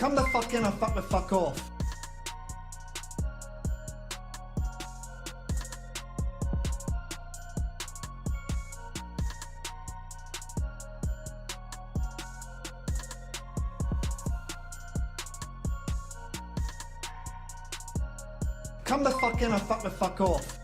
Come the fuck in and fuck the fuck off. Come the fuck in and fuck the fuck off.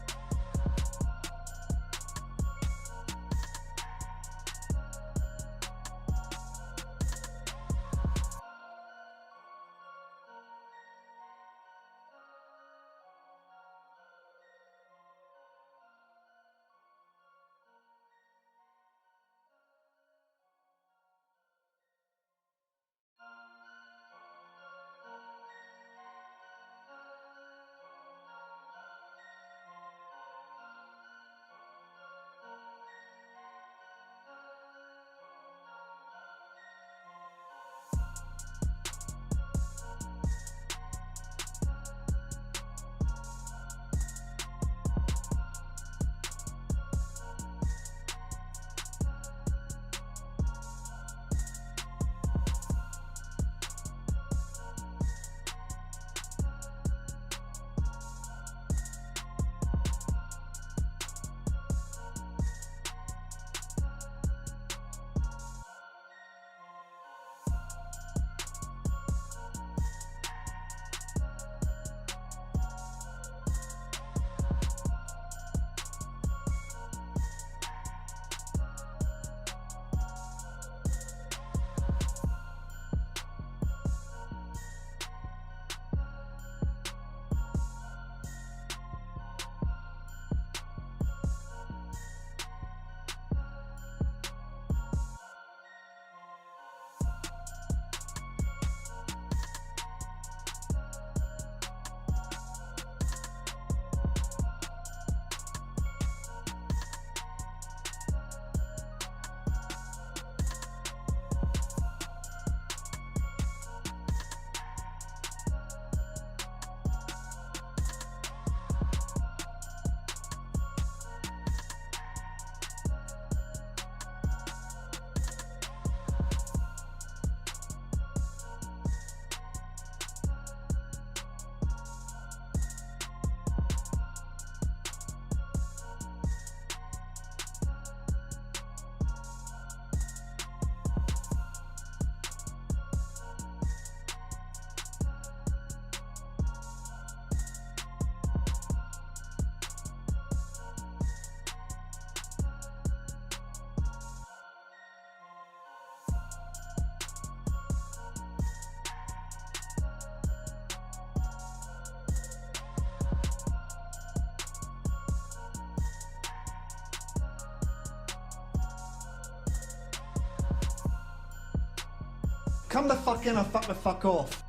Come the fuck in and fuck the fuck off.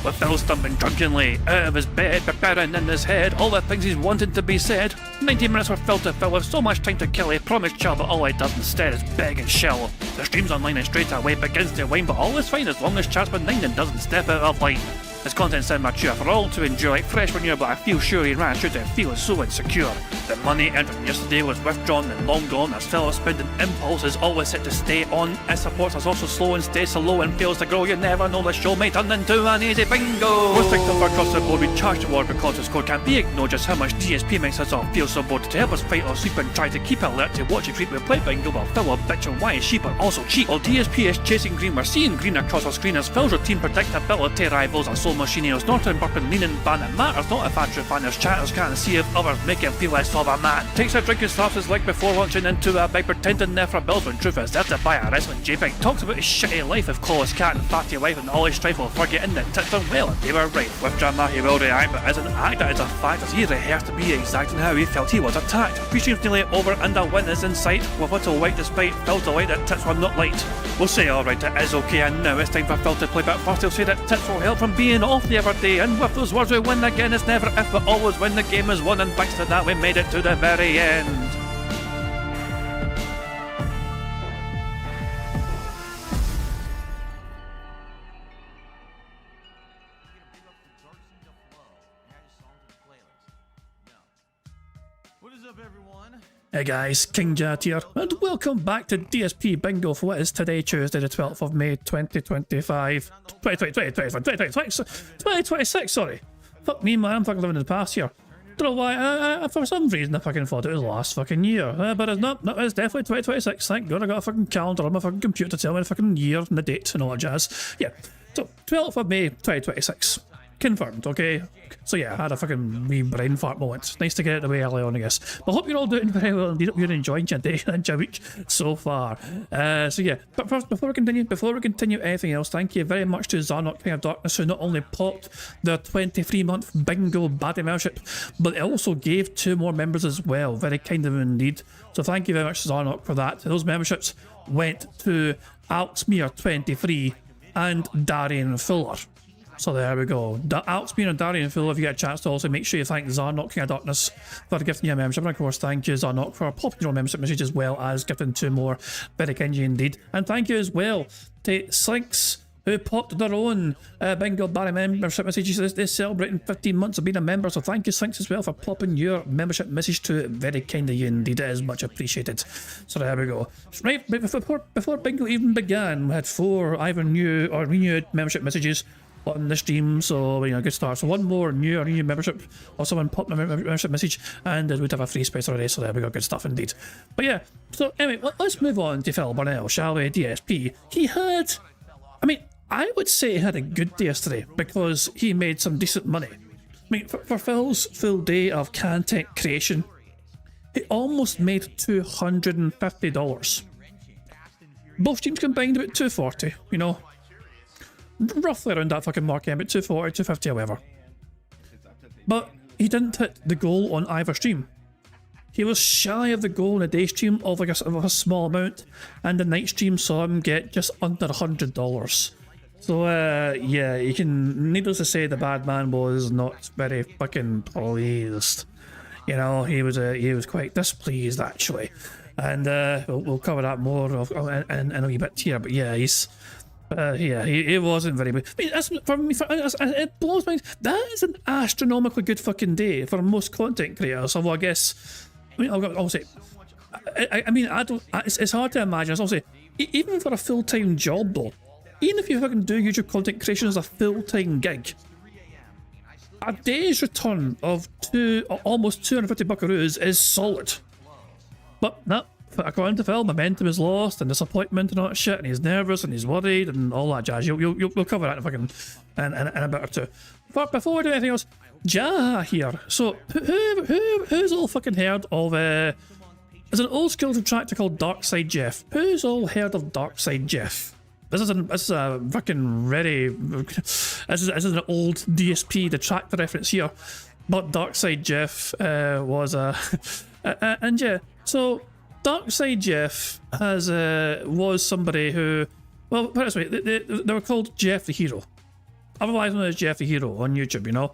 with Phil stumbling drunkenly out of his bed, preparing in his head all the things he's wanted to be said. 90 minutes for Phil to fill with so much time to kill, he promised chill, but all he does instead is beg and shell. The stream's online and straight away begins to wane, but all is fine as long as chat's been named and doesn't step out of line. His content's immature for all to enjoy, like fresh manure, but I feel sure he ran through to feel so insecure. The money earned from yesterday was withdrawn and long gone, as Phil's spending impulse is always set to stay on. His support is also slow and stays so low and fails to grow. You never know, the show may turn into an easy bingo. Most victim across the board, we charge the war because the score can't be ignored. Just how much DSP makes us all feel so bored. To help us fight or sleep and try to keep alert to watch it creep, we play bingo while Phil will bitch on why his sheep are also cheap. While DSP is chasing green, we're seeing green across our screen as Phil's routine predictability rivals our soul machine. He's not in burping, leaning, ban. It matters not if I true fan his chatters can't see if others make him feel less of a man. Takes a drink and slaps his leg before launching into a bike, pretending there for bills when truth is there to buy a wrestling JPEG. Talks about his shitty life of Claw's cat and fatty wife and all his strife while forgetting that tits are well and they were right. With drama he will react, but as an actor it's a fact as he rehearsed to be exact in how he felt he was attacked. Pre-stream's nearly over and a win is in sight, with little white despite Phil's delight that tits were not light. We'll say alright, it is okay, and now it's time for Phil to play, but first he'll say that tits will help from being off the other day, and with those words we win again. It's never if but always when the game is won, and thanks to that we made it to the very end. What is up, everyone? Hey guys, King Jat here, and welcome back to DSP Bingo for what is today, Tuesday the 12th of May 2025. 2026, sorry. Fuck me, man, I'm fucking living in the past here. Don't know why, for some reason I fucking thought it was last fucking year, but it's not, no, it's definitely 2026, thank god I got a fucking calendar on my fucking computer to tell me the fucking year and the date and all that jazz. Yeah, so 12th of May 2026. Confirmed, okay? So yeah, I had a fucking wee brain fart moment. Nice to get it away early on, I guess. But I hope you're all doing very well indeed. Hope you're enjoying your day and your week so far. So yeah, but first, before we continue anything else, thank you very much to Zarnok, King of Darkness, who not only popped their 23-month Bingo Baddie membership, but it also gave 2 more members as well. Very kind of them indeed. So thank you very much, Zarnok, for that. Those memberships went to Alexmere23 and Darian Fuller. So there we go. Alex, me and Darian Phil, if you get a chance to also make sure you thank Zarnok, King of Darkness, for gifting you a membership. And of course, thank you, Zarnok, for popping your membership message as well as gifting 2 more. Very kind of you indeed. And thank you as well to Slinks, who popped their own Bingo Barry membership messages. They're celebrating 15 months of being a member. So thank you, Slinks, as well, for popping your membership message to it. Very kind of you indeed. It is much appreciated. So there we go. Right, before Bingo even began, we had 4 either new or renewed membership messages on the stream, so you know, good start. So 1 more new membership, or someone popped a membership message, and we'd have a free space already. So there we go, good stuff indeed. But yeah, so anyway, let's move on to Phil Burnell, shall we? DSP. He had, I mean, I would say he had a good day yesterday because he made some decent money. I mean, for Phil's full day of content creation, he almost made $250. Both streams combined about $240, you know. Roughly around that fucking mark, yeah, about 240, 250, however. But he didn't hit the goal on either stream. He was shy of the goal in the day stream of like a small amount, and the night stream saw him get just under $100. So yeah, you can, needless to say, the bad man was not very fucking pleased. You know, he was quite displeased actually, and we'll cover that more in a wee bit here. But yeah, yeah, he wasn't very good. I mean, it blows my mind. That is an astronomically good fucking day for most content creators. Although I guess, I mean, I'll say, I mean, it's hard to imagine. I'll say, even for a full-time job though, even if you fucking do YouTube content creation as a full-time gig, a day's return of almost 250 buckaroos is solid. But no. According to Phil, momentum is lost and disappointment and all that shit, and he's nervous and he's worried and all that jazz. We'll cover that in a bit or two. But before we do anything else, Ja here. So who's all fucking heard of there's an old school detractor called Darkside Jeff. Who's all heard of Darkside Jeff? This is a fucking very this is an old DSP detractor reference here. But Darkside Jeff was and yeah, so Darkside Jeff was somebody who, well, put it this way, they were called Jeff the Hero. otherwise known as Jeff the Hero on YouTube, you know.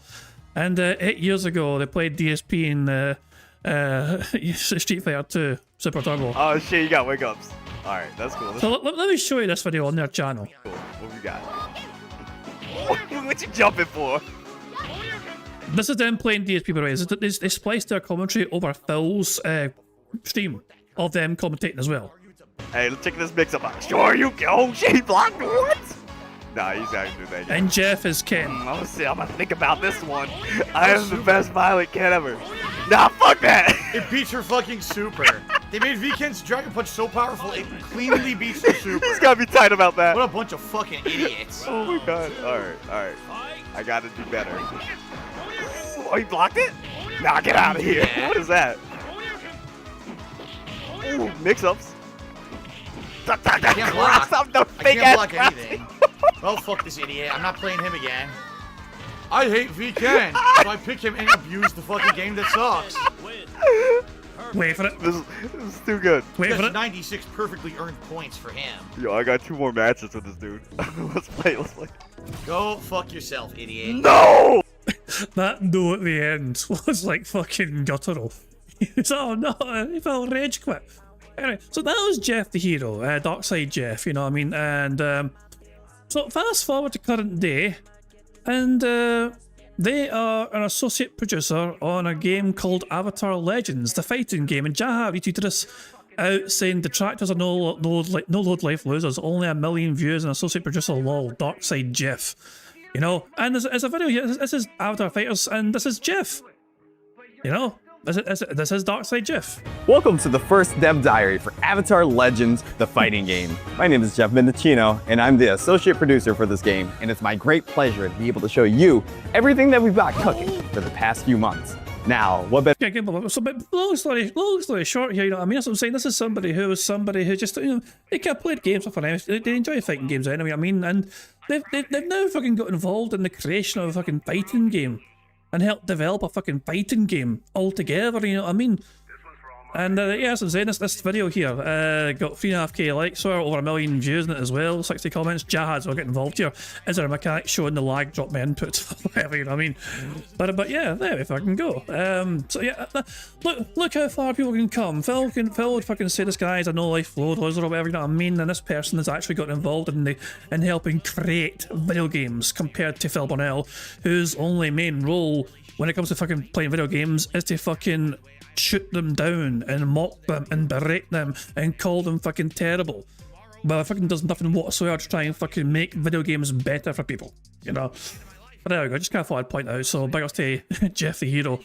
And 8 years ago, they played DSP in Street Fighter 2 Super Turbo. Oh shit, you got wake ups. Alright, that's cool. So let me show you this video on their channel. Cool. What we got? What you jumping for? This is them playing DSP, by the way. They spliced their commentary over Phil's stream of them commentating as well. Hey, let's check this mix up. Sure, you go. Oh shit, he blocked me. What? Nah, he's actually that guy. And Jeff is Ken. I'm gonna think about this one. I am the best violent Ken ever. Nah, fuck that. It beats her fucking super. They made Vken's Dragon Punch so powerful it cleanly beats the super. He's gotta be tight about that. What a bunch of fucking idiots. Oh my god. Alright. I gotta do better. Oh, he blocked it? Nah, get out of here. Yeah. What is that? Ooh, mix-ups. I can't block. Stop the I fake can't ass block anything. Well, fuck this idiot. I'm not playing him again. I hate Vken, so I pick him and abuse the fucking game that sucks. Wait for it. This is too good. Wait for That's it. 96 perfectly earned points for him. Yo, I got 2 more matches with this dude. Let's play. Go fuck yourself, idiot. No! That no at the end was like fucking guttural. Oh no, he felt rage quit. Anyway, so that was Jeff the Hero, Darkside Jeff, you know what I mean? And so fast forward to current day, and they are an associate producer on a game called Avatar Legends, the fighting game. And Jaha retweeted this out saying detractors are no load life losers, only 1 million views, and associate producer lol, Darkside Jeff. You know, and there's a video here. This is Avatar Fighters, and this is Jeff. You know, this is Darkside Jeff. Welcome to the first dev diary for Avatar Legends, the fighting game. My name is Jeff Mendocino, and I'm the associate producer for this game, and it's my great pleasure to be able to show you everything that we've got cooking for the past few months. Now, what better? Yeah, good. So, but long story short here, you know what I mean? That's what I'm saying. This is somebody who just, you know, they kind of played games for fun. They enjoy fighting games anyway, I mean, and they've now fucking got involved in the creation of a fucking fighting game and helped develop a fucking fighting game altogether, you know what I mean? And yeah, as I'm saying, this video here got 3.5k likes, so over 1 million views in it as well, 60 comments. Jahad's will get involved here. Is there a mechanic showing the lag drop my input? Whatever, you know what I mean? But yeah, there we fucking go. So yeah, look how far people can come. Phil would fucking say this guy's a no-life load loser or whatever, you know what I mean? And this person has actually got involved in helping create video games compared to Phil Bonnell, whose only main role when it comes to fucking playing video games is to fucking shoot them down and mock them and berate them and call them fucking terrible. Well, it fucking does nothing whatsoever to try and fucking make video games better for people, you know. But there we go, just kind of thought I'd point out. So big ups to Jeff the Hero,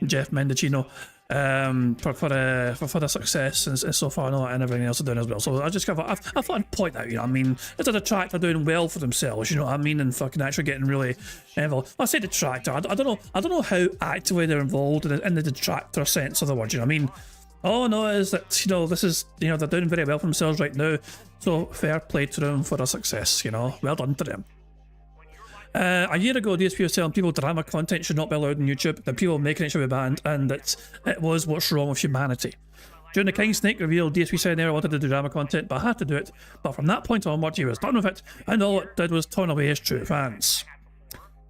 Jeff Mendocino, for the success and so far and everything else they're doing as well. So I just kind of I thought I'd point out, you know what I mean, it's a detractor doing well for themselves, you know what I mean, and fucking actually getting really involved. I say detractor, I don't know how actively they're involved in the detractor sense of the word, you know what I mean. All I know is that, you know, this is, you know, they're doing very well for themselves right now, so fair play to them for their success, you know, well done to them. A year ago, DSP was telling people drama content should not be allowed on YouTube, that people making it should be banned, and that it was what's wrong with humanity. During the King Snake reveal, DSP said never wanted to do drama content, but had to do it. But from that point onward, he was done with it, and all it did was turn away his true fans.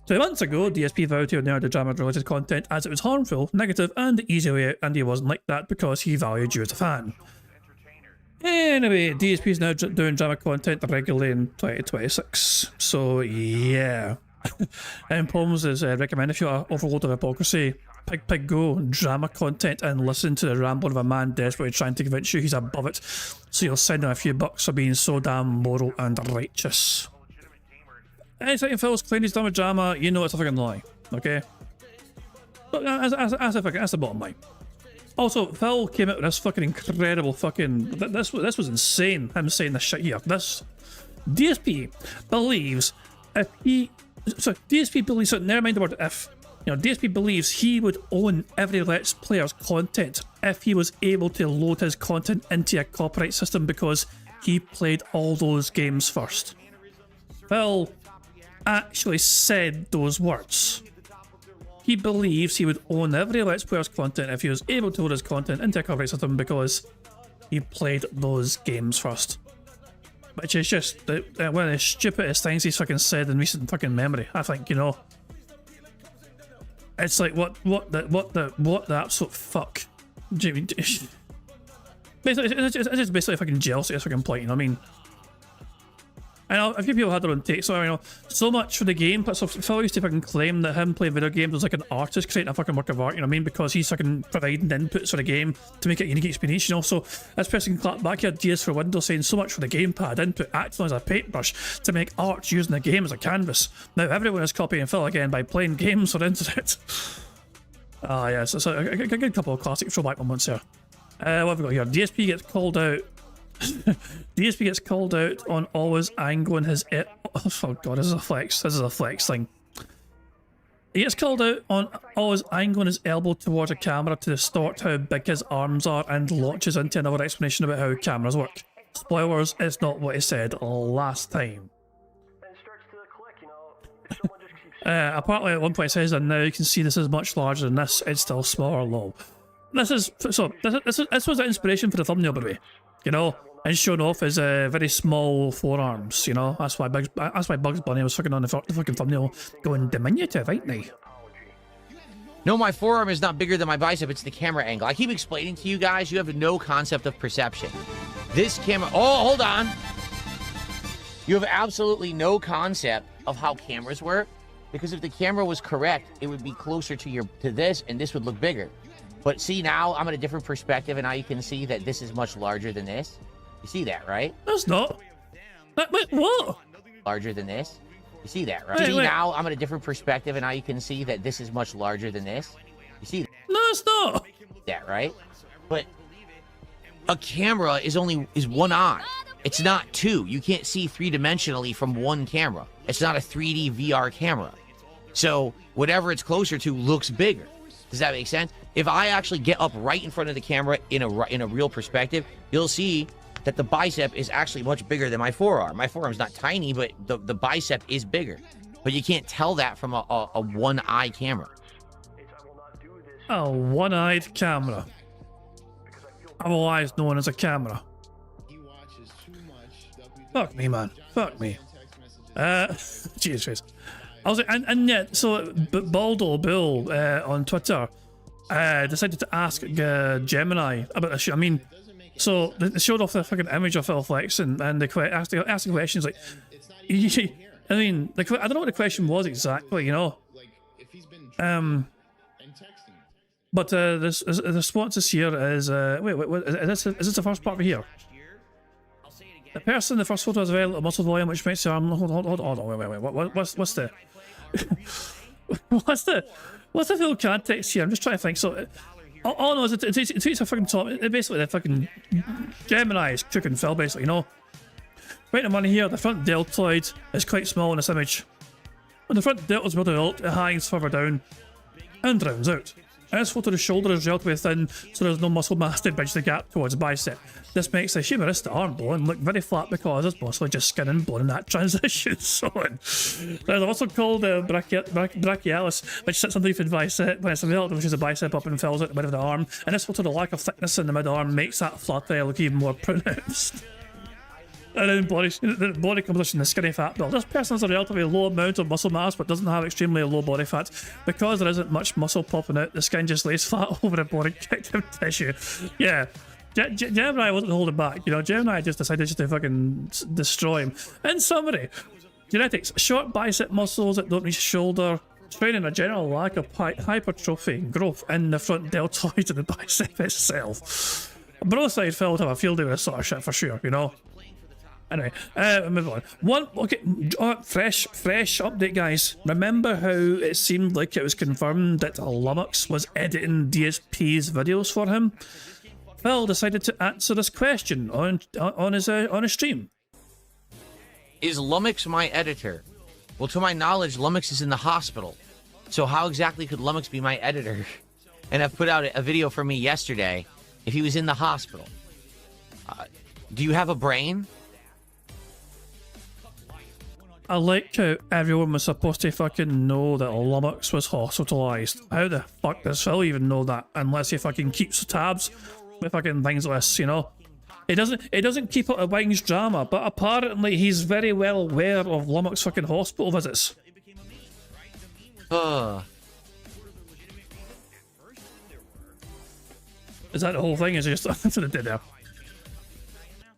2 months ago, DSP vowed he would never do drama-related content as it was harmful, negative, and the easy way out, and he wasn't like that because he valued you as a fan. Anyway, DSP is now doing drama content regularly in 2026, so yeah. And Poems is recommended if you're an overload of hypocrisy, pig go, drama content, and listen to the ramble of a man desperately trying to convince you he's above it, so you'll send him a few bucks for being so damn moral and righteous. Anytime Phil's claimed he's done with drama, you know it's a fucking lie, okay? But that's the bottom line. Also, Phil came out with this fucking incredible fucking... This was insane, him saying this shit here. This... DSP believes if he... So, DSP believes... So, never mind the word if. You know, DSP believes he would own every Let's Player's content if he was able to load his content into a copyright system because he played all those games first. Phil actually said those words. He believes he would own every Let's Player's content if he was able to load his content into a copyright system because he played those games first. which is just one of the stupidest things he's fucking said in recent fucking memory. I think, you know. It's like what the absolute fuck. Basically, it's just basically a fucking jealousy at a fucking point. You know what I mean? I know a few people had their own takes, so you know, so much for the game. But so Phil used to fucking claim that him playing video games was like an artist creating a fucking work of art, you know what I mean? Because he's fucking providing inputs for the game to make it a unique experience, you know. So this person clapped back here, DS for Windows, saying so much for the gamepad input acting as a paintbrush to make art using the game as a canvas. Now everyone is copying Phil again by playing games on internet. Ah, yes, it's a good couple of classic throwback moments here. What have we got here? DSP gets called out. DSP gets called out on always angling his. Oh god, this is a flex. This is a flex thing. He gets called out on always angling his elbow towards a camera to distort how big his arms are and launches into another explanation about how cameras work. Spoilers, it's not what he said last time. Apparently at one point it says that now you can see this is much larger than this, it's still smaller, lol. This was the inspiration for the thumbnail, by the way. You know, and showing off his very small forearms, you know. That's why Bugs Bunny was fucking on the fucking thumbnail going diminutive, ain't they? No, my forearm is not bigger than my bicep, it's the camera angle. I keep explaining to you guys, you have no concept of perception. This camera, oh, hold on. You have absolutely no concept of how cameras work, because if the camera was correct, it would be closer to this, and this would look bigger. But see, now I'm at a different perspective, and now you can see that this is much larger than this. You see that, right? That's not. Wait, what? Larger than this. You see that, right? Wait, see, wait. now I'm at a different perspective, and now you can see that this is much larger than this. You see No, it's not. that, right? But a camera is one eye. It's not two. You can't see three-dimensionally from one camera. It's not a 3D VR camera. So whatever it's closer to looks bigger. Does that make sense? If I actually get up right in front of the camera in a real perspective, you'll see that the bicep is actually much bigger than my forearm. My forearm's not tiny, but the bicep is bigger. But you can't tell that from a one-eye camera. A one-eyed camera. Otherwise known as a camera. Fuck me, man. Fuck me. Jesus Christ. I was like, and yet, so Baldo Bill on Twitter decided to ask Gemini about this shit. I mean, so they showed off the fucking image of Phil flexing, and they asked the questions like, I mean, I don't know what the question was exactly, you know. But the responses here is wait, is this the first part of here? The person in the first photo has a very little muscle volume, which makes the arm. Hold on, wait. What's the what's the full context here? I'm just trying to think. So, all I know is it takes a fucking top. Basically, the fucking Gemini is cooking Phil, basically, you know. Right in money here, the front deltoid is quite small in this image. When the front deltoid is built, it hangs further down and rounds out. In this photo, the shoulder is relatively thin, so there's no muscle mass to bridge the gap towards the bicep. This makes the humoristic arm bone look very flat because it's mostly just skin and bone in that transition zone. There's also called brachialis, which sits underneath the bicep when it's available, which is a bicep up and fills out the middle of the arm. In this photo, the lack of thickness in the mid-arm makes that flat area look even more pronounced. And then the body composition, the skinny fat build. This person has a relatively low amount of muscle mass but doesn't have extremely low body fat. Because there isn't much muscle popping out, the skin just lays flat over the body connective tissue. Yeah. Gemini wasn't holding back, you know. Gemini just decided just to fucking destroy him. In summary, genetics, short bicep muscles that don't reach the shoulder, training a general lack of hypertrophy and growth in the front deltoid of the bicep itself. Both sides Phil would have a field day with this sort of shit for sure, you know. Anyway, move on. Fresh update, guys. Remember how it seemed like it was confirmed that Lummox was editing DSP's videos for him? Phil decided to answer this question on his stream. Is Lummox my editor? Well, to my knowledge, Lummox is in the hospital. So how exactly could Lummox be my editor and have put out a video for me yesterday if he was in the hospital? Do you have a brain? I like how everyone was supposed to fucking know that Lummox was hospitalised. How the fuck does Phil even know that? Unless he fucking keeps tabs with fucking things like this, you know? He doesn't keep up a Wings drama, but apparently he's very well aware of Lummox's fucking hospital visits. Is that the whole thing? Is it just that's what it did there?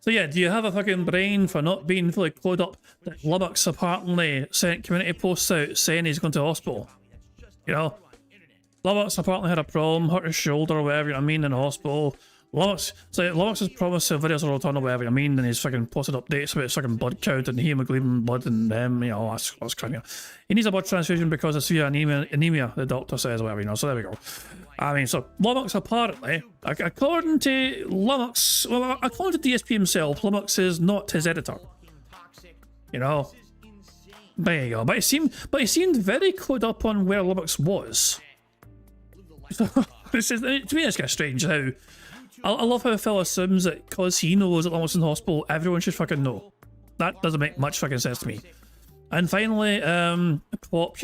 So yeah, do you have a fucking brain for not being fully clued up that Lummox apparently sent community posts out saying he's going to hospital? You know? Lummox apparently had a problem, hurt his shoulder or whatever, you know what I mean, in the hospital. Lummox has promised to videos will return or whatever, you know what I mean, and he's fucking posted updates about his fucking blood count and hemoglobin blood and you know, that's kind of, he needs a blood transfusion because of severe anemia, the doctor says, or whatever, you know, so there we go. I mean, so Lummox apparently, according to Lummox, well, according to DSP himself, Lummox is not his editor. You know? There you go. But he seemed very clued up on where Lummox was. So, this is, to me, it's kind of strange how... I love how a fella assumes that because he knows that Lummox is in hospital, everyone should fucking know. That doesn't make much fucking sense to me. And finally, a clip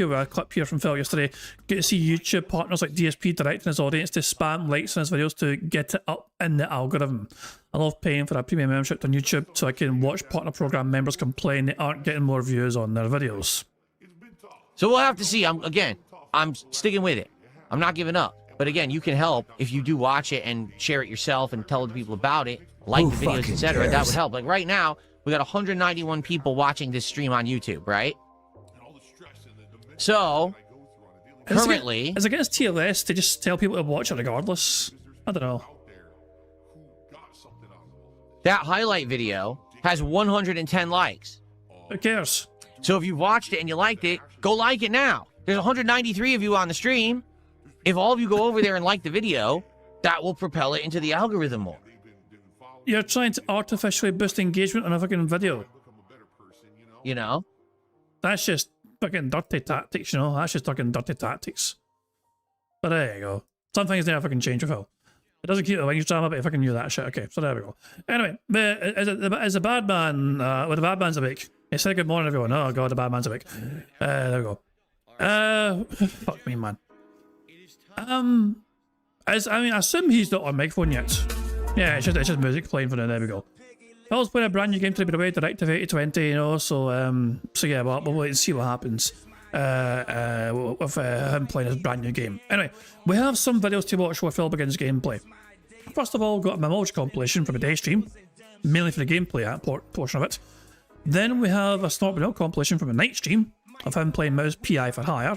here from Phil yesterday. Get to see YouTube partners like DSP directing his audience to spam likes on his videos to get it up in the algorithm. I love paying for a premium membership on YouTube so I can watch partner program members complain they aren't getting more views on their videos. So we'll have to see. I'm sticking with it. I'm not giving up. But again, you can help if you do watch it and share it yourself and tell the people about it, like the videos, etc. That would help. Like right now, we got 191 people watching this stream on YouTube, right? So, currently... Is it against TLS to just tell people to watch it regardless? I don't know. That highlight video has 110 likes. Who cares? So if you watched it and you liked it, go like it now. There's 193 of you on the stream. If all of you go over there and like the video, that will propel it into the algorithm more. You're trying to artificially boost engagement on a fucking video. You know? That's just fucking dirty tactics, you know? That's just fucking dirty tactics. But there you go. Some things never fucking change with Phil. It doesn't keep the Wings drama, but if I can knew that shit. Okay, so there we go. Anyway, as a bad man, well, the bad man's awake. He said good morning, everyone. Oh god, the bad man's awake. There we go. Fuck me, man. I assume he's not on microphone yet. Yeah, it's just music playing for now. There we go. Phil's playing a brand new game to be away, Directive 8020, you know. So yeah, we'll wait and see what happens with him playing his brand new game. Anyway, we have some videos to watch where Phil begins gameplay. First of all, got a Memoji compilation from a day stream, mainly for the gameplay portion of it. Then we have a Snort Vanilla compilation from a night stream of him playing Mouse PI for Hire.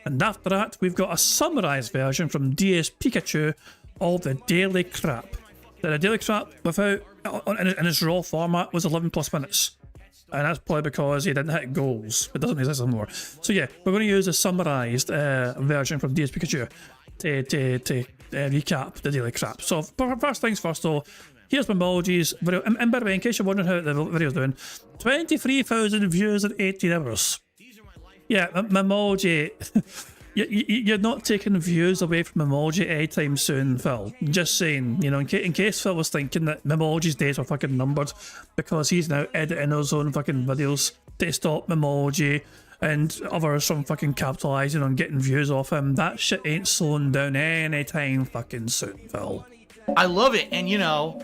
And after that, we've got a summarised version from DS Pikachu of the daily crap. The daily crap without in its raw format was 11 plus minutes. And that's probably because he didn't hit goals. It doesn't exist anymore. So yeah, we're going to use a summarised version from DS Pikachu to recap the daily crap. So first things first though, here's Memoji's video. And by the way, in case you're wondering how the video's doing, 23,000 views in 18 hours. Yeah, Memoji, you're not taking views away from Memoji anytime soon, Phil. Just saying, you know, in case Phil was thinking that Memoji's days were fucking numbered because he's now editing his own fucking videos to stop Memoji and others from fucking capitalising on getting views off him. That shit ain't slowing down anytime fucking soon, Phil. I love it, and you know,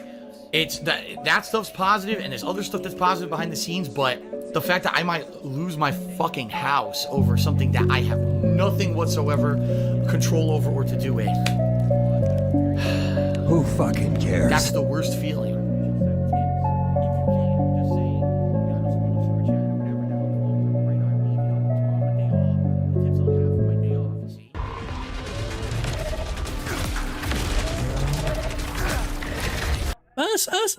it's that stuff's positive, and there's other stuff that's positive behind the scenes, but the fact that I might lose my fucking house over something that I have nothing whatsoever control over or to do with. Who fucking cares? That's the worst feeling.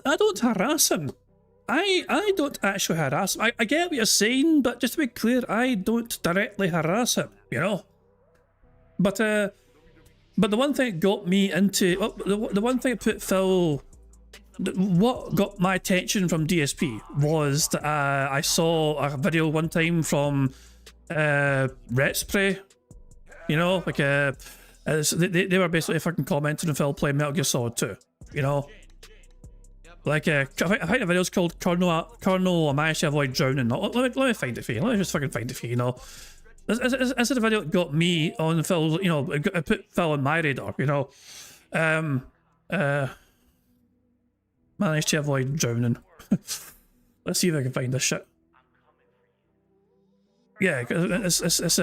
I don't harass him. I don't actually harass him. I get what you're saying, but just to be clear, I don't directly harass him, you know? But the one thing that got me into... Well, the one thing that put Phil... What got my attention from DSP was that I saw a video one time from Ret Spray, you know? Like, they were basically fucking commenting on Phil playing Metal Gear Solid 2, you know? Like, I think the video's called Colonel, I managed to avoid drowning. Let me find it for you. Let me just fucking find it for you, you know. This is the video that got me on Phil, you know, it put Phil on my radar, you know. Managed to avoid drowning. Let's see if I can find this shit. Yeah, it's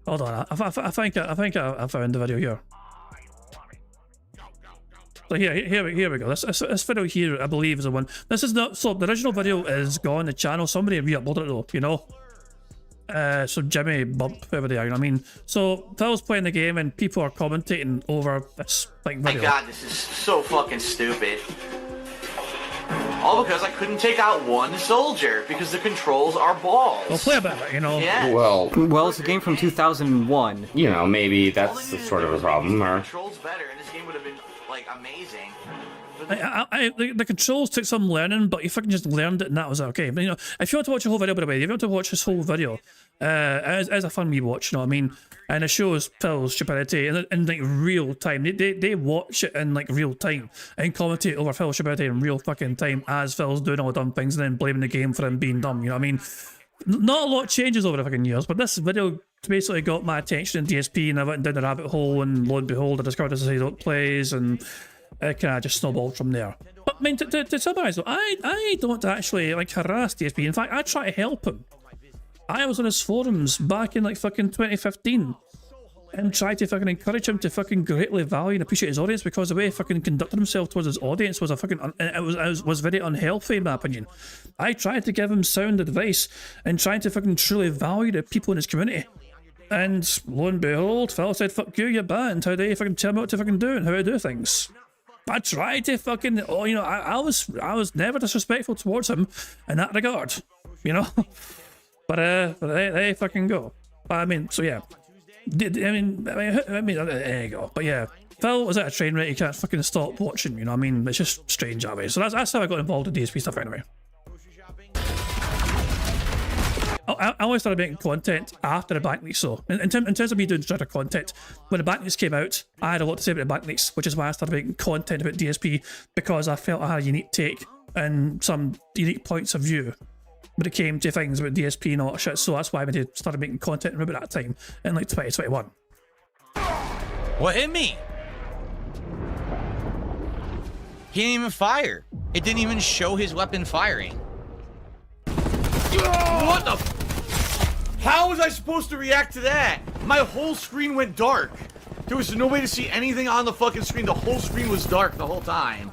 hold on. I think I found the video here. So here we go. This video here, I believe, is the one. This is not, so the original video is gone. The channel, somebody re-uploaded it though, you know. So Jimmy Bump, whoever they are, you know what I mean? So Phil's playing the game and people are commentating over this like video. My God, this is so fucking stupid. All because I couldn't take out one soldier because the controls are balls. We'll play a bit of it, you know. Yeah. Well, it's a game from 2001. You know, maybe that's sort of a problem, or... Controls better, and this game would have been like amazing. The controls took some learning, but you fucking just learned it and that was okay. But you know, if you want to watch the whole video, by the way, if you want to watch this whole video, it's a fun rewatch, you know what I mean? And it shows Phil's stupidity in like real time. They watch it in like real time and commentate over Phil's stupidity in real fucking time as Phil's doing all the dumb things and then blaming the game for him being dumb, you know what I mean? Not a lot changes over the fucking years, but this video basically got my attention in DSP and I went down the rabbit hole and lo and behold I discovered this is how you don't plays and it kind of just snowballed from there. But I mean, to summarise though, I don't actually like harass DSP. In fact, I try to help him. I was on his forums back in like fucking 2015 and tried to fucking encourage him to fucking greatly value and appreciate his audience because the way he fucking conducted himself towards his audience was a fucking it was very unhealthy in my opinion. I tried to give him sound advice and tried to fucking truly value the people in his community. And lo and behold, Phil said, "Fuck you, you're banned. How dare you fucking tell me what to fucking do and how to do things?" I tried to fucking, oh, you know, I was never disrespectful towards him in that regard, you know. But they fucking go. But I mean, so yeah. I mean, there you go. But yeah, Phil was at a train wreck. You can't fucking stop watching. You know what I mean? It's just strange that way. So that's how I got involved in DSP stuff anyway. I always started making content after the back leaks, so in terms of me doing sort of content, when the back leaks came out, I had a lot to say about the back leaks, which is why I started making content about DSP, because I felt I had a unique take and some unique points of view when it came to things about DSP and all that shit, so that's why I started making content around that time in like 2021. What hit me? He didn't even fire. It didn't even show his weapon firing. What the How was I supposed to react to that? My whole screen went dark. There was no way to see anything on the fucking screen. The whole screen was dark the whole time.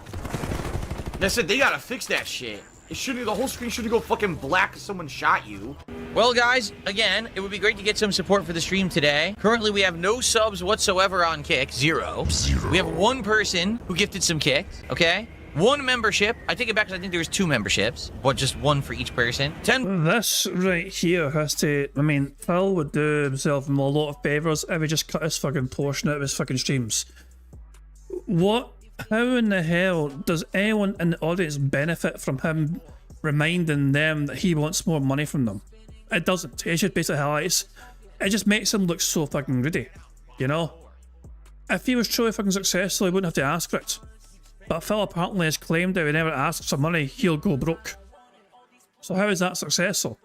I said they gotta fix that shit. It shouldn't. The whole screen shouldn't go fucking black if someone shot you. Well, guys, again, it would be great to get some support for the stream today. Currently, we have no subs whatsoever on Kick. Zero. We have one person who gifted some kicks, okay? One membership. I take it back because I think there was 2 memberships, but just one for each person. 10. This right here has to, I mean, Phil would do himself a lot of favours if he just cut his fucking portion out of his fucking streams. What? How in the hell does anyone in the audience benefit from him reminding them that he wants more money from them? It doesn't. It just basically highlights. It just makes him look so fucking greedy, you know? If he was truly fucking successful, he wouldn't have to ask for it. But Phil apparently has claimed that whenever he asks for money, he'll go broke. So how is that successful?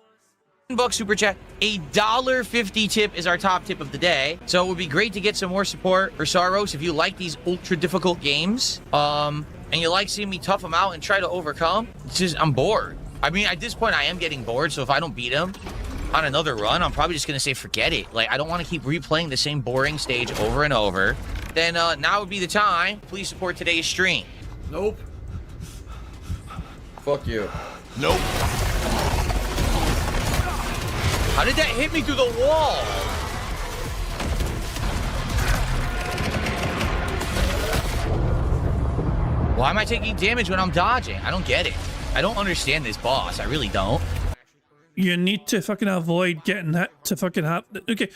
$10 super chat. A $1.50 tip is our top tip of the day. So it would be great to get some more support for Saros if you like these ultra difficult games. And you like seeing me tough them out and try to overcome. It's just, I'm bored. I mean, at this point, I am getting bored. So if I don't beat him on another run, I'm probably just going to say, forget it. Like, I don't want to keep replaying the same boring stage over and over. Then now would be the time. Please support today's stream. Nope. Fuck you. Nope. How did that hit me through the wall? Why am I taking damage when I'm dodging? I don't get it. I don't understand this boss. I really don't. You need to fucking avoid getting hit to fucking have... Okay.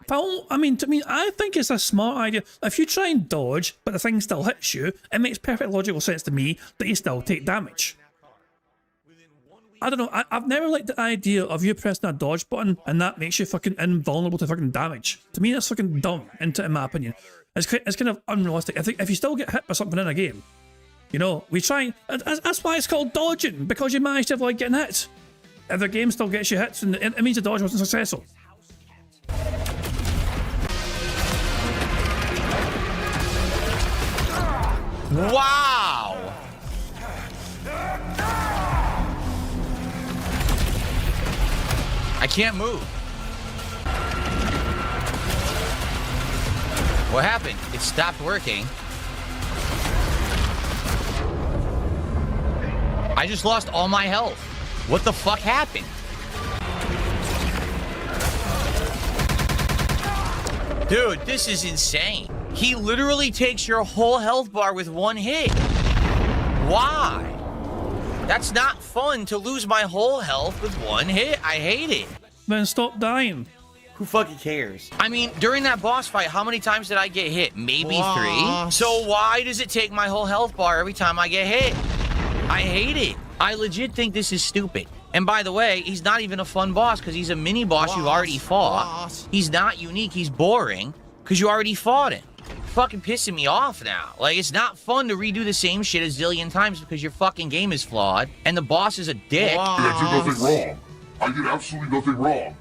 I mean, to me, I think it's a smart idea. If you try and dodge, but the thing still hits you, it makes perfect logical sense to me that you still take damage. I don't know, I've never liked the idea of you pressing a dodge button and that makes you fucking invulnerable to fucking damage. To me, that's fucking dumb, in my opinion. It's kind of unrealistic. I think if you still get hit by something in a game, you know, we try... That's why it's called dodging, because you manage to avoid getting hit. If the game still gets you hit, it means the dodge wasn't successful. Wow! can't move. What happened? It stopped working. I just lost all my health. What the fuck happened? Dude, this is insane. He literally takes your whole health bar with one hit. Why? That's not fun to lose my whole health with one hit. I hate it. Then stop dying. Who fucking cares? I mean, during that boss fight, how many times did I get hit? Maybe 3? So why does it take my whole health bar every time I get hit? I hate it. I legit think this is stupid. And by the way, he's not even a fun boss because he's a mini boss you already fought. He's not unique. He's boring because you already fought him. Fucking pissing me off now. Like, it's not fun to redo the same shit a zillion times because your fucking game is flawed and the boss is a dick. I did nothing wrong. I did absolutely nothing wrong.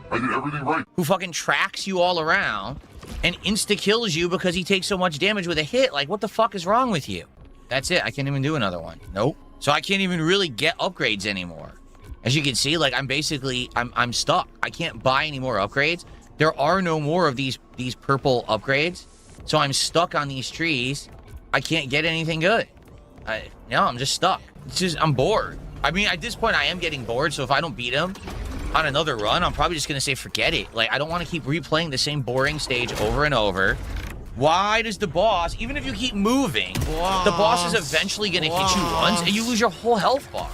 I did everything right. Who fucking tracks you all around and insta-kills you because he takes so much damage with a hit. Like, what the fuck is wrong with you? That's it. I can't even do another one. Nope. So I can't even really get upgrades anymore. As you can see, like, I'm stuck. I can't buy any more upgrades. There are no more of these purple upgrades. So I'm stuck on these trees. I can't get anything good. I'm just stuck. I'm bored. I mean, at this point, I am getting bored. So if I don't beat him on another run, I'm probably just going to say forget it. Like, I don't want to keep replaying the same boring stage over and over. Why does the boss, even if you keep moving, the boss is eventually going to hit you once and you lose your whole health bar?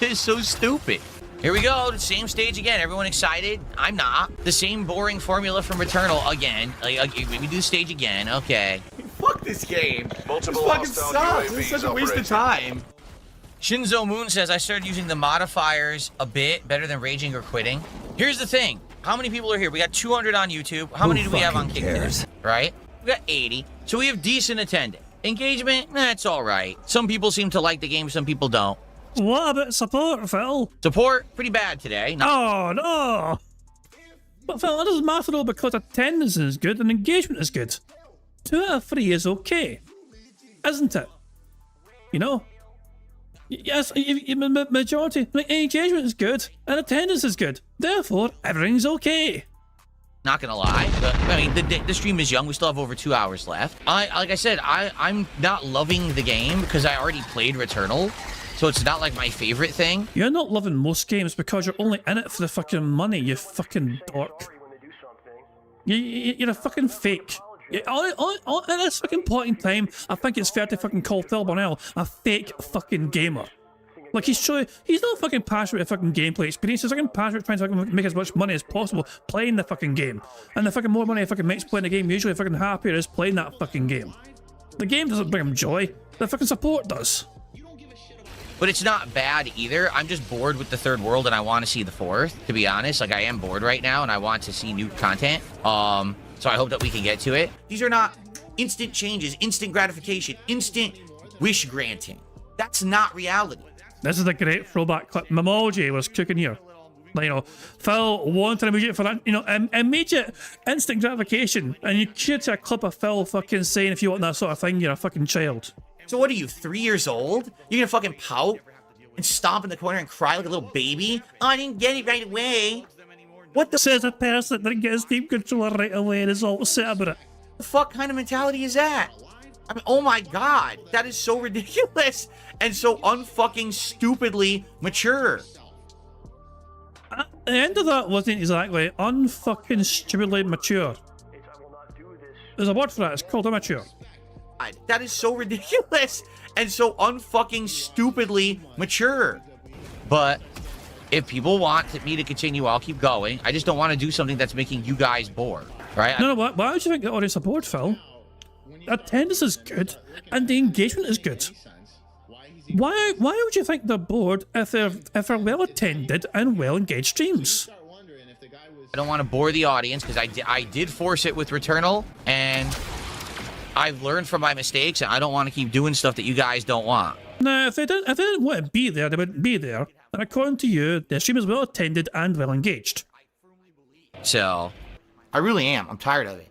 It's so stupid. Here we go, the same stage again. Everyone excited? I'm not. The same boring formula from Returnal again. Like, we do the stage again. Okay. Fuck this game. This fucking sucks. This is such a waste of time. Shinzo Moon says, I started using the modifiers a bit better than raging or quitting. Here's the thing. How many people are here? We got 200 on YouTube. How many do we have on Kick? Right? We got 80. So we have decent attendance. Engagement? It's all right. Some people seem to like the game, some people don't. What about support, Phil? Support? Pretty bad today. Oh, no. But Phil, it doesn't matter though because attendance is good and engagement is good. 2 out of 3 is okay. Isn't it? You know? Yes, majority, like, engagement is good and attendance is good. Therefore, everything's okay. Not gonna lie, but I mean, the stream is young. We still have over 2 hours left. Like I said, I'm not loving the game because I already played Returnal, so it's not like my favorite thing. You're not loving most games because you're only in it for the fucking money, you fucking dork. You're a fucking fake. At this fucking point in time, I think it's fair to fucking call Phil Bonnell a fake fucking gamer. Like, he's not fucking passionate with fucking gameplay experience. He's fucking passionate trying to fucking make as much money as possible playing the fucking game. And the fucking more money he fucking makes playing the game, usually fucking happier is playing that fucking game. The game doesn't bring him joy. The fucking support does. But it's not bad either. I'm just bored with the third world and I want to see the fourth, to be honest. Like, I am bored right now and I want to see new content. So I hope that we can get to it. These are not instant changes, instant gratification, instant wish granting. That's not reality. This is a great throwback clip. Memoji was cooking here. Like, you know, Phil wanted immediate for that, you know, immediate instant gratification. And you should see a clip of Phil fucking saying, if you want that sort of thing, you're a fucking child. So what are you, 3 years old? You're gonna fucking pout and stomp in the corner and cry like a little baby? Oh, I didn't get it right away. What the— Says a person that gets Steam controller right away and is all upset about it. The fuck kind of mentality is that? I mean, oh my god, that is so ridiculous and so unfucking stupidly mature. The end of that wasn't exactly unfucking stupidly mature. There's a word for that, it's called immature. That is so ridiculous and so unfucking stupidly mature. But if people want me to continue, I'll keep going. I just don't want to do something that's making you guys bored, right? No, why would you think the audience support, Phil? Attendance is good and the engagement is good. Why would you think they're bored if they're well attended and well engaged streams? I don't want to bore the audience because I did force it with Returnal and I've learned from my mistakes and I don't want to keep doing stuff that you guys don't want. No, if they didn't want to be there, they wouldn't be there. And according to you, the stream is well attended and well engaged. So, I really am. I'm tired of it.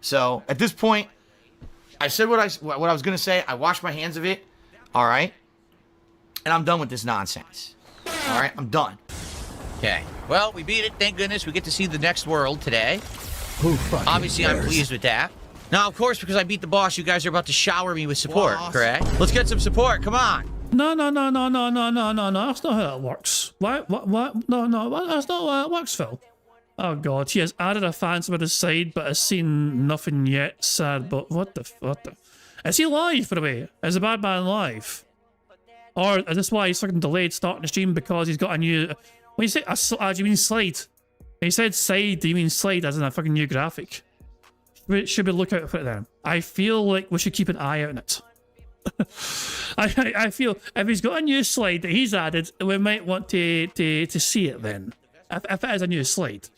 So, at this point, I said what I was going to say. I washed my hands of it. All right? And I'm done with this nonsense. All right? I'm done. Okay. Well, we beat it. Thank goodness. We get to see the next world today. Obviously, I'm pleased with that. Now, of course, because I beat the boss, you guys are about to shower me with support, correct? Let's get some support. Come on. No. That's not how it works. What? No. That's not how it works, Phil. Oh God, he has added a fan by the side, but has seen nothing yet. Sad, but what the? Is he live, by the way? Is the bad man live? Or is this why he's fucking delayed starting the stream because he's got a new... When you say... do you mean slide? When you said side, do you mean slide as in a fucking new graphic? Should we look out for it then? I feel like we should keep an eye out on it. I feel if he's got a new slide that he's added, we might want to see it then. If it is a new slide.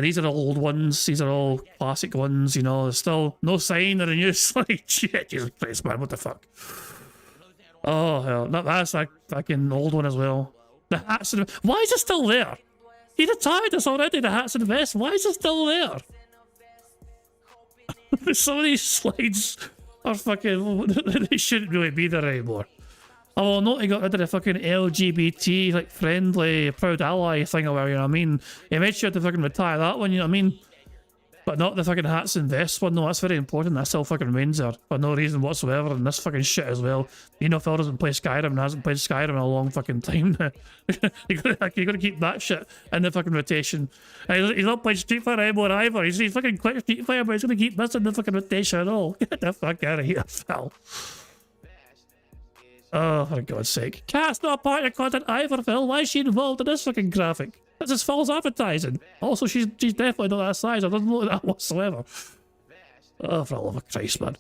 These are all old ones. These are all classic ones, you know. There's still no sign of a new slide. Shit, Jesus Christ, man. What the fuck? Oh, hell. That's a fucking old one as well. The hats and... Why is it still there? He retired this already, the hats and the vest. Why is it still there? Some of these slides are fucking... They shouldn't really be there anymore. Oh, not he got rid of the fucking LGBT, like, friendly, proud ally thing or whatever, you know what I mean? He made sure to fucking retire that one, you know what I mean? But not the fucking hats and vests one. No, that's very important. That still fucking remains there for no reason whatsoever. And this fucking shit as well. You know, Phil doesn't play Skyrim and hasn't played Skyrim in a long fucking time now. you gotta keep that shit in the fucking rotation. And he's not playing Street Fighter anymore either. He's fucking quit Street Fighter, but he's gonna keep this in the fucking rotation at all. Get the fuck out of here, Phil. Oh, for God's sake. Cat's not part of the content either, Phil. Why is she involved in this fucking graphic? This is Phil's advertising. Also, she's definitely not that size. I don't know that whatsoever. Oh, for the love of Christ, man.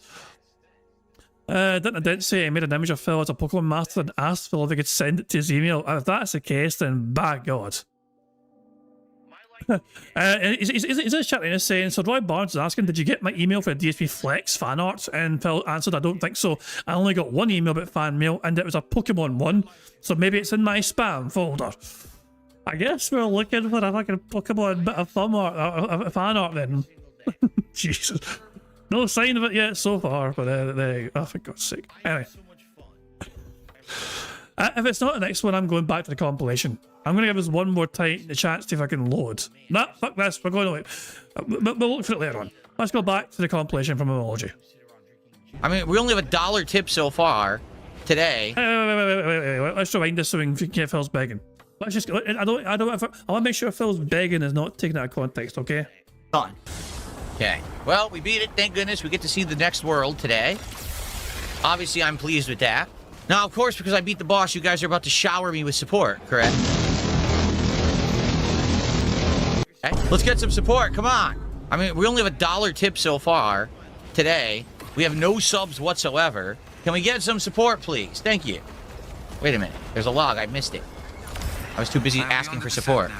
Didn't say he made an image of Phil as a Pokemon master and asked Phil if he could send it to his email. If that's the case, then by God. He's in the chat and saying, so Roy Barnes is asking, did you get my email for the DSP Flex fan art? And Phil answered, I don't think so. I only got one email about fan mail, and it was a Pokemon one, so maybe it's in my spam folder. I guess we're looking for a fucking Pokemon bit of fan art then. Jesus. No sign of it yet so far, but oh, for God's sake. Anyway. If it's not the next one, I'm going back to the compilation. I'm going to give us one more time the chance to fucking load. Nah, fuck this, we're going away. We'll look for it later on. Let's go back to the compilation from Emoji. I mean, we only have $1 tip so far today. Wait. Let's rewind this so we can get Phil's begging. Let's just, I want to make sure Phil's begging is not taken out of context, okay? Done. Okay. Well, we beat it. Thank goodness. We get to see the next world today. Obviously, I'm pleased with that. Now, of course, because I beat the boss, you guys are about to shower me with support, correct? Okay. Let's get some support. Come on. I mean, we only have $1 tip so far today. We have no subs whatsoever. Can we get some support, please? Thank you. Wait a minute. There's a log. I missed it. I was too busy asking for support.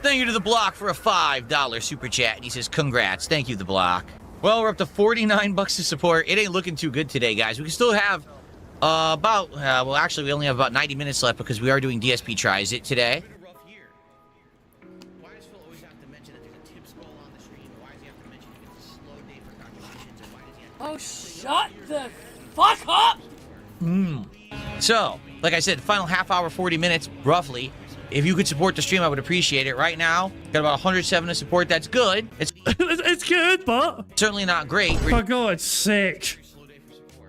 Thank you to the Block for a $5 super chat. And he says, congrats. Thank you, the Block. Well, we're up to 49 bucks to support. It ain't looking too good today, guys. We can still have well, actually, we only have about 90 minutes left because we are doing DSP tries it today. Oh, shut the fuck up! So, like I said, final half hour, 40 minutes, roughly. If you could support the stream, I would appreciate it. Right now, got about 107 to support. That's good. It's good, but certainly not great. For God's sake.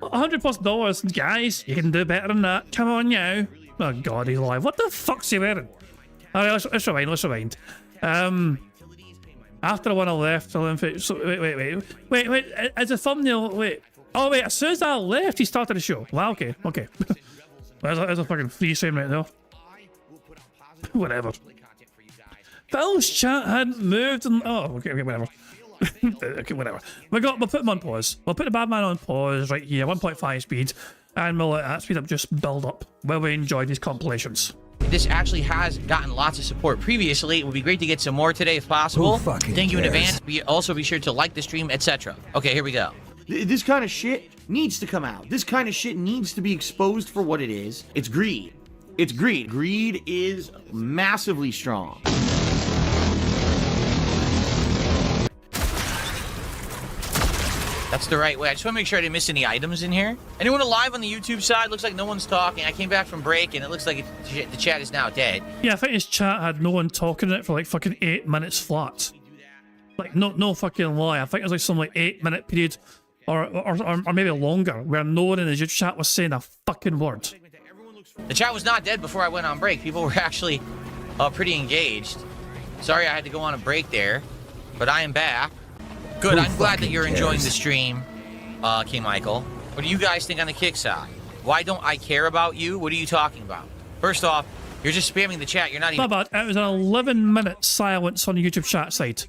$100+, guys. You can do better than that. Come on now. Oh God, he's alive. What the fuck's he wearing? Alright, let's rewind. After the one I left, so wait. As a thumbnail, wait. Oh wait, as soon as I left, he started the show. Wow, okay. There's a fucking free stream right now. Whatever. Phil's chat hadn't moved and okay, whatever. Okay, whatever. We'll put him on pause. We'll put the bad man on pause right here, 1.5 speed, and we'll let that speed up just build up while we enjoy these compilations. This actually has gotten lots of support previously. It would be great to get some more today if possible. Thank you in advance. Also be sure to like the stream, etc. Okay, here we go. This kind of shit needs to come out. This kind of shit needs to be exposed for what it is. It's greed. It's greed. Greed is massively strong. That That's the right way. I just want to make sure I didn't miss any items in here. Anyone alive on the YouTube side? Looks like no one's talking. I came back from break and it looks like the chat is now dead. Yeah, I think his chat had no one talking in it for like fucking 8 minutes flat. Like, no fucking lie. I think it was like some like 8-minute period or maybe longer where no one in his chat was saying a fucking word. The chat was not dead before I went on break. People were actually pretty engaged. Sorry I had to go on a break there, but I am back. Good, I'm glad that you're enjoying the stream, King Michael. What do you guys think on the kick side? Why don't I care about you? What are you talking about? First off, you're just spamming the chat. You're not even... But it was an 11-minute silence on the YouTube chat side.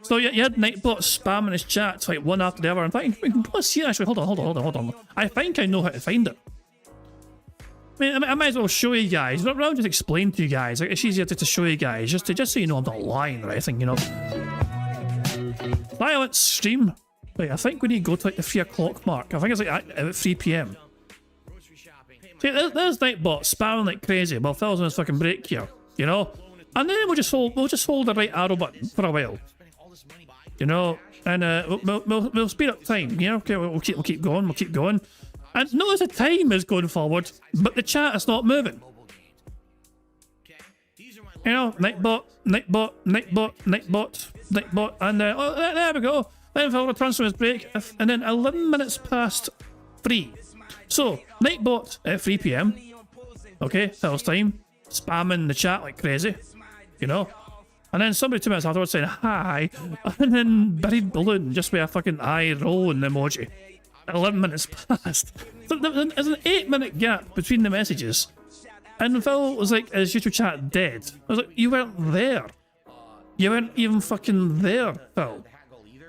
So you had Nightbot spamming his chats like one after the other. In fact, let's see actually. Hold on. I think I know how to find it. I might as well show you guys. Rather than just explain to you guys. Like, it's easier to show you guys, just so you know I'm not lying or anything, you know. Silence stream. Wait, I think we need to go to like the 3 o'clock mark. I think it's like at 3 PM. See, there's Nightbot spamming like crazy while Phil's on his fucking break here, you know. And then we'll just hold the right arrow button for a while. You know, and we'll speed up time. You know, okay, we'll keep going. And notice the time is going forward, but the chat is not moving. You know, Nightbot, and oh, there we go. Then Phil returns from his break, and then 11 minutes past 3. So Nightbot at 3 PM. Okay, Phil's time, spamming the chat like crazy. You know. And then somebody 2 minutes afterwards saying hi, and then buried balloon just with a fucking eye rolling emoji. 11 minutes past. So there's an 8-minute gap between the messages. And Phil was like, is YouTube chat dead? I was like, you weren't there. You weren't even fucking there, Phil.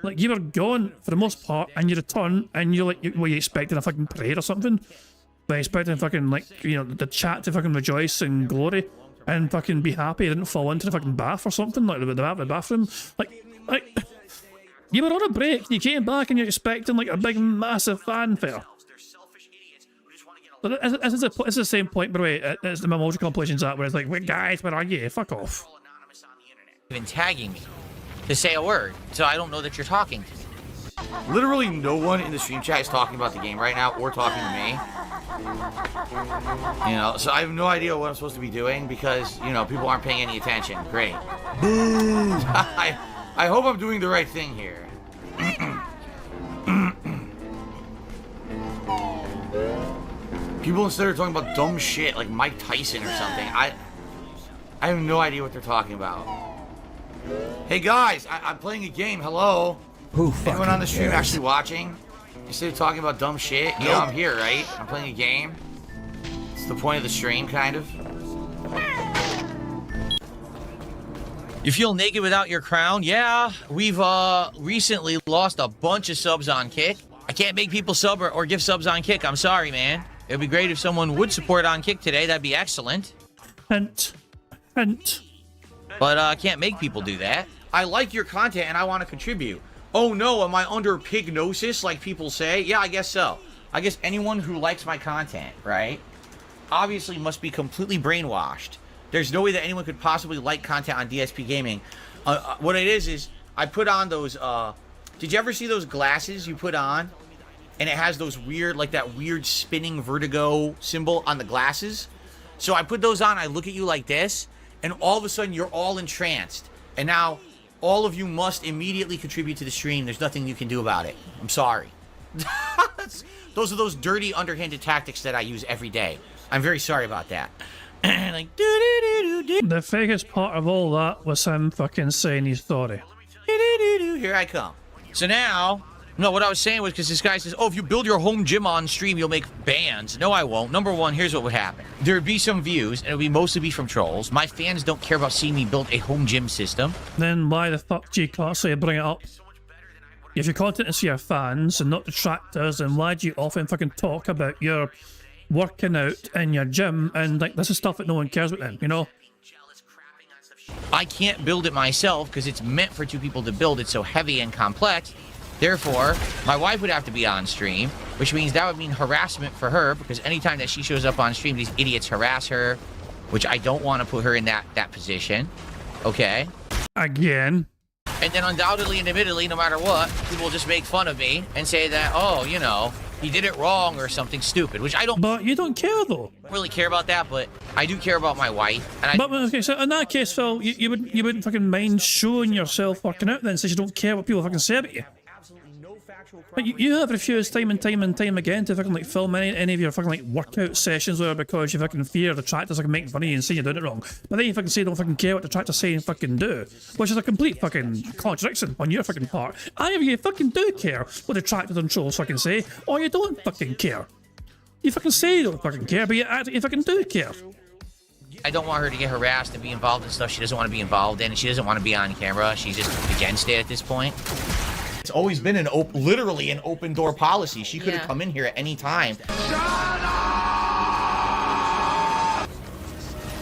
Like, you were gone for the most part, and you return, and you're like, were you expecting a fucking prayer or something? Were you expecting fucking, like, you know, the chat to fucking rejoice in glory? And fucking be happy it didn't fall into the fucking bath or something, like the bathroom. Like, you were on a break, you came back and you're expecting like a big massive fanfare. But this is the same point, by the way, as the Memoji compilation's at, where it's like, wait, guys, where are you? Fuck off. Even tagging me to say a word, so I don't know that you're talking to me. Literally no one in the stream chat is talking about the game right now or talking to me. You know, so I have no idea what I'm supposed to be doing because, you know, people aren't paying any attention. Great. I hope I'm doing the right thing here. People instead are talking about dumb shit like Mike Tyson or something. I have no idea what they're talking about. Hey guys, I'm playing a game. Hello. Anyone on the stream actually watching? Instead of talking about dumb shit, you know I'm here, right? I'm playing a game. It's the point of the stream, kind of. You feel naked without your crown? Yeah, we've recently lost a bunch of subs on Kick. I can't make people sub or give subs on Kick. I'm sorry, man. It'd be great if someone would support on Kick today. That'd be excellent. Hint. But I can't make people do that. I like your content and I want to contribute. Oh no, am I under pignosis like people say? Yeah, I guess so. I guess anyone who likes my content, right, obviously must be completely brainwashed. There's no way that anyone could possibly like content on DSP Gaming. What it is I put on those, did you ever see those glasses you put on? And it has those weird, like that weird spinning vertigo symbol on the glasses? So I put those on, I look at you like this, and all of a sudden you're all entranced. And now all of you must immediately contribute to the stream. There's nothing you can do about it. I'm sorry. Those are those dirty, underhanded tactics that I use every day. I'm very sorry about that. Like, do-do-do-do-do. The fakest part of all that was him fucking saying he's sorry. Do-do-do-do. Here I come. So now, no, what I was saying was because this guy says, oh, if you build your home gym on stream, you'll make bans. No, I won't. Number one, here's what would happen. There would be some views, and it would be mostly be from trolls. My fans don't care about seeing me build a home gym system. Then why the fuck do you constantly bring it up? If your content is for your fans and not detractors, then why do you often fucking talk about your working out in your gym and like this is stuff that no one cares about then, you know? I can't build it myself because it's meant for two people to build. It's so heavy and complex. Therefore, my wife would have to be on stream, which means that would mean harassment for her because anytime that she shows up on stream, these idiots harass her, which I don't want to put her in that position. Okay? Again. And then undoubtedly and admittedly, no matter what, people will just make fun of me and say that, oh, you know, he did it wrong or something stupid, which I don't. But you don't care though. Really care about that, but I do care about my wife. And But okay, so in that case, Phil, you wouldn't fucking mind showing yourself working out then, since you don't care what people fucking say about you. But you have refused time and time and time again to fucking like film any of your fucking like workout sessions or because you fucking fear the tractors are making fun of you and say you're doing it wrong. But then you fucking say you don't fucking care what the tractors say and fucking do, which is a complete fucking contradiction on your fucking part. Either you fucking do care what the tractors and trolls fucking say, or you don't fucking care. You fucking say you don't fucking care, but you fucking do care. I don't want her to get harassed and be involved in stuff she doesn't want to be involved in, and she doesn't want to be on camera. She's just against it at this point. It's always been an literally an open door policy. She could have come in here at any time.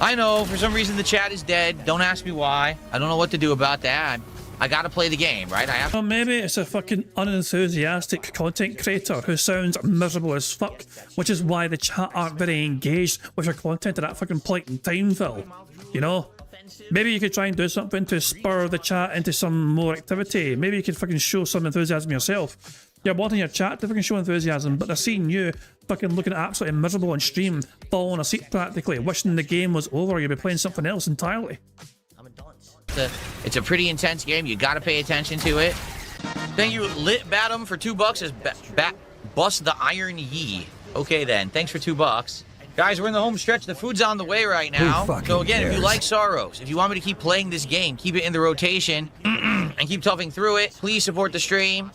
I know, for some reason the chat is dead. Don't ask me why. I don't know what to do about that. I gotta play the game, right? I have. Well, maybe it's a fucking unenthusiastic content creator who sounds miserable as fuck, which is why the chat aren't very engaged with your content at that fucking point in time, Phil. You know? Maybe you could try and do something to spur the chat into some more activity. Maybe you could fucking show some enthusiasm yourself. You're wanting your chat to fucking show enthusiasm, but they're seeing you fucking looking absolutely miserable on stream, falling asleep practically, wishing the game was over, you'd be playing something else entirely. It's a pretty intense game. You gotta pay attention to it. Thank you, Lit Batum, for $2 as Bust the Iron Yee. Okay then, thanks for $2. Guys, we're in the home stretch. The food's on the way right now. So again, if you like Sorrows, if you want me to keep playing this game, keep it in the rotation, and keep toughing through it, please support the stream.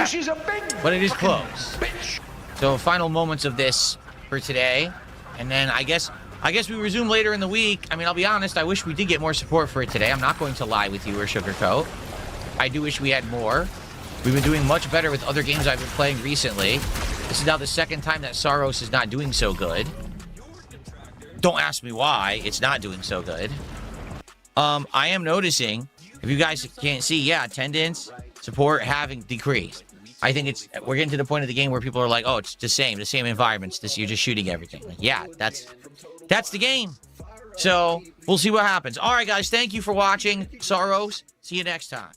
She's a big but it is close. bitch. So final moments of this for today, and then I guess we resume later in the week. I mean, I'll be honest, I wish we did get more support for it today. I'm not going to lie with you or sugarcoat. I do wish we had more. We've been doing much better with other games I've been playing recently. This is now the second time that Saros is not doing so good. Don't ask me why it's not doing so good. I am noticing, if you guys can't see, yeah, attendance, support having decreased. I think we're getting to the point of the game where people are like, oh, it's the same environments. You're just shooting everything. Like, yeah, that's the game. So we'll see what happens. All right, guys, thank you for watching. Saros, see you next time.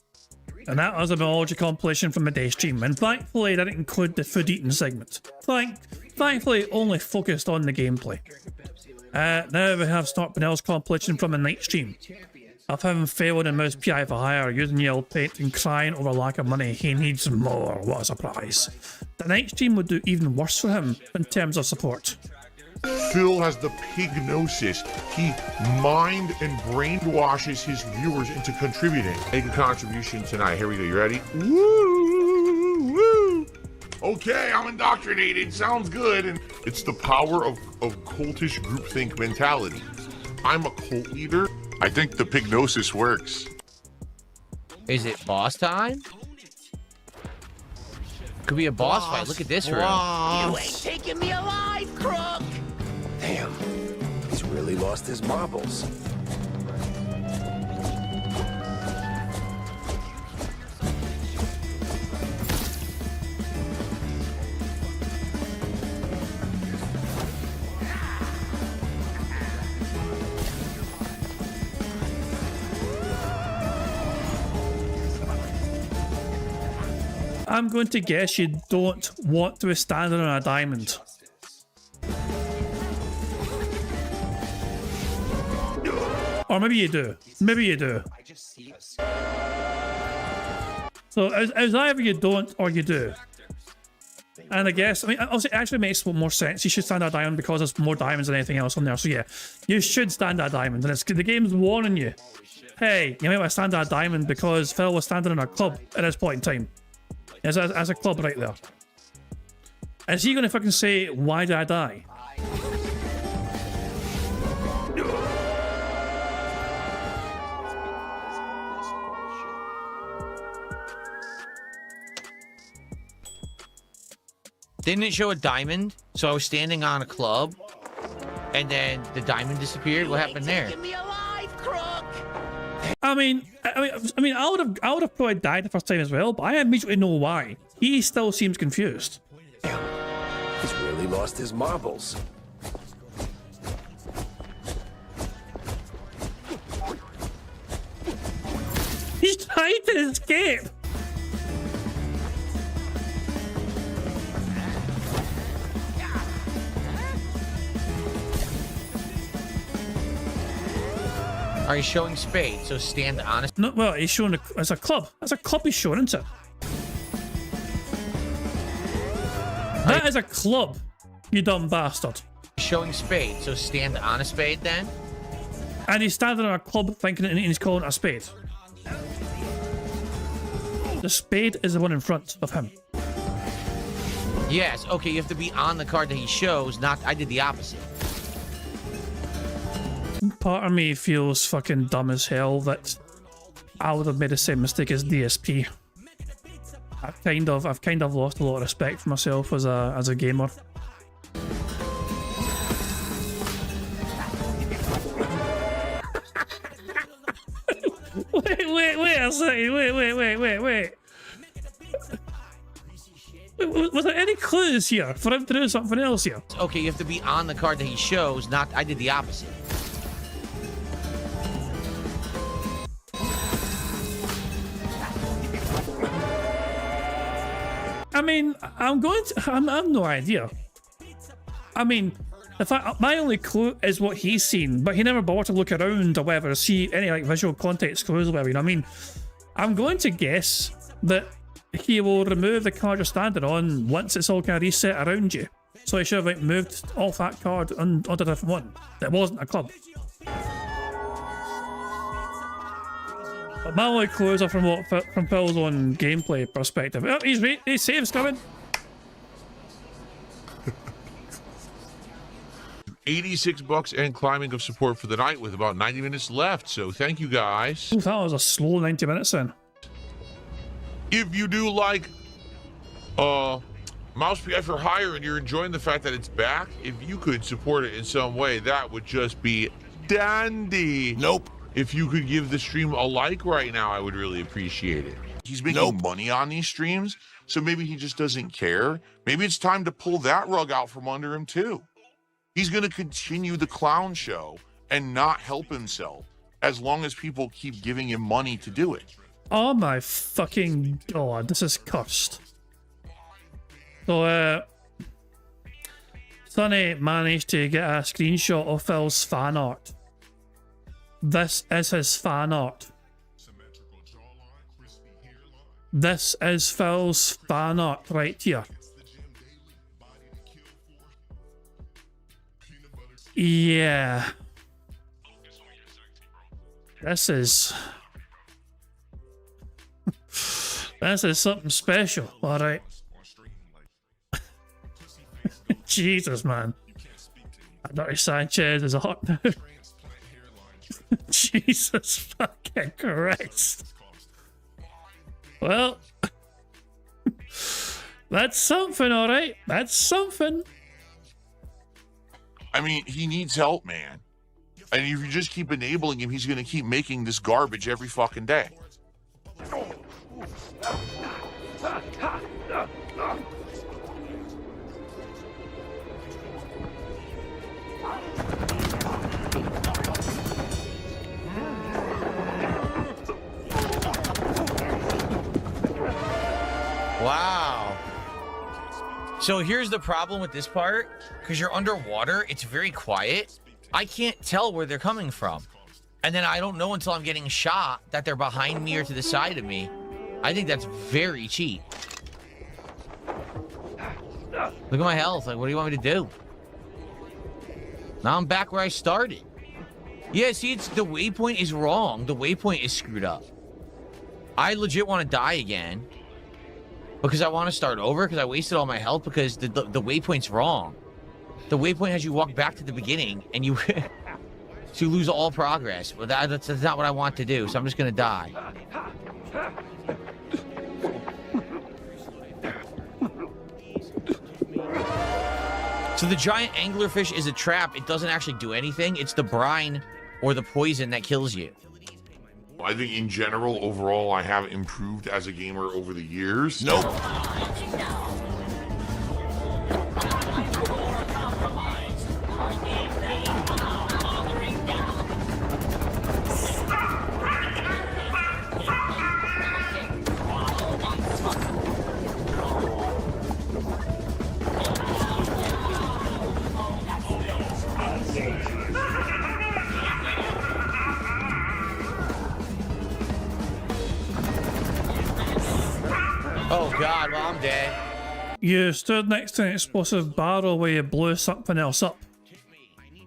And that was a biology compilation from a day stream, and thankfully that didn't include the food eating segment. Thankfully only focused on the gameplay. Now we have Snort Benel's compilation from a night stream of him failing in Mouse PI for hire, using yellow paint and crying over lack of money. He needs more. What a surprise. The night stream would do even worse for him in terms of support. Phil has the pignosis. He mind and brainwashes his viewers into contributing. Make a contribution tonight. Here we go. You ready? Woo! Woo! Okay, I'm indoctrinated. Sounds good. And it's the power of cultish groupthink mentality. I'm a cult leader. I think the pignosis works. Is it boss time? Could be a boss fight. Look at this room. You ain't taking me alive, crook! Damn, he's really lost his marbles. I'm going to guess you don't want to be standing on a diamond. Or maybe you do. Maybe you do. So it's either you don't or you do. And I guess, I mean, obviously it actually makes more sense. You should stand at a diamond because there's more diamonds than anything else on there. So yeah, you should stand at a diamond. And the game's warning you. Hey, you might want to stand at a diamond because Phil was standing in a club at this point in time. As a club right there. Is he going to fucking say, why did I die? Didn't it show a diamond? So I was standing on a club, and then the diamond disappeared. What happened there? I mean, I would have probably died the first time as well, but I immediately know why. He still seems confused. Damn, he's really lost his marbles. Trying to escape. Are you showing spades? So stand on it. No, well, he's showing it's a club. That's a club he's showing, isn't it? That is a club, you dumb bastard. Showing spades. So stand on a spade then. And he's standing on a club thinking and he's calling it a spade. The spade is the one in front of him. Yes. Okay. You have to be on the card that he shows. Not. I did the opposite. Part of me feels fucking dumb as hell that I would have made the same mistake as DSP. I've kind of lost a lot of respect for myself as a gamer. Wait a second, wait. Was there any clues here for him to do something else here? Okay, you have to be on the card that he shows. Not. I did the opposite. I mean, I have no idea. I mean, in fact, my only clue is what he's seen, but he never bothered to look around or whatever to see any like visual context clues or whatever. You know what I mean? I'm going to guess that he will remove the card you're standing on once it's all kind of reset around you. So he should have like moved off that card onto a different one. That wasn't a club. But my only clues are from Phil's own gameplay perspective. Oh, he's saves coming. 86 bucks and climbing of support for the night with about 90 minutes left. So thank you guys. Ooh, that was a slow 90 minutes then. If you do like Mouse PI for Hire and you're enjoying the fact that it's back, if you could support it in some way, that would just be dandy. Nope. If you could give the stream a like right now, I would really appreciate it. He's making money on these streams, so maybe he just doesn't care. Maybe it's time to pull that rug out from under him too. He's going to continue the clown show and not help himself as long as people keep giving him money to do it. Oh my fucking god, this is cursed. So, Sonny managed to get a screenshot of Phil's fan art. This is his fan art. This is Phil's fan art right here. Yeah. This is something special, alright. Jesus, man. Dirty Sanchez is hot now. Jesus fucking Christ. Well, that's something, alright. That's something. I mean, he needs help, man. And if you just keep enabling him, he's going to keep making this garbage every fucking day. Wow. So here's the problem with this part. Because you're underwater, it's very quiet. I can't tell where they're coming from. And then I don't know until I'm getting shot that they're behind me or to the side of me. I think that's very cheap. Look at my health. Like, what do you want me to do? Now I'm back where I started. Yeah, see, the waypoint is wrong. The waypoint is screwed up. I legit want to die again. Because I want to start over, because I wasted all my health, because the waypoint's wrong. The waypoint has you walk back to the beginning, and you so you lose all progress. But that's not what I want to do, so I'm just going to die. So the giant anglerfish is a trap. It doesn't actually do anything. It's the brine or the poison that kills you. I think in general, overall, I have improved as a gamer over the years. Nope. Oh god, well I'm dead. You stood next to an explosive barrel where you blew something else up.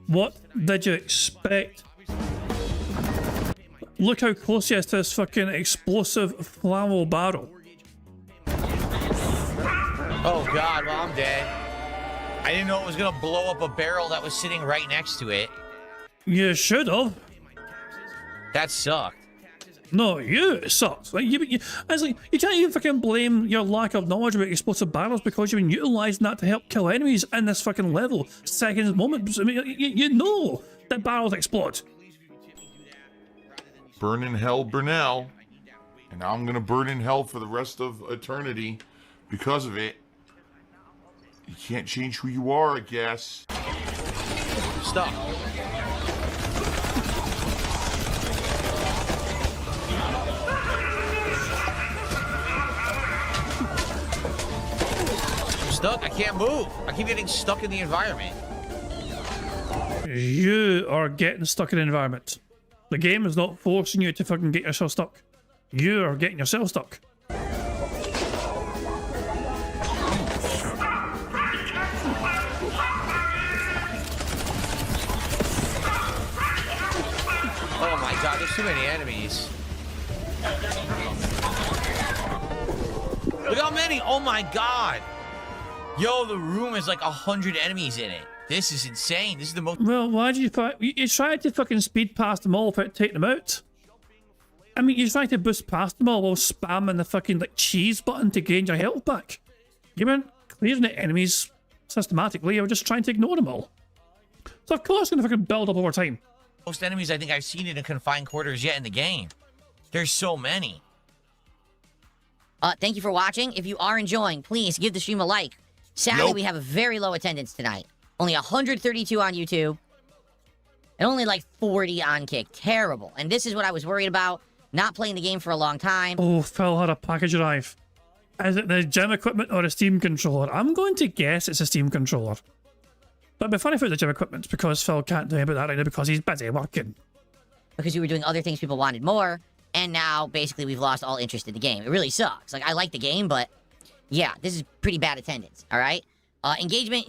What did you expect? Look how close he is to this fucking explosive flammable barrel. Oh god, well I'm dead. I didn't know it was gonna blow up a barrel that was sitting right next to it. You should have. That sucked. No, you sucked. Like it's like you can't even fucking blame your lack of knowledge about explosive barrels because you've been utilising that to help kill enemies in this fucking level. Seconds, moments. I mean, you know that barrels explode. Burn in hell, Burnell. And now I'm gonna burn in hell for the rest of eternity because of it. You can't change who you are, I guess. Stop. I'm stuck. I can't move. I keep getting stuck in the environment. You are getting stuck in the environment. The game is not forcing you to fucking get yourself stuck. You are getting yourself stuck. Oh my god, there's too many enemies. Look how many! Oh my god! Yo, the room has like 100 enemies in it. This is insane. This is the most. Well, why did you tried to fucking speed past them all without taking them out? I mean, you tried to boost past them all while spamming the fucking like cheese button to gain your health back. You weren't clearing the enemies systematically, you were just trying to ignore them all. So of course it's gonna fucking build up over time. Most enemies I think I've seen in a confined quarters yet in the game. There's so many. Thank you for watching. If you are enjoying, please give the stream a like. Sadly, Nope. we have a very low attendance tonight. Only 132 on YouTube. And only like 40 on Kick. Terrible. And this is what I was worried about. Not playing the game for a long time. Oh, Phil had a package arrive. Is it the gym equipment or a Steam controller? I'm going to guess it's a Steam controller. But it'd be funny if it was the gym equipment because Phil can't do about that right now because he's busy working. Because we were doing other things people wanted more. And now, basically, we've lost all interest in the game. It really sucks. Like, I like the game, but yeah, this is pretty bad attendance, all right? Engagement,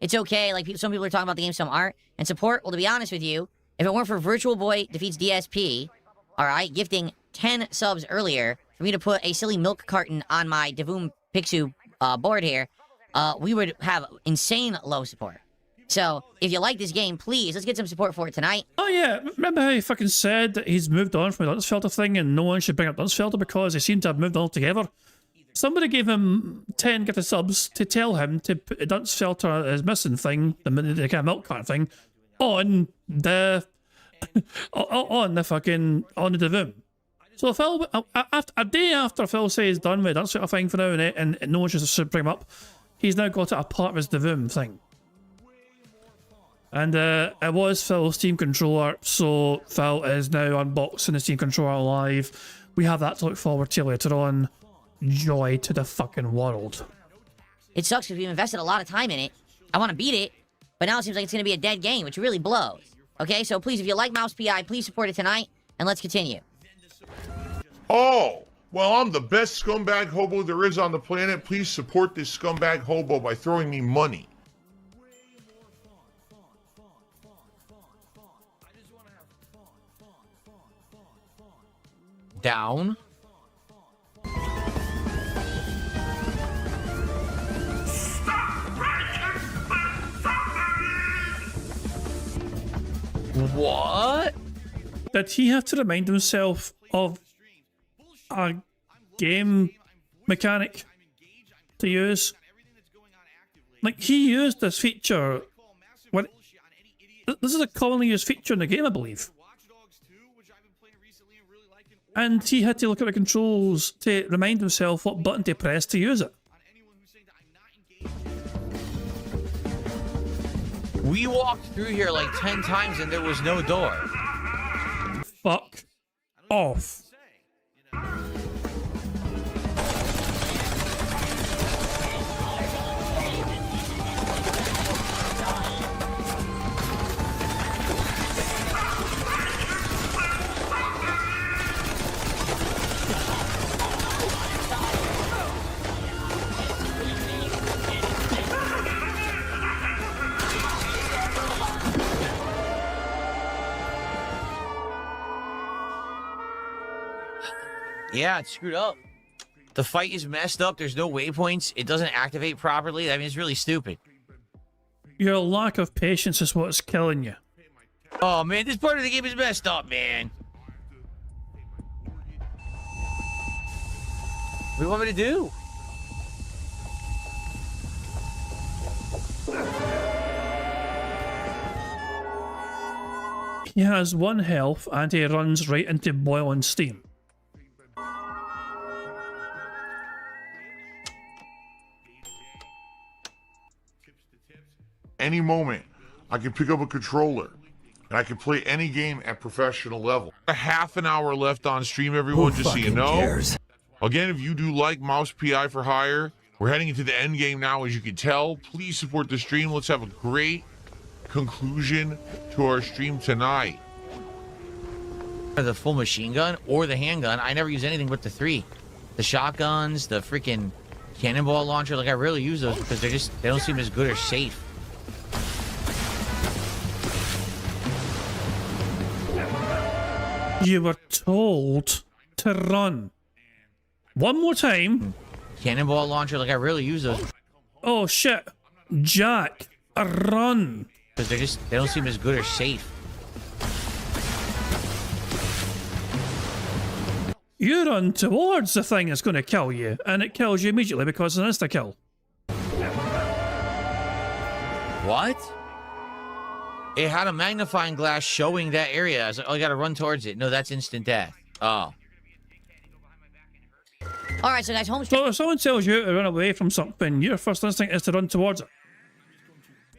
it's okay. Like, some people are talking about the game, some aren't. And support, well, to be honest with you, if it weren't for Virtual Boy Defeats DSP, all right, gifting 10 subs earlier for me to put a silly milk carton on my Devoom Pixu board here, we would have insane low support. So, if you like this game, please, let's get some support for it tonight. Oh yeah, remember how he fucking said that he's moved on from the Dunsfelter thing and no one should bring up Dunsfelter because they seem to have moved on together? Somebody gave him 10 gifted subs to tell him to put the Dunsfelter as missing thing, the kind of milk cart thing, on the on the Devoom. So Phil, a day after Phil says he's done with the Dunsfelter thing for now and no one should bring him up, he's now got it a part of his Devoom thing. And it was Phil's Steam controller, so Phil is now unboxing the Steam controller live. We have that to look forward to later on. Joy to the fucking world. It sucks because we've invested a lot of time in it. I want to beat it, but now it seems like it's going to be a dead game, which really blows. Okay, so please, if you like Mouse PI, please support it tonight, and let's continue. Oh, well, I'm the best scumbag hobo there is on the planet. Please support this scumbag hobo by throwing me money. Down. What? Did he have to remind himself of a game mechanic to use? Like, he used this feature when... This is a commonly used feature in the game, I believe. And he had to look at the controls to remind himself what button to press to use it. We walked through here like 10 times and there was no door. Fuck off. Yeah, it's screwed up. The fight is messed up. There's no waypoints. It doesn't activate properly. I mean, it's really stupid. Your lack of patience is what's killing you. Oh, man, this part of the game is messed up, man. What do you want me to do? He has 1 health and he runs right into boiling steam. Any moment, I can pick up a controller and I can play any game at professional level. A half an hour left on stream, everyone, just so you know. Cares? Again, if you do like Mouse PI for Hire, we're heading into the end game now, as you can tell. Please support the stream. Let's have a great conclusion to our stream tonight. The full machine gun or the handgun. I never use anything but the 3. The shotguns, the freaking cannonball launcher. Like, I rarely use those because they don't seem as good or safe. You were told to run. One more time. Cannonball launcher. Like, I rarely use those Oh shit. Jack, run. because they don't seem as good or safe. You run towards the thing that's going to kill you, and it kills you immediately because it's an insta-kill. What? It had a magnifying glass showing that area. I was like, oh, I gotta run towards it. No, that's instant death. Oh. Alright, so guys, home So if someone tells you to run away from something, your first instinct is to run towards it.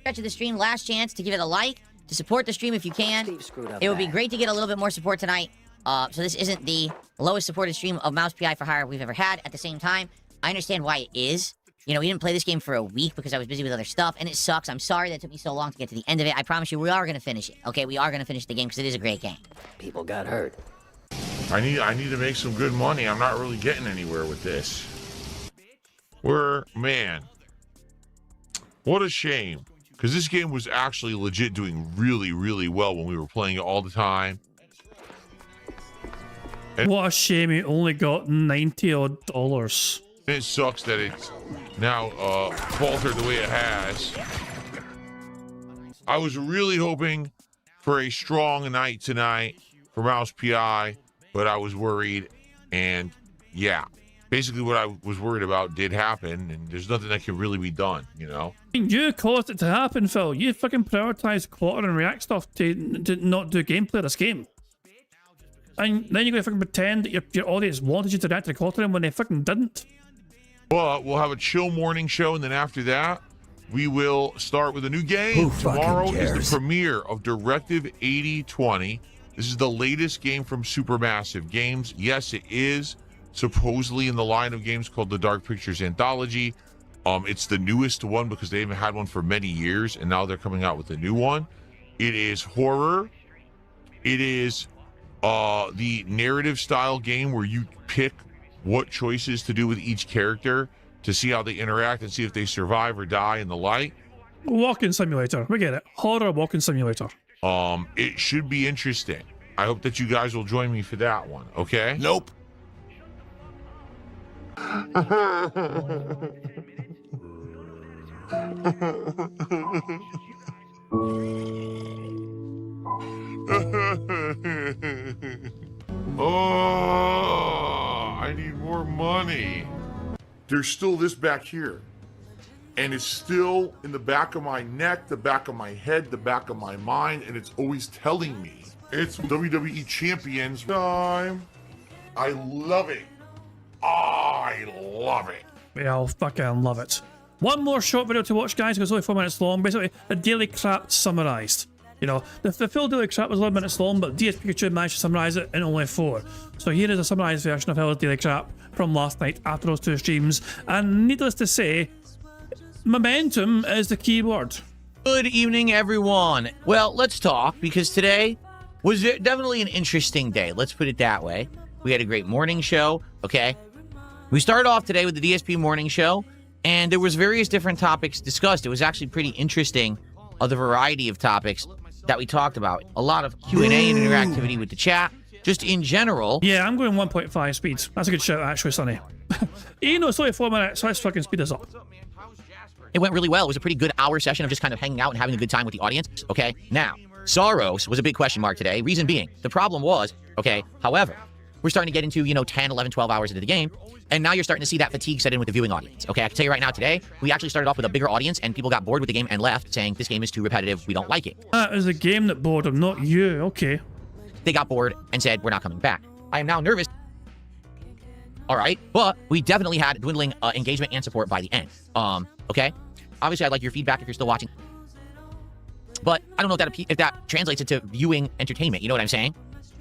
stretch of the stream, last chance to give it a like, to support the stream if you can. It would be great to get a little bit more support tonight. So this isn't the lowest supported stream of Mouse PI for Hire we've ever had. At the same time, I understand why it is. You know, we didn't play this game for a week because I was busy with other stuff, and it sucks. I'm sorry that it took me so long to get to the end of it. I promise you, we are going to finish it. Okay, we are going to finish the game because it is a great game. People got hurt. I need to make some good money. I'm not really getting anywhere with this. Man, what a shame. Because this game was actually legit doing really, really well when we were playing it all the time. What a shame he only got $90 odd. It sucks that it's now faltered the way it has. I was really hoping for a strong night tonight for Mouse PI, but I was worried, and yeah, basically what I was worried about did happen, and there's nothing that can really be done, you know? You caused it to happen, Phil. You fucking prioritized quarter and react stuff to not do gameplay of this game. And then you're going to fucking pretend that your audience wanted you to react to the quarter when they fucking didn't. But we'll have a chill morning show, and then after that, we will start with a new game. Tomorrow is the premiere of Directive 8020. This is the latest game from Supermassive Games. Yes, it is supposedly in the line of games called the Dark Pictures Anthology. It's the newest one because they haven't had one for many years, and now they're coming out with a new one. It is horror. It is the narrative style game where you pick what choices to do with each character to see how they interact and see if they survive or die and the like. Walking simulator, we get it. Horror walking simulator. It should be interesting. I hope that you guys will join me for that one, okay? Nope. Oh, I need more money. There's still this back here. And it's still in the back of my neck, the back of my head, the back of my mind, and it's always telling me it's WWE Champions time. I love it. I love it. Yeah, I'll fucking love it. One more short video to watch, guys, because it's only 4 minutes long. Basically, the Daily Crap summarized. You know, the full Daily Crap was 11 minutes long, but DSP Pikachu managed to summarize it in only 4. So here is a summarized version of Hell's Daily Crap from last night after those 2 streams. And needless to say, momentum is the key word. Good evening, everyone. Well, let's talk, because today was definitely an interesting day. Let's put it that way. We had a great morning show, okay? We started off today with the DSP morning show, and there was various different topics discussed. It was actually pretty interesting, the variety of topics that we talked about. A lot of Q&A and interactivity with the chat. just in general. Yeah, I'm going 1.5 speeds. That's a good shout, actually, Sonny. You know, it's only 4 minutes, so let's fucking speed this up. It went really well. It was a pretty good hour session of just kind of hanging out and having a good time with the audience. Okay, now, Soros was a big question mark today. Reason being, the problem was, okay, however, we're starting to get into, 10, 11, 12 hours into the game, and now you're starting to see that fatigue set in with the viewing audience. Okay, I can tell you right now, today, we actually started off with a bigger audience, and people got bored with the game and left, saying this game is too repetitive, we don't like it. That is the game that bored them, not you. Okay. They got bored and said, we're not coming back. I am now nervous. All right, but we definitely had dwindling engagement and support by the end. Okay? Obviously, I'd like your feedback if you're still watching. But I don't know if that translates into viewing entertainment. You know what I'm saying?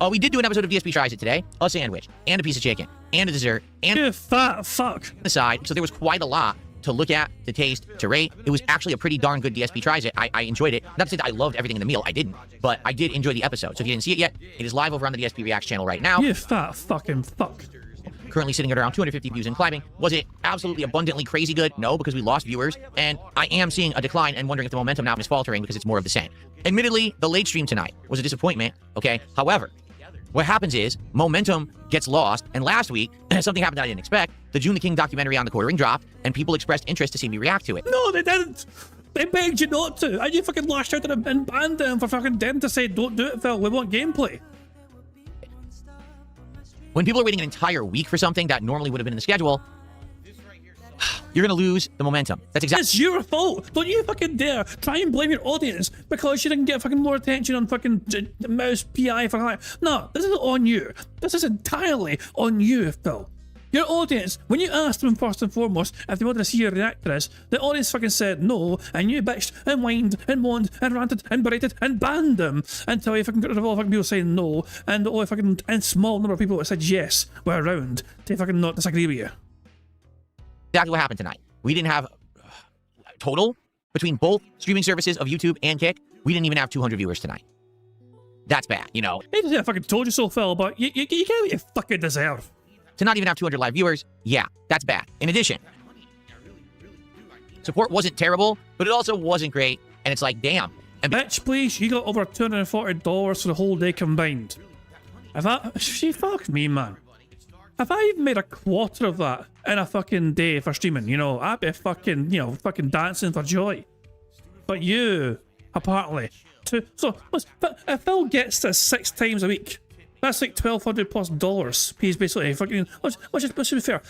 We did do an episode of DSP Tries It today. A sandwich, and a piece of chicken, and a dessert, and you fat fuck. The side. So there was quite a lot to look at, to taste, to rate. It was actually a pretty darn good DSP Tries It. I enjoyed it. Not to say that I loved everything in the meal. I didn't. But I did enjoy the episode. So if you didn't see it yet, it is live over on the DSP Reacts channel right now. You fat fucking fuck. Currently sitting at around 250 views and climbing. Was it absolutely abundantly crazy good? No, because we lost viewers. And I am seeing a decline and wondering if the momentum now is faltering because it's more of the same. Admittedly, the late stream tonight was a disappointment. Okay. However, what happens is momentum gets lost. And last week, something happened that I didn't expect. The June the King documentary on the quartering dropped, and people expressed interest to see me react to it. No, they didn't. They begged you not to. And you fucking lashed out at them and banned them for fucking them to say, don't do it, Phil. We want gameplay. When people are waiting an entire week for something that normally would have been in the schedule, you're going to lose the momentum. That's exactly... It's your fault. Don't you fucking dare try and blame your audience because you didn't get fucking more attention on fucking mouse PI fucking like. No, this is on you. This is entirely on you, Phil. Your audience, when you asked them first and foremost if they wanted to see you react to this, the audience fucking said no, and you bitched and whined and moaned and ranted and berated and banned them until you fucking got rid of all fucking people saying no, and all fucking and small number of people that said yes were around to fucking not disagree with you. Exactly what happened tonight. We didn't have total between both streaming services of YouTube and Kick. We didn't even have 200 viewers tonight. That's bad, you know. I fucking told you so, Phil, but you get what you fucking deserve. To not even have 200 live viewers, yeah, that's bad. In addition, support wasn't terrible, but it also wasn't great, and it's like, damn. And bitch, please, you got over $240 for the whole day combined. She fucked me, man. If I even made a quarter of that in a fucking day for streaming, I'd be fucking, fucking dancing for joy. But you, apparently, so if Phil gets this 6 times a week, that's like $1,200+ He's basically fucking. Let's just be fair.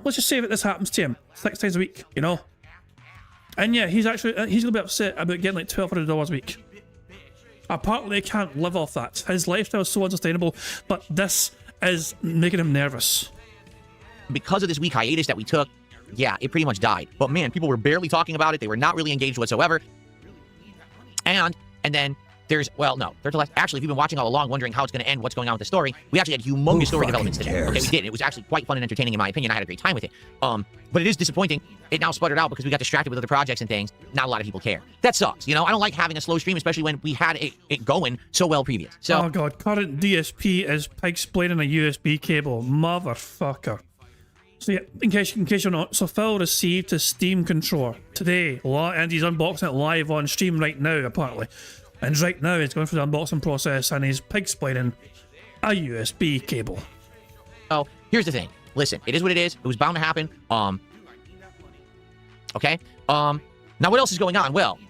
Let's just say that this happens to him 6 times a week, And yeah, he's gonna be upset about getting like $1,200 a week. Apparently, he can't live off that. His lifestyle is so unsustainable. But this is making him nervous. Because of this week hiatus that we took, yeah, it pretty much died. But man, people were barely talking about it. They were not really engaged whatsoever. And then. Actually, if you've been watching all along, wondering how it's going to end, what's going on with the story, we actually had humongous story developments today. Okay, we did. It was actually quite fun and entertaining, in my opinion. I had a great time with it. But it is disappointing. It now sputtered out because we got distracted with other projects and things. Not a lot of people care. That sucks. I don't like having a slow stream, especially when we had it going so well previous. So, oh god, current DSP is pig-splaining a USB cable, motherfucker. So yeah, in case you're not, so Phil received his Steam controller today, and he's unboxing it live on stream right now, apparently. And right now he's going through the unboxing process and he's pig-splaining a USB cable. Oh, here's the thing. Listen, it is what it is. It was bound to happen. Okay. Now what else is going on? Well,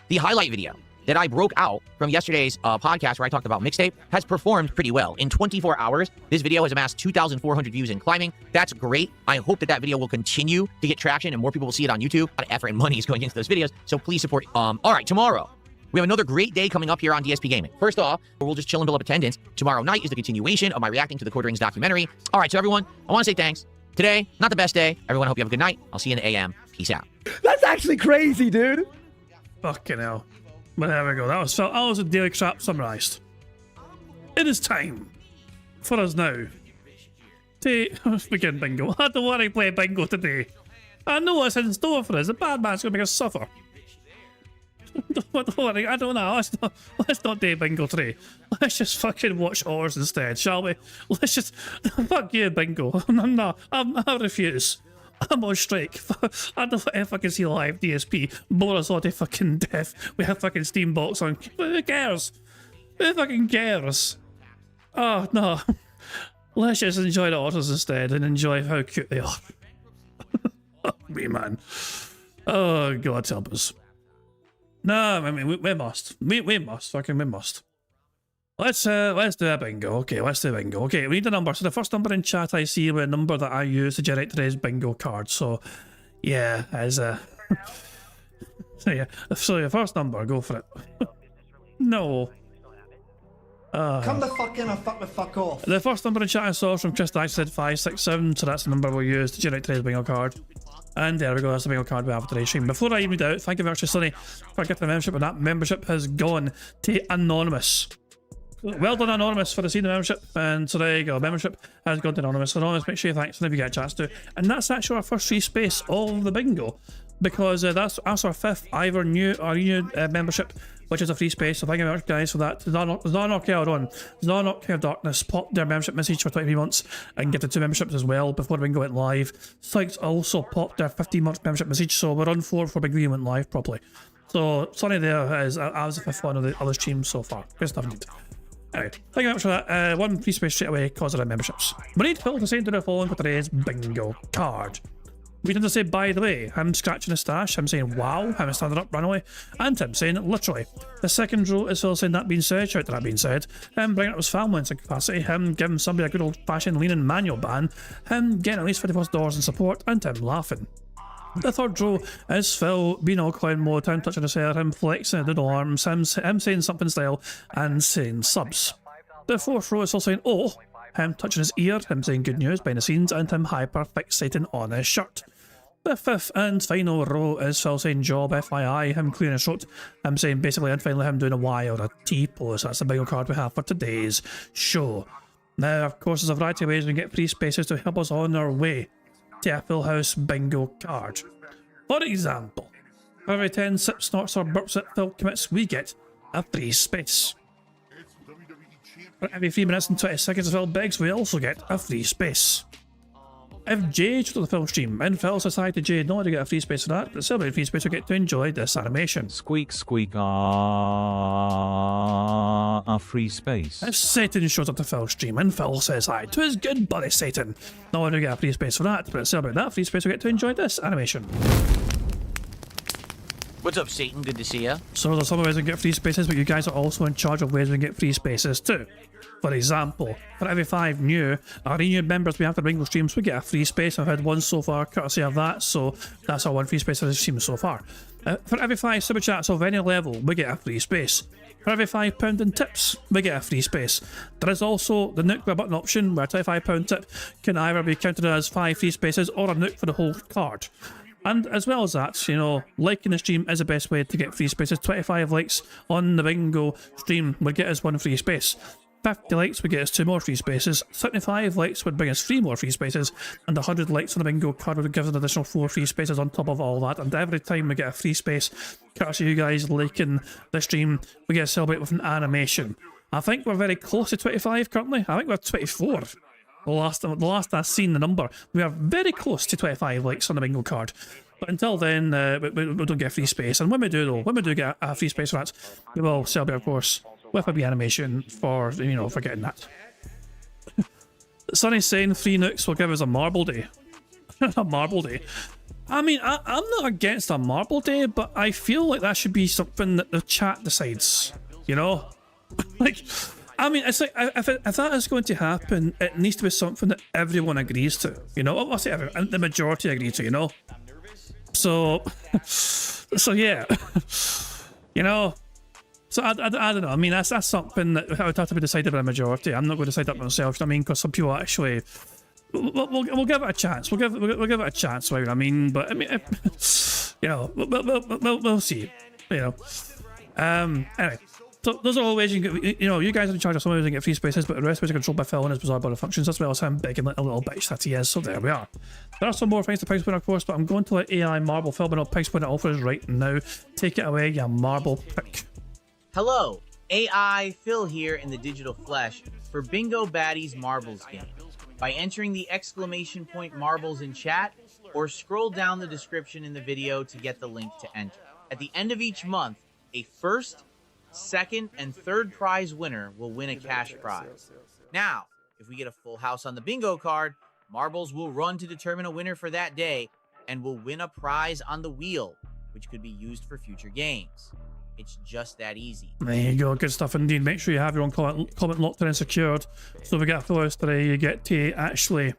the highlight video that I broke out from yesterday's podcast where I talked about mixtape has performed pretty well. In 24 hours, this video has amassed 2,400 views and climbing. That's great. I hope that video will continue to get traction and more people will see it on YouTube. A lot of effort and money is going into those videos, so please support. All right, tomorrow, we have another great day coming up here on DSP Gaming. First off, we'll just chill and build up attendance. Tomorrow night is the continuation of my reacting to the Quarterings documentary. All right, so everyone, I want to say thanks. Today, not the best day. Everyone, I hope you have a good night. I'll see you in the AM. Peace out. That's actually crazy, dude. Fucking hell. But there we go. That was a daily crap summarized. It is time for us now to begin bingo. I don't want to play bingo today. I know what's in store for us. The bad man's going to make us suffer. Don't worry, I don't know. Let's not do bingo today. Let's just fucking watch horrors instead, shall we? Let's just fuck you, bingo. No, I refuse. I'm on strike. I don't know if I can see live DSP bore us all to fucking death. We have fucking Steam box on. Who cares? Who fucking cares? Oh, no. Let's just enjoy the otters instead and enjoy how cute they are. Me, man. Oh, God help us. No, I mean, we must. We must. Fucking we must. Let's do a bingo. Okay, let's do a bingo. Okay, we need a number. So the first number in chat I see with a number that I use to generate today's bingo card. So, yeah, as a... so, yeah. So your first number, go for it. No. Come the fuck in and fuck the fuck off. The first number in chat I saw from Chris Dash said 567, so that's the number we'll use to generate today's bingo card. And there we go, that's the bingo card we have for today's stream. Before I even read out, thank you very much to Sonny for getting the membership, and that membership has gone to Anonymous. Well done, Anonymous, for receiving the membership. And so there you go, membership has gone to Anonymous. Anonymous, make sure you thanks if you get a chance to. And that's actually our first free space of the bingo, because that's our fifth either new or renewed membership, which is a free space. So thank you very much, guys, for that. Zarnock Darkness popped their membership message for 23 months and gifted 2 memberships as well before Bingo went live. Sykes also popped their 15-month membership message, so we're on 4 before Bingo went live properly. So Sonny there is, I was the 5th one of the other streams so far. Good stuff indeed. Anyway, thank you very much for that. 1 free space straight away because of the memberships. We need Phil to say to the following for today's bingo card. We tend to say, by the way, him scratching his stash, him saying wow, him standing up, run away, and him saying literally. The second row is Phil saying that being said, shout to that being said, him bringing up his family in some capacity, him giving somebody a good old fashioned leaning manual ban, him getting at least $51 in support, and him laughing. The third row is Phil being all clown mode, him touching his hair, him flexing the doodle arms, him saying something style, and saying subs. The fourth row is Phil saying oh, him touching his ear, him saying good news behind the scenes, and him hyper fixating on his shirt. The fifth and final row is Phil saying job FYI, him clearing his throat, him saying basically and finally him doing a Y or a T pose. That's the bingo card we have for today's show. Now, of course, there's a variety of ways we can get free spaces to help us on our way to a full house bingo card. For example, for every 10 sips, snorts or burps that Phil commits, we get a free space. For every 3 minutes and 20 seconds Phil begs, we also get a free space. If Jay to the film stream and Phil says to Jay, not to get a free space for that, but celebrate free space, we get to enjoy this animation. Squeak, squeak, a free space. If Satan shows up to Phil's stream and Phil says hi to his good buddy Satan, not only do we get a free space for that, but celebrate that free space, we get to enjoy this animation. What's up, Satan? Good to see ya. So there's some ways we can get free spaces, but you guys are also in charge of ways we can get free spaces too. For example, for every 5 new or renewed members we have for Bingo streams, we get a free space. I've had 1 so far, courtesy of that, so that's our 1 free space for the stream so far. For every 5 super chats of any level, we get a free space. For every £5 in tips, we get a free space. There is also the nuke button option, where a £25 tip can either be counted as 5 free spaces or a nuke for the whole card. And as well as that, you know, liking the stream is the best way to get free spaces. 25 likes on the Bingo stream would get us 1 free space. 50 likes would get us 2 more free spaces, 75 likes would bring us 3 more free spaces, and 100 likes on the bingo card would give us an additional 4 free spaces on top of all that. And every time we get a free space, courtesy of you guys liking the stream, we get to celebrate with an animation. I think we're very close to 25 currently. I think we're 24. The last I've seen the number, we are very close to 25 likes on the bingo card. But until then, we don't get a free space. And when we do though, when we do get a free space for that, we will celebrate, of course, with a wee animation for, you know, for getting that. Sonny's saying 3 nukes will give us a marble day. A marble day. I mean, I'm not against a marble day, but I feel like that should be something that the chat decides, you know? Like, I mean, it's like, if that is going to happen, it needs to be something that everyone agrees to, you know? I'll say everyone, the majority agree to, you know? So, so yeah, you know? So I don't know. I mean, that's something that would have to be decided by a majority. I'm not going to decide that myself. I mean, because some people actually, we'll give it a chance. We'll give it a chance. Right? I mean, but I mean, you know, we'll see. You know. Anyway, so those are all ways you can get. You know, you guys are in charge of some ways you can get free spaces, but the rest of it is controlled by Phil and his bizarre body functions, as well as him big and a little bitch that he is. So there we are. There are some more things to Pig's Winner, of course, but I'm going to let AI Marble Phil, but not Pig's Winner offers right now. Take it away, you marble pick. Hello, AI Phil here in the digital flesh for Bingo Baddies Marbles game. By entering the exclamation point marbles in chat, or scroll down the description in the video to get the link to enter. At the end of each month, a first, second, and third prize winner will win a cash prize. Now, if we get a full house on the bingo card, marbles will run to determine a winner for that day and will win a prize on the wheel, which could be used for future games. It's just that easy. There you go, good stuff indeed. Make sure you have your own comment locked in and secured. So if we get a full house today, you get to actually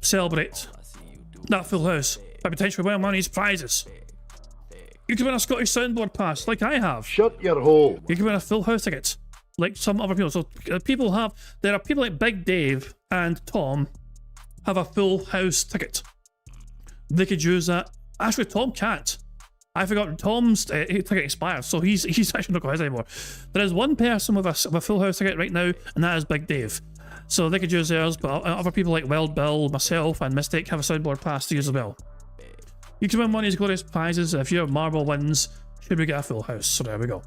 celebrate that full house by potentially winning one of these prizes. You can win a Scottish soundboard pass, like I have. Shut your hole. You can win a full house ticket, like some other people. So there are people like Big Dave and Tom have a full house ticket. They could use that. Actually, Tom can't. I forgot Tom's ticket expired, so he's actually not got his anymore. There is one person with a full house ticket right now, and that is Big Dave. So they could use theirs, but other people like Wild Bill, myself, and Mystic have a soundboard pass to use as well. You can win one of these glorious prizes if your marble wins. Should we get a full house? So there we go.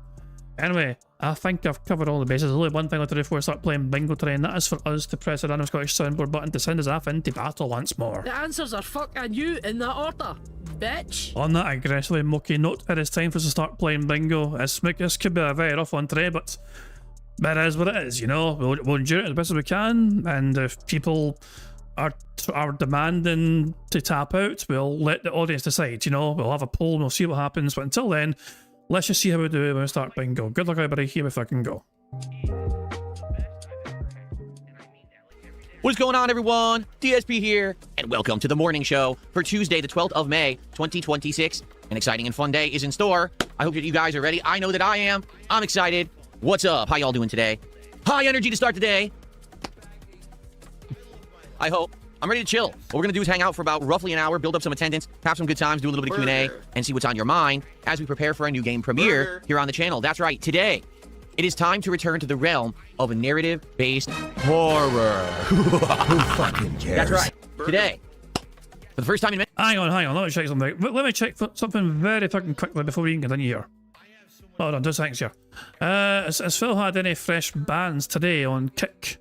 Anyway, I think I've covered all the bases. There's only one thing left to do before we start playing bingo today, and that is for us to press the random Scottish soundboard button to send us off into battle once more. The answers are fuck and you in that order, bitch. On that aggressively mucky note, it is time for us to start playing bingo. This could be a very rough one today, but it is what it is, you know. We'll endure it as best as we can, and if people are demanding to tap out, we'll let the audience decide, you know. We'll have a poll and we'll see what happens, but until then, let's just see how we do when we start bingo. Good luck, everybody. Here we fucking go. What is going on, everyone? DSP here, and welcome to the morning show for Tuesday, the 12th of May, 2026. An exciting and fun day is in store. I hope that you guys are ready. I know that I am. I'm excited. What's up? How y'all doing today? High energy to start the day. I hope. I'm ready to chill. What we're going to do is hang out for about roughly an hour, build up some attendance, have some good times, do a little bit of Q&A, and see what's on your mind as we prepare for a new game premiere here on the channel. That's right. Today, it is time to return to the realm of narrative-based horror. Who fucking cares? That's right. Today, for the first time in Hang on. Let me check something. Let me check something very fucking quickly before we can continue here. Hold on, 2 seconds here. Has Phil had any fresh bans today on Kick?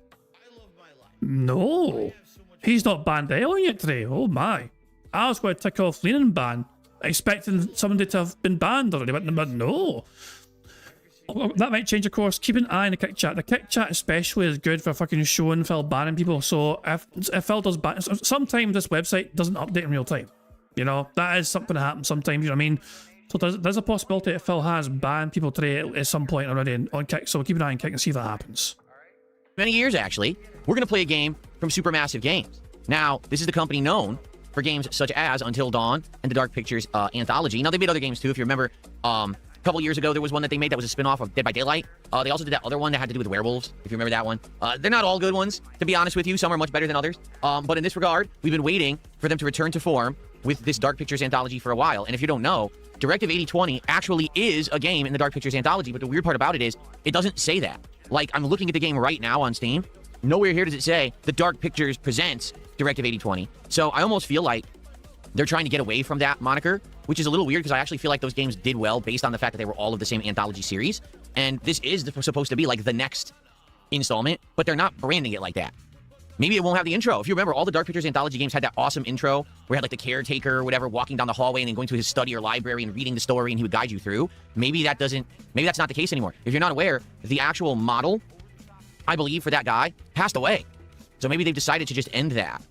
No. He's not banned anyone yet today. Oh my. I was going to tick off Leaning ban, expecting somebody to have been banned already, but no. That might change, of course. Keep an eye on the Kick chat. The Kick chat especially is good for fucking showing Phil banning people. So if Phil does ban, sometimes this website doesn't update in real time. You know, that is something that happens sometimes, you know what I mean? So there's a possibility that Phil has banned people today at some point already on Kick. So keep an eye on Kick and see if that happens. many years, actually, we're going to play a game from Supermassive Games. Now, this is the company known for games such as Until Dawn and the Dark Pictures anthology. Now, they made other games, too. If you remember, a couple years ago, there was one that they made that was a spin-off of Dead by Daylight. They also did that other one that had to do with werewolves, if you remember that one. They're not all good ones, to be honest with you. Some are much better than others. But in this regard, we've been waiting for them to return to form with this Dark Pictures anthology for a while. And if you don't know, Directive 8020 actually is a game in the Dark Pictures anthology, but the weird part about it is it doesn't say that. Like, I'm looking at the game right now on Steam. Nowhere here does it say the Dark Pictures presents Directive 8020. So I almost feel like they're trying to get away from that moniker, which is a little weird because I actually feel like those games did well based on the fact that they were all of the same anthology series. And this is supposed to be like the next installment, but they're not branding it like that. Maybe it won't have the intro. If you remember, all the Dark Pictures anthology games had that awesome intro where you had like the caretaker or whatever walking down the hallway and then going to his study or library and reading the story and he would guide you through. Maybe that's not the case anymore. If you're not aware, the actual model, I believe, for that guy passed away. So maybe they've decided to just end that.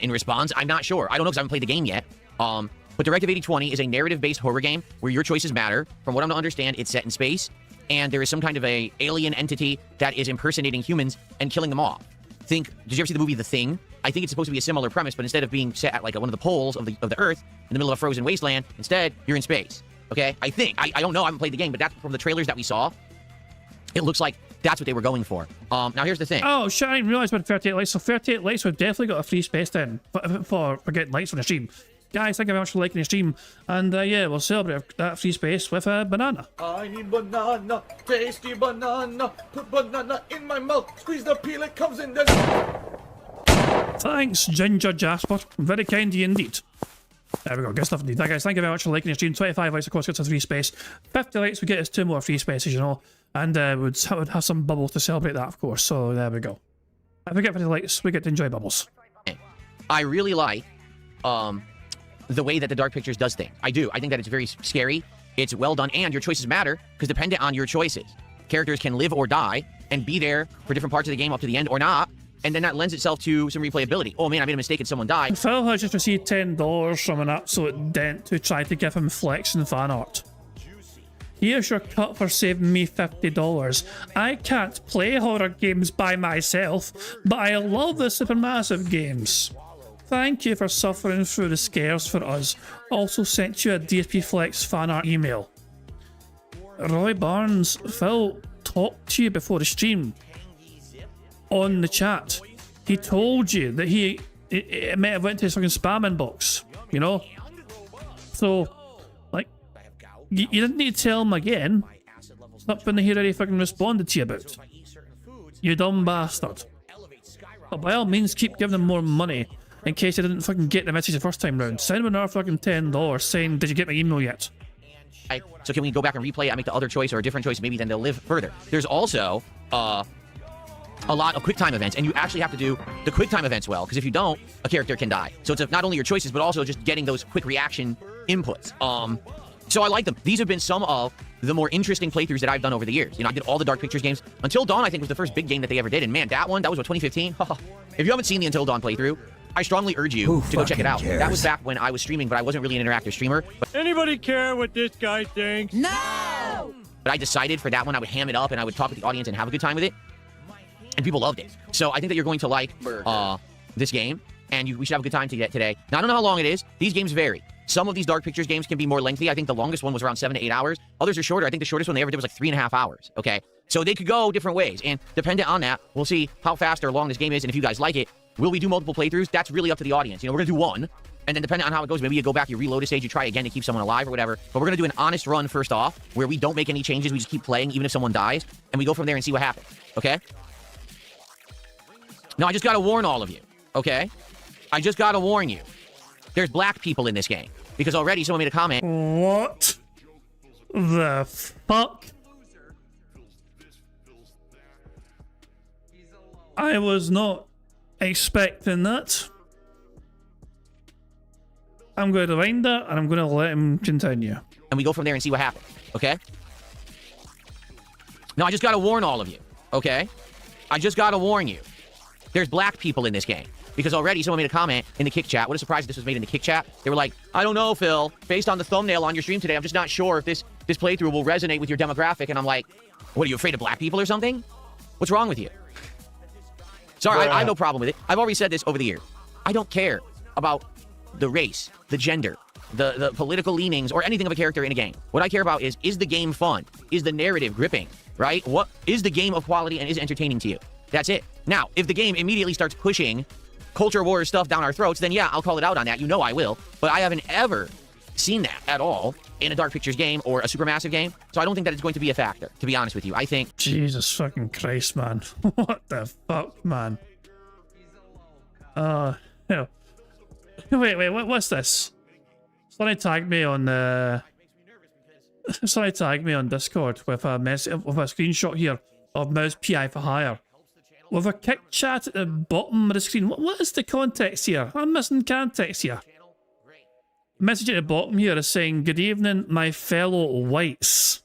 In response, I'm not sure. I don't know because I haven't played the game yet. But Directive 8020 is a narrative-based horror game where your choices matter. From what I'm to understand, it's set in space, and there is some kind of a alien entity that is impersonating humans and killing them off. Did you ever see the movie The Thing? I think it's supposed to be a similar premise, but instead of being set at like one of the poles of the Earth in the middle of a frozen wasteland, instead you're in space. Okay, I think I don't know. I haven't played the game, but that's from the trailers that we saw. It looks like that's what they were going for. Now here's the thing. Oh shit! I didn't realize about 38 likes. So 38 likes, we've definitely got a free space then for getting likes on the stream. Guys, thank you very much for liking the stream, and yeah, we'll celebrate that free space with a banana. I need banana, tasty banana. Put banana in my mouth, squeeze the peel, it comes in. Thanks, Ginger Jasper. Very kind of you indeed. There we go, good stuff indeed. Right, guys, thank you very much for liking the stream. 25 likes, of course, gets us free space. 50 likes, we get us 2 more free spaces, you know. And we'd have some bubbles to celebrate that, of course. So there we go. If we get 50 likes, we get to enjoy bubbles. I really like the way that the Dark Pictures does things. I do. I think that it's very scary. It's well done, and your choices matter because dependent on your choices, characters can live or die and be there for different parts of the game up to the end or not. And then that lends itself to some replayability. Oh man, I made a mistake and someone died. Phil has just received $10 from an absolute dent who tried to give him flex and fan art. Here's your cut for saving me $50. I can't play horror games by myself, but I love the Supermassive games. Thank you for suffering through the scares for us. Also sent you a DSP Flex fan art email. Roy Barnes, Phil talked to you before the stream. On the chat. He told you that it may have went to his fucking spam inbox, you know? So, like, you didn't need to tell him again. It's not been he already fucking responded to you about. You dumb bastard. But by all means, keep giving him more money in case you didn't fucking get the message the first time round. Send him another fucking $10 saying, did you get my email yet? So can we go back and replay it? I make the other choice or a different choice, maybe then they'll live further. There's also, a lot of QuickTime events, and you actually have to do the QuickTime events well, because if you don't, a character can die. So it's not only your choices, but also just getting those quick reaction inputs. So I like them. These have been some of the more interesting playthroughs that I've done over the years. You know, I did all the Dark Pictures games. Until Dawn, I think, was the first big game that they ever did, and man, that was what, 2015? If you haven't seen the Until Dawn playthrough, I strongly urge you to go check it out. Cares? That was back when I was streaming, but I wasn't really an interactive streamer. But Anybody care what this guy thinks? No! But I decided for that one, I would ham it up, and I would talk with the audience and have a good time with it. And people loved it. So I think that you're going to like this game, and we should have a good time today. Now, I don't know how long it is. These games vary. Some of these Dark Pictures games can be more lengthy. I think the longest one was around 7 to 8 hours. Others are shorter. I think the shortest one they ever did was like 3.5 hours, okay? So they could go different ways, and dependent on that, we'll see how fast or long this game is, and if you guys like it, will we do multiple playthroughs? That's really up to the audience. You know, we're gonna do one, and then depending on how it goes, maybe you go back, you reload a stage, you try again to keep someone alive or whatever. But we're gonna do an honest run first off, where we don't make any changes, we just keep playing even if someone dies, and we go from there and see what happens, okay? Now, I just gotta warn all of you, okay? I just gotta warn you. There's black people in this game. Because already someone made a comment. What the fuck? I was not expecting that. I'm going to rewind that, and I'm going to let him continue. And we go from there and see what happens, okay? Now, I just gotta warn all of you, okay? I just gotta warn you. There's black people in this game. Because already someone made a comment in the Kick Chat. What a surprise this was made in the Kick Chat. They were like, I don't know, Phil. Based on the thumbnail on your stream today, I'm just not sure if this playthrough will resonate with your demographic. And I'm like, what, are you afraid of black people or something? What's wrong with you? Sorry, I have no problem with it. I've already said this over the years. I don't care about the race, the gender, the political leanings, or anything of a character in a game. What I care about is the game fun? Is the narrative gripping, right? What is the game of quality and is it entertaining to you? That's it. Now, if the game immediately starts pushing culture war stuff down our throats, then yeah, I'll call it out on that. You know I will. But I haven't ever seen that at all in a Dark Pictures game or a Supermassive game. So I don't think that it's going to be a factor, to be honest with you. I think... Jesus fucking Christ, man. What the fuck, man? Yeah. Wait, what's this? Somebody tagged me on somebody tagged me on Discord with a screenshot here of Mouse PI for Hire. With a Kick Chat at the bottom of the screen. What is the context here? I'm missing context here. Message at the bottom here is saying, good evening, my fellow whites.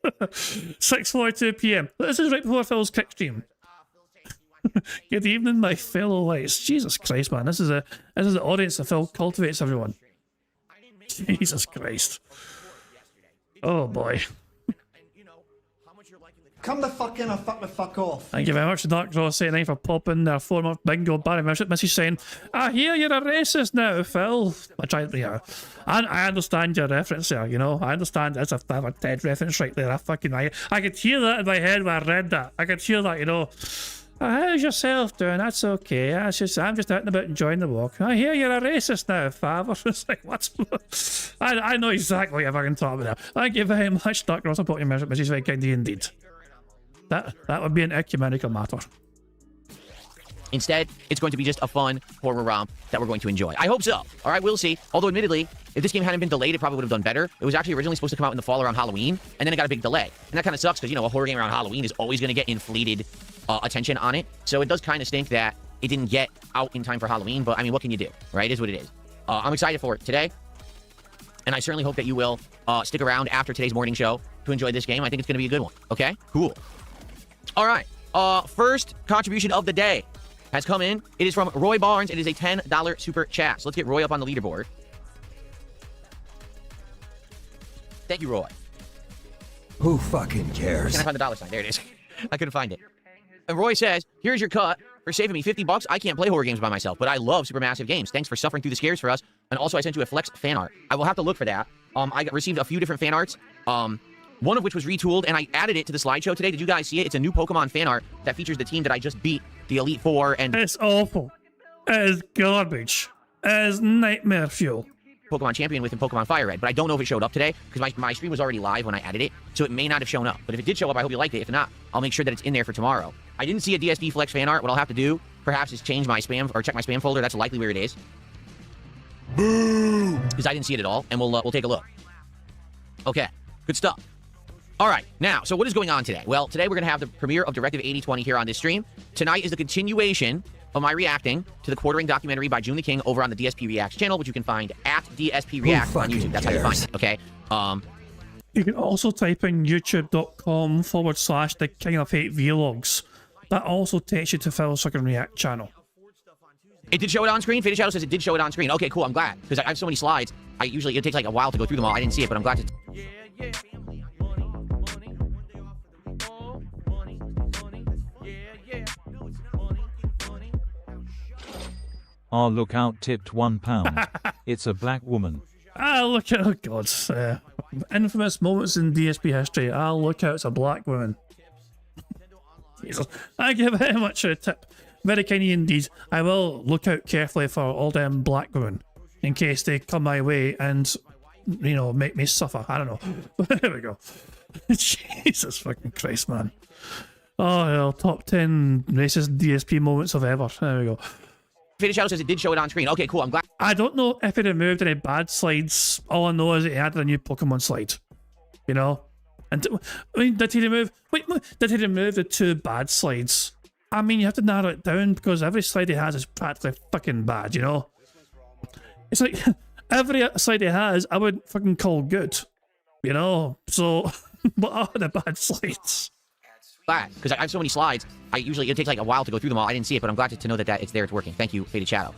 6:42 PM. This is right before Phil's Kick stream. Good evening, my fellow whites. Jesus Christ, man. This is the audience that Phil cultivates everyone. Jesus Christ. Oh boy. Come the fuck in or fuck the fuck off. Thank you very much, Dark89 for popping their 4-month bingo. Barry message saying, I hear you're a racist now, Phil. I tried there. And I understand your reference there, you know. I understand that's a dead reference right there. I could hear that in my head when I read that. I could hear that, you know. How's yourself doing? That's okay. I'm just out and about enjoying the walk. I hear you're a racist now, Father. It's like, what? I know exactly what you're fucking talking about. Thank you very much, Dark Ross, for your message. Which is very kind of you indeed. That would be an ecumenical matter. Instead, it's going to be just a fun horror romp that we're going to enjoy. I hope so. All right, we'll see. Although, admittedly, if this game hadn't been delayed, it probably would have done better. It was actually originally supposed to come out in the fall around Halloween, and then it got a big delay. And that kind of sucks because, you know, a horror game around Halloween is always going to get inflated attention on it. So it does kind of stink that it didn't get out in time for Halloween. But, I mean, what can you do, right? It is what it is. I'm excited for it today. And I certainly hope that you will stick around after today's morning show to enjoy this game. I think it's going to be a good one. Okay? Cool. All right. First contribution of the day has come in. It is from Roy Barnes. It is a $10 super chat. So let's get Roy up on the leaderboard. Thank you, Roy. Who fucking cares? Can I find the dollar sign? There it is. I couldn't find it. And Roy says, here's your cut for saving me $50. I can't play horror games by myself, but I love Supermassive Games. Thanks for suffering through the scares for us. And also, I sent you a Flex fan art. I will have to look for that. I received a few different fan arts. One of which was retooled, and I added it to the slideshow today. Did you guys see it? It's a new Pokemon fan art that features the team that I just beat, the Elite Four, and... It's awful. It is garbage. It is nightmare fuel. Pokemon Champion with in Pokemon Fire Red, but I don't know if it showed up today, because my stream was already live when I added it, so it may not have shown up. But if it did show up, I hope you liked it. If not, I'll make sure that it's in there for tomorrow. I didn't see a DSP Flex fan art. What I'll have to do, perhaps, is change my spam, or check my spam folder. That's likely where it is. Boo! Because I didn't see it at all, and we'll take a look. Okay, good stuff. All right, now, so what is going on today? Well, today we're going to have the premiere of Directive 8020 here on this stream. Tonight is the continuation of my reacting to the quartering documentary by June the King over on the DSP Reacts channel, which you can find at DSP Reacts on YouTube. That's how you find it, okay? You can also type in youtube.com/the King of Hate Vlogs. That also takes you to Phil's fucking React channel. It did show it on screen? Faded Shadow says it did show it on screen. Okay, cool, I'm glad. Because I have so many slides, it takes like a while to go through them all. I didn't see it, but I'm glad to... Our lookout tipped £1. It's a black woman. Look at, oh god, infamous moments in DSP history. Look out, it's a black woman. Jesus. I give very much a tip. Very kind indeed. I will look out carefully for all them black women in case they come my way and, you know, make me suffer. I don't know. There we go. Jesus fucking Christ, man. Oh, hell, top 10 racist DSP moments of ever. There we go. Faded Shadow says it did show it on screen. Okay, cool, I'm glad. I don't know if it removed any bad slides. All I know is it added a new Pokemon slide. You know? And I mean, did he remove... Wait, did he remove the 2 bad slides? I mean, you have to narrow it down because every slide he has is practically fucking bad, you know? It's like, every slide he has, I would fucking call good. You know? So, what are the bad slides? Glad, because I have so many slides, it takes like a while to go through them all. I didn't see it, but I'm glad to know that it's there, it's working. Thank you, Faded Shadow.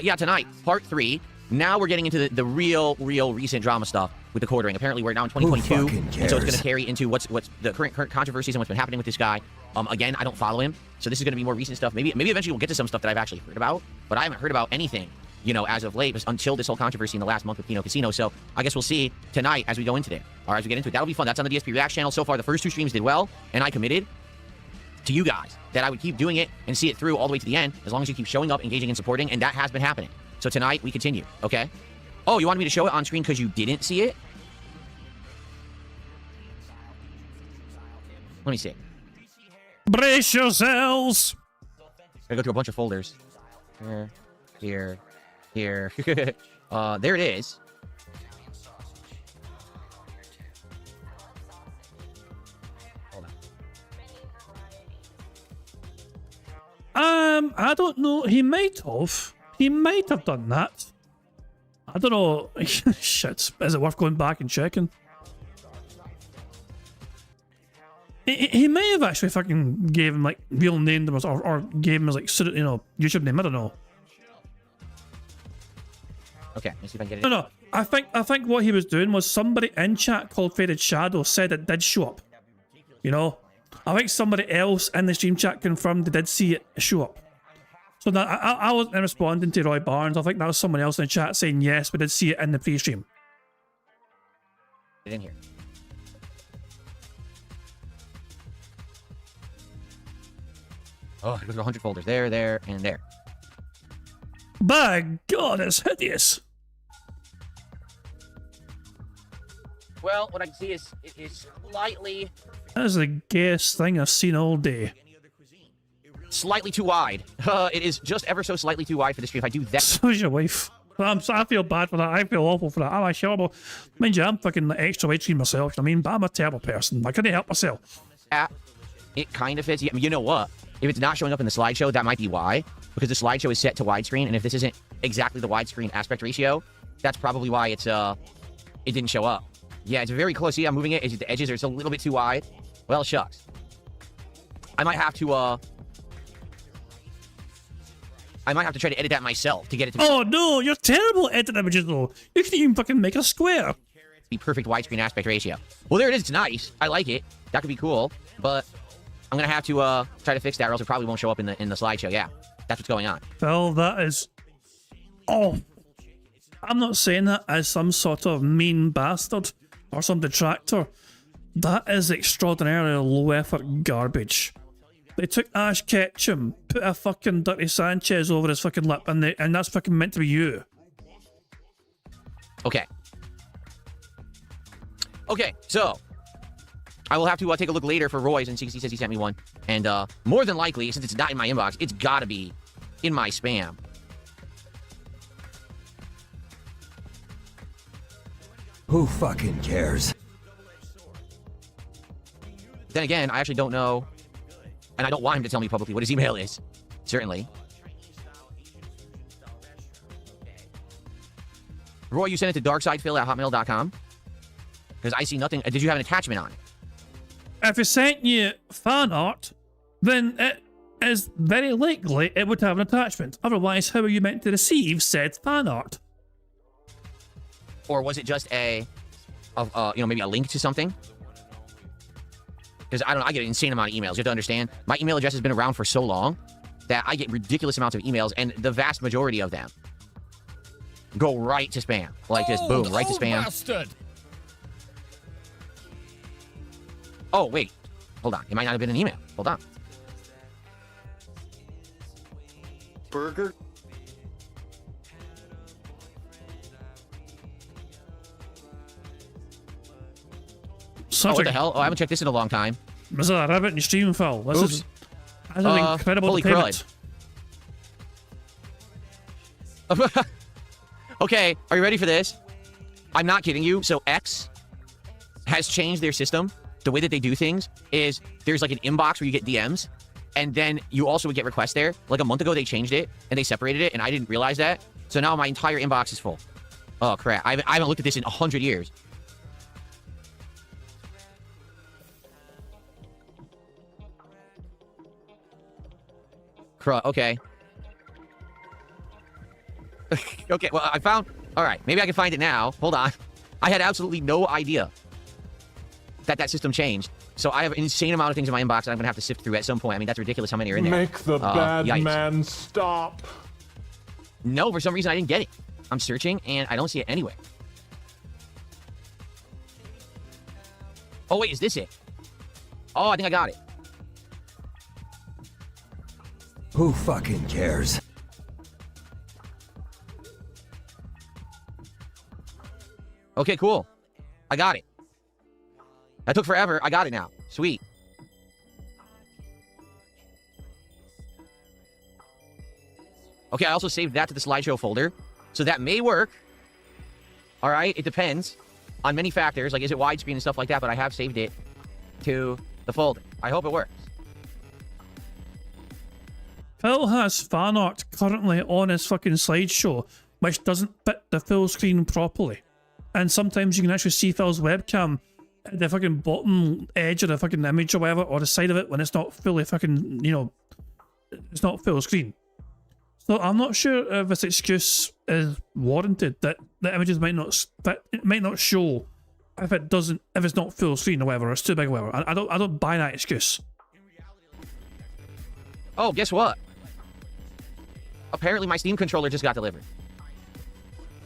Yeah, tonight, part 3. Now we're getting into the real recent drama stuff with the quartering. Apparently, we're now in 2022, and so it's going to carry into what's the current controversies and what's been happening with this guy. Again, I don't follow him, so this is going to be more recent stuff. Maybe eventually we'll get to some stuff that I've actually heard about, but I haven't heard about anything, you know, as of late, until this whole controversy in the last month with Pino Casino. So I guess we'll see tonight as we go into there, or as we get into it. That'll be fun. That's on the DSP React channel. So far, the first 2 streams did well, and I committed to you guys that I would keep doing it and see it through all the way to the end, as long as you keep showing up, engaging, and supporting, and that has been happening. So tonight, we continue, okay? Oh, you wanted me to show it on screen because you didn't see it? Let me see. Brace yourselves! I go through a bunch of folders. Here. There it is. Hold on. I don't know. He might have done that. I don't know. Shit. Is it worth going back and checking? He may have actually fucking gave him like real name or gave him his like, you know, YouTube name. I don't know. Okay, let's see if I can get it. No. I think what he was doing was somebody in chat called Faded Shadow said it did show up. You know? I think somebody else in the stream chat confirmed they did see it show up. So now, I wasn't responding to Roy Barnes. I think that was someone else in the chat saying, yes, we did see it in the pre-stream. Get in here. Oh, it goes through 100 folders. There, and there. By God, it's hideous. Well, what I can see is it is slightly... That is the gayest thing I've seen all day. Slightly too wide. It is just ever so slightly too wide for the stream. If I do that... So's your wife. I feel bad for that. I feel awful for that. I'm a horrible... Mind you, I'm fucking extra weight stream myself, you know what I mean? But I'm a terrible person. I couldn't help myself. It kind of fits. You know what? If it's not showing up in the slideshow, that might be why. Because the slideshow is set to widescreen, and if this isn't exactly the widescreen aspect ratio, that's probably why it's it didn't show up. Yeah, it's very close. See, I'm moving it. The edges are just a little bit too wide. Well, shucks. I might have to try to edit that myself to get it to Oh no, you're terrible at editing images though. You can even fucking make a square. be perfect widescreen aspect ratio. Well, there it is. It's nice. I like it. That could be cool, but I'm gonna have to try to fix that, or else it probably won't show up in the slideshow. Yeah, that's what's going on. Well, that is. Oh, I'm not saying that as some sort of mean bastard or some detractor. That is extraordinarily low effort garbage. They took Ash Ketchum, put a fucking Dirty Sanchez over his fucking lip, and that's fucking meant to be you. Okay. Okay, so I will have to take a look later for Roy's and see, 'cause he says he sent me one. And more than likely, since it's not in my inbox, it's gotta be in my spam. Who fucking cares? Then again, I actually don't know, and I don't want him to tell me publicly what his email is. Certainly. Roy, you sent it to darksidephil@hotmail.com? Because I see nothing. Did you have an attachment on it? If it sent you fan art, then it is very likely it would have an attachment. Otherwise, how are you meant to receive said fan art? Or was it just maybe a link to something? Because I don't know, I get an insane amount of emails. You have to understand, my email address has been around for so long that I get ridiculous amounts of emails, and the vast majority of them go right to spam. Like this, boom, right to spam. Bastard. Oh, wait. Hold on. It might not have been an email. Hold on. Burger? Oh, what the hell? Oh, I haven't checked this in a long time. Is that a rabbit in your stream, Phil? This Oops. is that's an incredible holy payment. crud. Okay, are you ready for this? I'm not kidding you. So X has changed their system. The way that they do things is there's like an inbox where you get DMs, and then you also would get requests there. Like a month ago, they changed it, and they separated it, and I didn't realize that. So now my entire inbox is full. Oh, crap. I haven't looked at this in 100 years. Okay. Okay, well, I found... All right, maybe I can find it now. Hold on. I had absolutely no idea that system changed. So I have an insane amount of things in my inbox that I'm going to have to sift through at some point. I mean, that's ridiculous how many are in there. Make the bad yikes. man stop. No, for some reason I didn't get it. I'm searching, and I don't see it anywhere. Oh, wait, is this it? Oh, I think I got it. Who fucking cares? Okay, cool. I got it. That took forever. I got it now. Sweet. Okay, I also saved that to the slideshow folder. So that may work. All right, it depends on many factors. Like, is it widescreen and stuff like that? But I have saved it to the folder. I hope it works. Phil has fan art currently on his fucking slideshow, which doesn't fit the full screen properly. And sometimes you can actually see Phil's webcam at the fucking bottom edge of the fucking image or whatever, or the side of it when it's not fully fucking, it's not full screen. So I'm not sure if this excuse is warranted, that the images might not fit, it might not show if it's not full screen or whatever, or it's too big or whatever. I don't buy that excuse. Oh, guess what? Apparently my Steam controller just got delivered.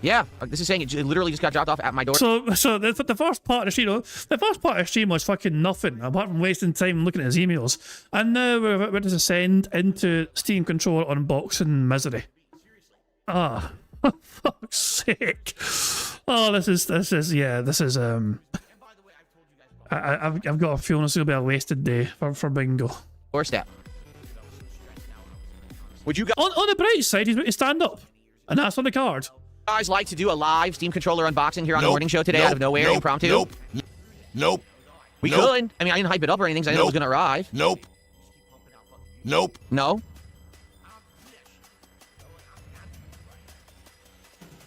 Yeah, this is saying it literally just got dropped off at my door. So the first part of the stream was fucking nothing apart from wasting time looking at his emails, and now we're to descend into Steam controller unboxing misery. Ah, for fuck's sake! Oh, this is I've got a feeling this will be a wasted day for Bingo. Or step. Would you on the bright side, he's about to stand up, and that's on the card. Guys like to do a live Steam controller unboxing here on the morning show today out of nowhere, impromptu? Nope. We could. I mean, I didn't hype it up or anything, so I didn't know it was going to arrive. Nope. No?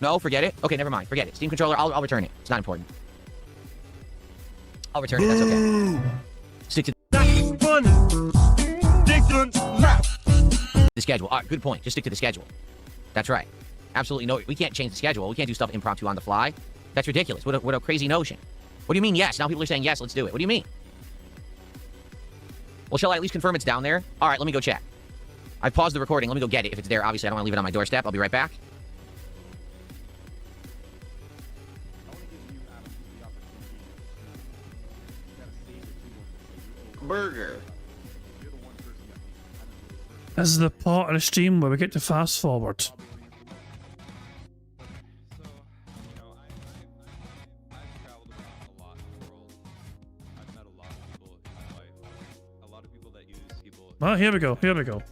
No, forget it. Okay, never mind. Forget it. Steam controller, I'll return it. It's not important. I'll return it. That's okay. Stick to Funny. Stick to the schedule. All right, good point. Just stick to the schedule. That's right. Absolutely no. We can't change the schedule. We can't do stuff impromptu on the fly. That's ridiculous. What a crazy notion. What do you mean yes? Now people are saying yes, let's do it. What do you mean? Well, shall I at least confirm it's down there? All right, let me go check. I paused the recording. Let me go get it. If it's there, obviously I don't want to leave it on my doorstep. I'll be right back. Burger. This is the part of the stream where we get to fast forward. Oh, here we go. Here we go.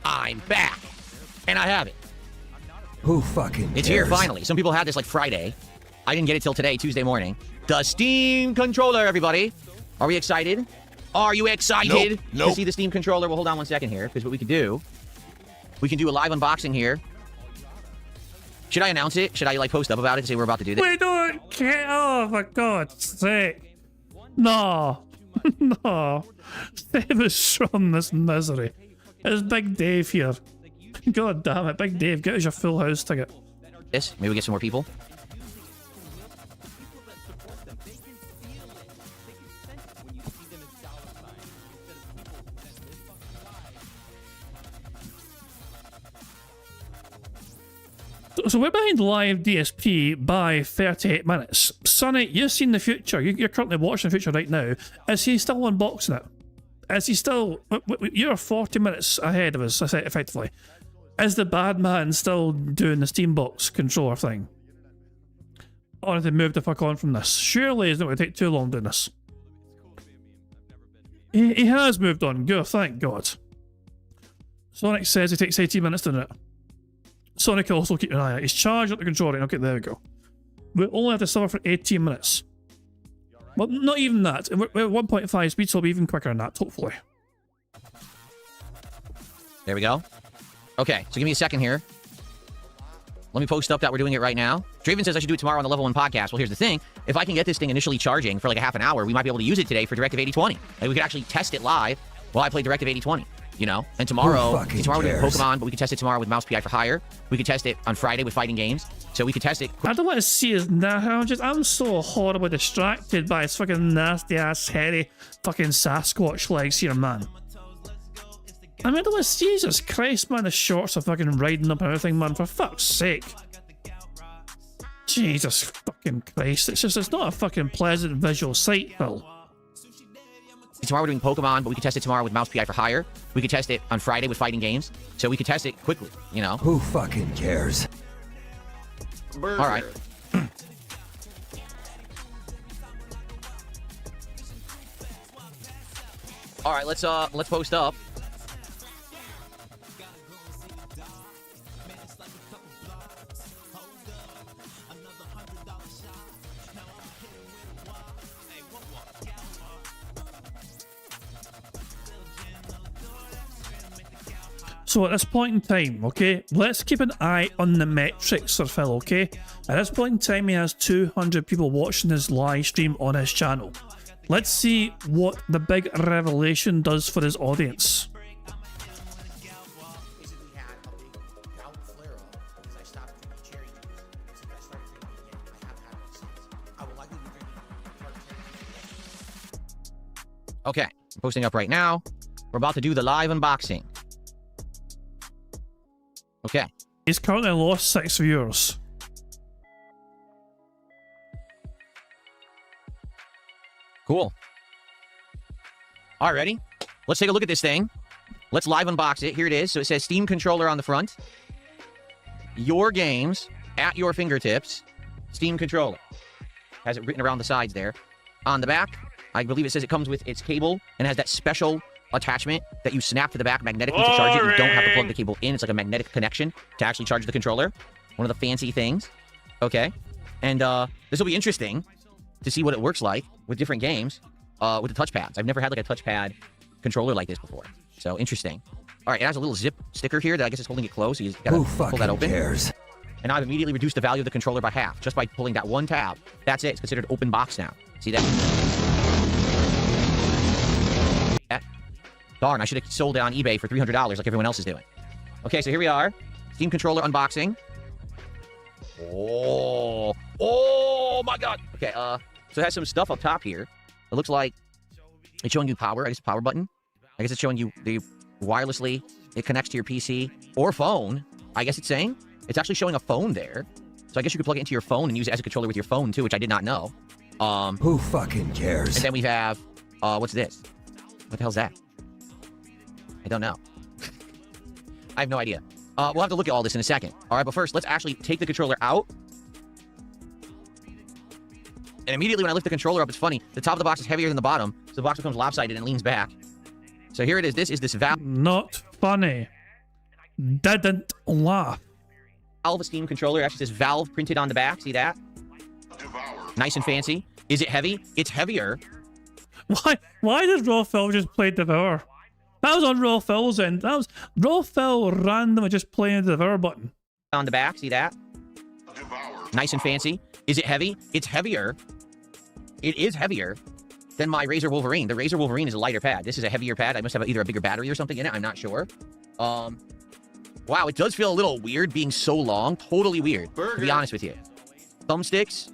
I'm back. And I have it. Who fucking cares? It's here finally. Some people had this like Friday. I didn't get it till today, Tuesday morning. The Steam controller, everybody. Are we excited? Are you excited to see the Steam controller? Well, hold on one second here, because what we can do a live unboxing here. Should I announce it? Should I like post up about it and say we're about to do this? We don't care. Oh, for God's sake. No. No. Save us from this misery. It's Big Dave here. God damn it, Big Dave, get us your full house ticket. This? Maybe we get some more people. So we're behind live DSP by 38 minutes. Sonny, you've seen the future. You're currently watching the future right now. Is he still unboxing it? Is he still... You're 40 minutes ahead of us, effectively. Is the bad man still doing the Steambox controller thing? Or have they moved the fuck on from this? Surely it's not going to take too long doing this. He has moved on. Good, thank God. Sonic says it takes 18 minutes doing it. Sonic will also keep an eye out. He's charged up the controller. Okay, there we go. We only have to suffer for 18 minutes. Well, not even that. We're at 1.5 speed, so it'll be even quicker than that, hopefully. There we go. Okay, so give me a second here. Let me post up that we're doing it right now. Draven says I should do it tomorrow on the Level 1 podcast. Well, here's the thing. If I can get this thing initially charging for like a half an hour, we might be able to use it today for Directive 8020. Like, we could actually test it live while I play Directive 8020. You know, and tomorrow we're doing Pokemon, but we could test it tomorrow with Mouse PI for Hire. We could test it on Friday with Fighting Games, so we could test it. I don't want to see his I'm so horribly distracted by his fucking nasty ass, hairy fucking Sasquatch legs here, man. I mean, I don't want to see Jesus Christ, man. The shorts are fucking riding up and everything, man. For fuck's sake. Jesus fucking Christ. It's not a fucking pleasant visual sight, Phil. Tomorrow we're doing Pokemon, but we could test it tomorrow with Mouse PI for Hire. We could test it on Friday with Fighting Games, so we could test it quickly, you know? Who fucking cares? Burger. All right. All right, let's post up. So at this point in time, okay, let's keep an eye on the metrics for Phil, okay? At this point in time, he has 200 people watching his live stream on his channel. Let's see what the big revelation does for his audience. Okay, I'm posting up right now. We're about to do the live unboxing. Okay. He's currently lost 6 viewers. Cool. All right, ready? Let's take a look at this thing. Let's live unbox it. Here it is. So it says Steam controller on the front. Your games at your fingertips. Steam controller. Has it written around the sides there. On the back, I believe it says it comes with its cable and has that special attachment that you snap to the back magnetically to charge it. You don't have to plug the cable in. It's like a magnetic connection to actually charge the controller. One of the fancy things. Okay. And this will be interesting to see what it works like with different games with the touchpads. I've never had like a touchpad controller like this before. So interesting. All right, it has a little zip sticker here that I guess is holding it closed. So you just gotta pull that open. And I've immediately reduced the value of the controller by half just by pulling that one tab. That's it. It's considered open box now. See that? Darn, I should have sold it on eBay for $300 like everyone else is doing. Okay, so here we are. Steam controller unboxing. Oh my god. Okay, so it has some stuff up top here. It looks like it's showing you power. I guess power button. I guess it's showing you the wirelessly. It connects to your PC or phone. I guess it's saying. It's actually showing a phone there. So I guess you could plug it into your phone and use it as a controller with your phone too, which I did not know. Who fucking cares? And then we have, what's this? What the hell's that? I don't know. I have no idea. We'll have to look at all this in a second. All right, but first, let's actually take the controller out. And immediately when I lift the controller up, it's funny. The top of the box is heavier than the bottom, so the box becomes lopsided and leans back. So here it is. This is this valve. Not funny. Didn't laugh. Valve Steam controller. Actually says Valve printed on the back. See that? Nice and fancy. Is it heavy? It's heavier. Why did Raw Phil just play Devour? That was on Raw Phil's end. That was Raw Phil randomly just playing the Devour button. On the back. See that? Nice and fancy. Is it heavy? It's heavier. It is heavier than my Razer Wolverine. The Razer Wolverine is a lighter pad. This is a heavier pad. I must have either a bigger battery or something in it. I'm not sure. Wow, it does feel a little weird being so long. Totally weird, to be honest with you. Thumbsticks,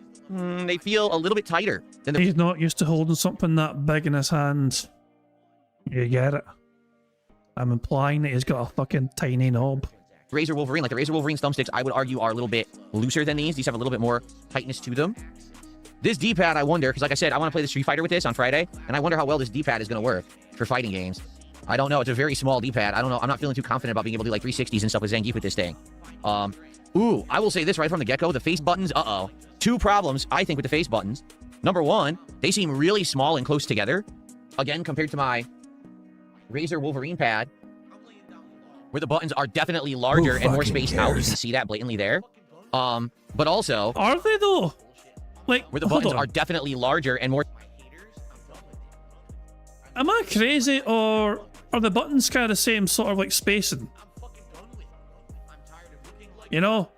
they feel a little bit tighter than the... He's not used to holding something that big in his hands. You get it. I'm implying that he's got a fucking tiny knob. Razer Wolverine, like the Razer Wolverine's thumbsticks, I would argue are a little bit looser than these. These have a little bit more tightness to them. This D-pad, I wonder, because like I said, I want to play the Street Fighter with this on Friday, and I wonder how well this D-pad is going to work for fighting games. I don't know. It's a very small D-pad. I don't know. I'm not feeling too confident about being able to do like 360s and stuff with Zangief with this thing. Ooh, I will say this right from the get-go. The face buttons, two problems, I think, with the face buttons. Number one, they seem really small and close together. Again, compared to my Razer Wolverine pad, where the buttons are definitely larger and more spaced out. You can see that blatantly there. But also... Are they, though? Like, where the buttons are definitely larger and more... Am I crazy, or are the buttons kind of the same sort of like spacing? You know?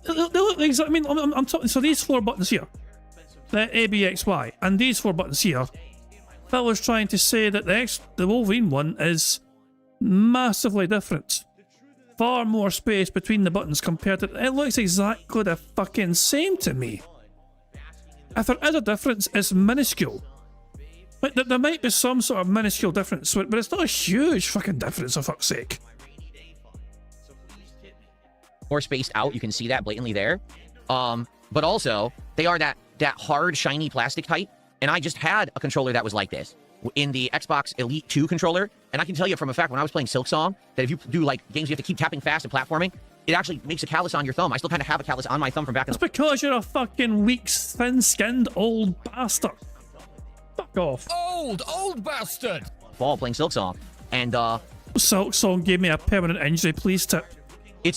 They look exactly... I mean, I'm talking... So these four buttons here, the A, B, X, Y, and these four buttons here, Phil was trying to say that the Wolverine one is massively different. Far more space between the buttons compared to... It looks exactly the fucking same to me. If there is a difference, it's minuscule. Like, there might be some sort of minuscule difference, but it's not a huge fucking difference, for fuck's sake. More spaced out, you can see that blatantly there. But also, they are that hard, shiny plastic type, and I just had a controller that was like this in the Xbox Elite 2 controller, and I can tell you from a fact, when I was playing Silksong, that if you do like games you have to keep tapping fast and platforming, it actually makes a callus on your thumb. I still kind of have a callus on my thumb from back in the... It's because you're a fucking weak, thin-skinned old bastard. Fuck off. Old bastard! Fall playing Silksong, and Silksong gave me a permanent injury, please tip.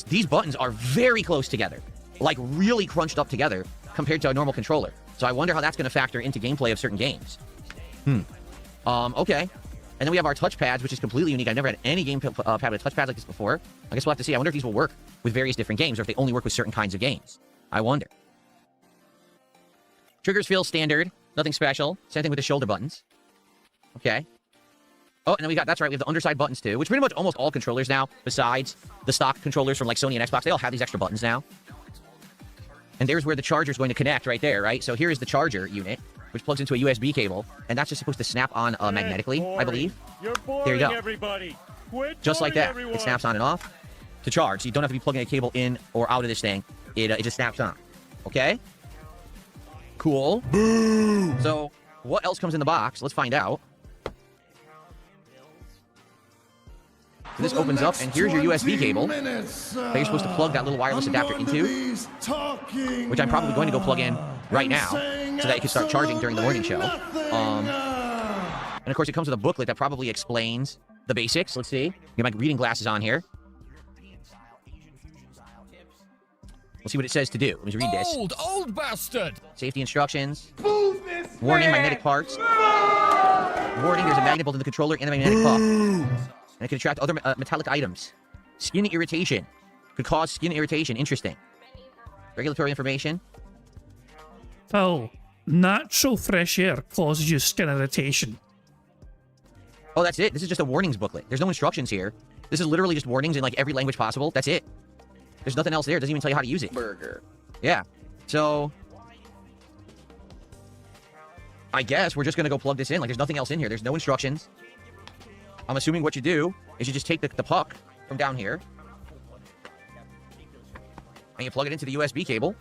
These buttons are very close together, like really crunched up together compared to a normal controller. So I wonder how that's going to factor into gameplay of certain games. Okay. And then we have our touchpads, which is completely unique. I've never had any game pad with a touchpad like this before. I guess we'll have to see. I wonder if these will work with various different games, or if they only work with certain kinds of games. I wonder. Triggers feel standard. Nothing special. Same thing with the shoulder buttons. Okay. Oh, and then we got, that's right, we have the underside buttons too, which pretty much almost all controllers now, besides the stock controllers from like Sony and Xbox, they all have these extra buttons now. And there's where the charger is going to connect right there, right? So here is the charger unit, which plugs into a USB cable, and that's just supposed to snap on magnetically, I believe. There you go. Everybody. Just like that. It snaps on and off to charge. So you don't have to be plugging a cable in or out of this thing. It just snaps on. Okay? Cool. So what else comes in the box? Let's find out. So this opens up, and here's your USB cable that you're supposed to plug that little wireless adapter into, which I'm probably going to go plug in right now so that it can start charging during the morning show. And of course, it comes with a booklet that probably explains the basics. Let's see. Get my reading glasses on here. We'll see what it says to do. Let me read this. Old bastard! Safety instructions. Warning, magnetic parts. Warning, there's a magnet both in the controller and the magnetic puck. And it can attract other metallic items. Skin irritation. Could cause skin irritation. Interesting. Regulatory information. Phil, natural fresh air causes you skin irritation. Oh, that's it. This is just a warnings booklet. There's no instructions here. This is literally just warnings in like every language possible. That's it. There's nothing else there. It doesn't even tell you how to use it. Burger. Yeah. So I guess we're just gonna go plug this in. Like there's nothing else in here. There's no instructions. I'm assuming what you do is you just take the puck from down here and you plug it into the USB cable.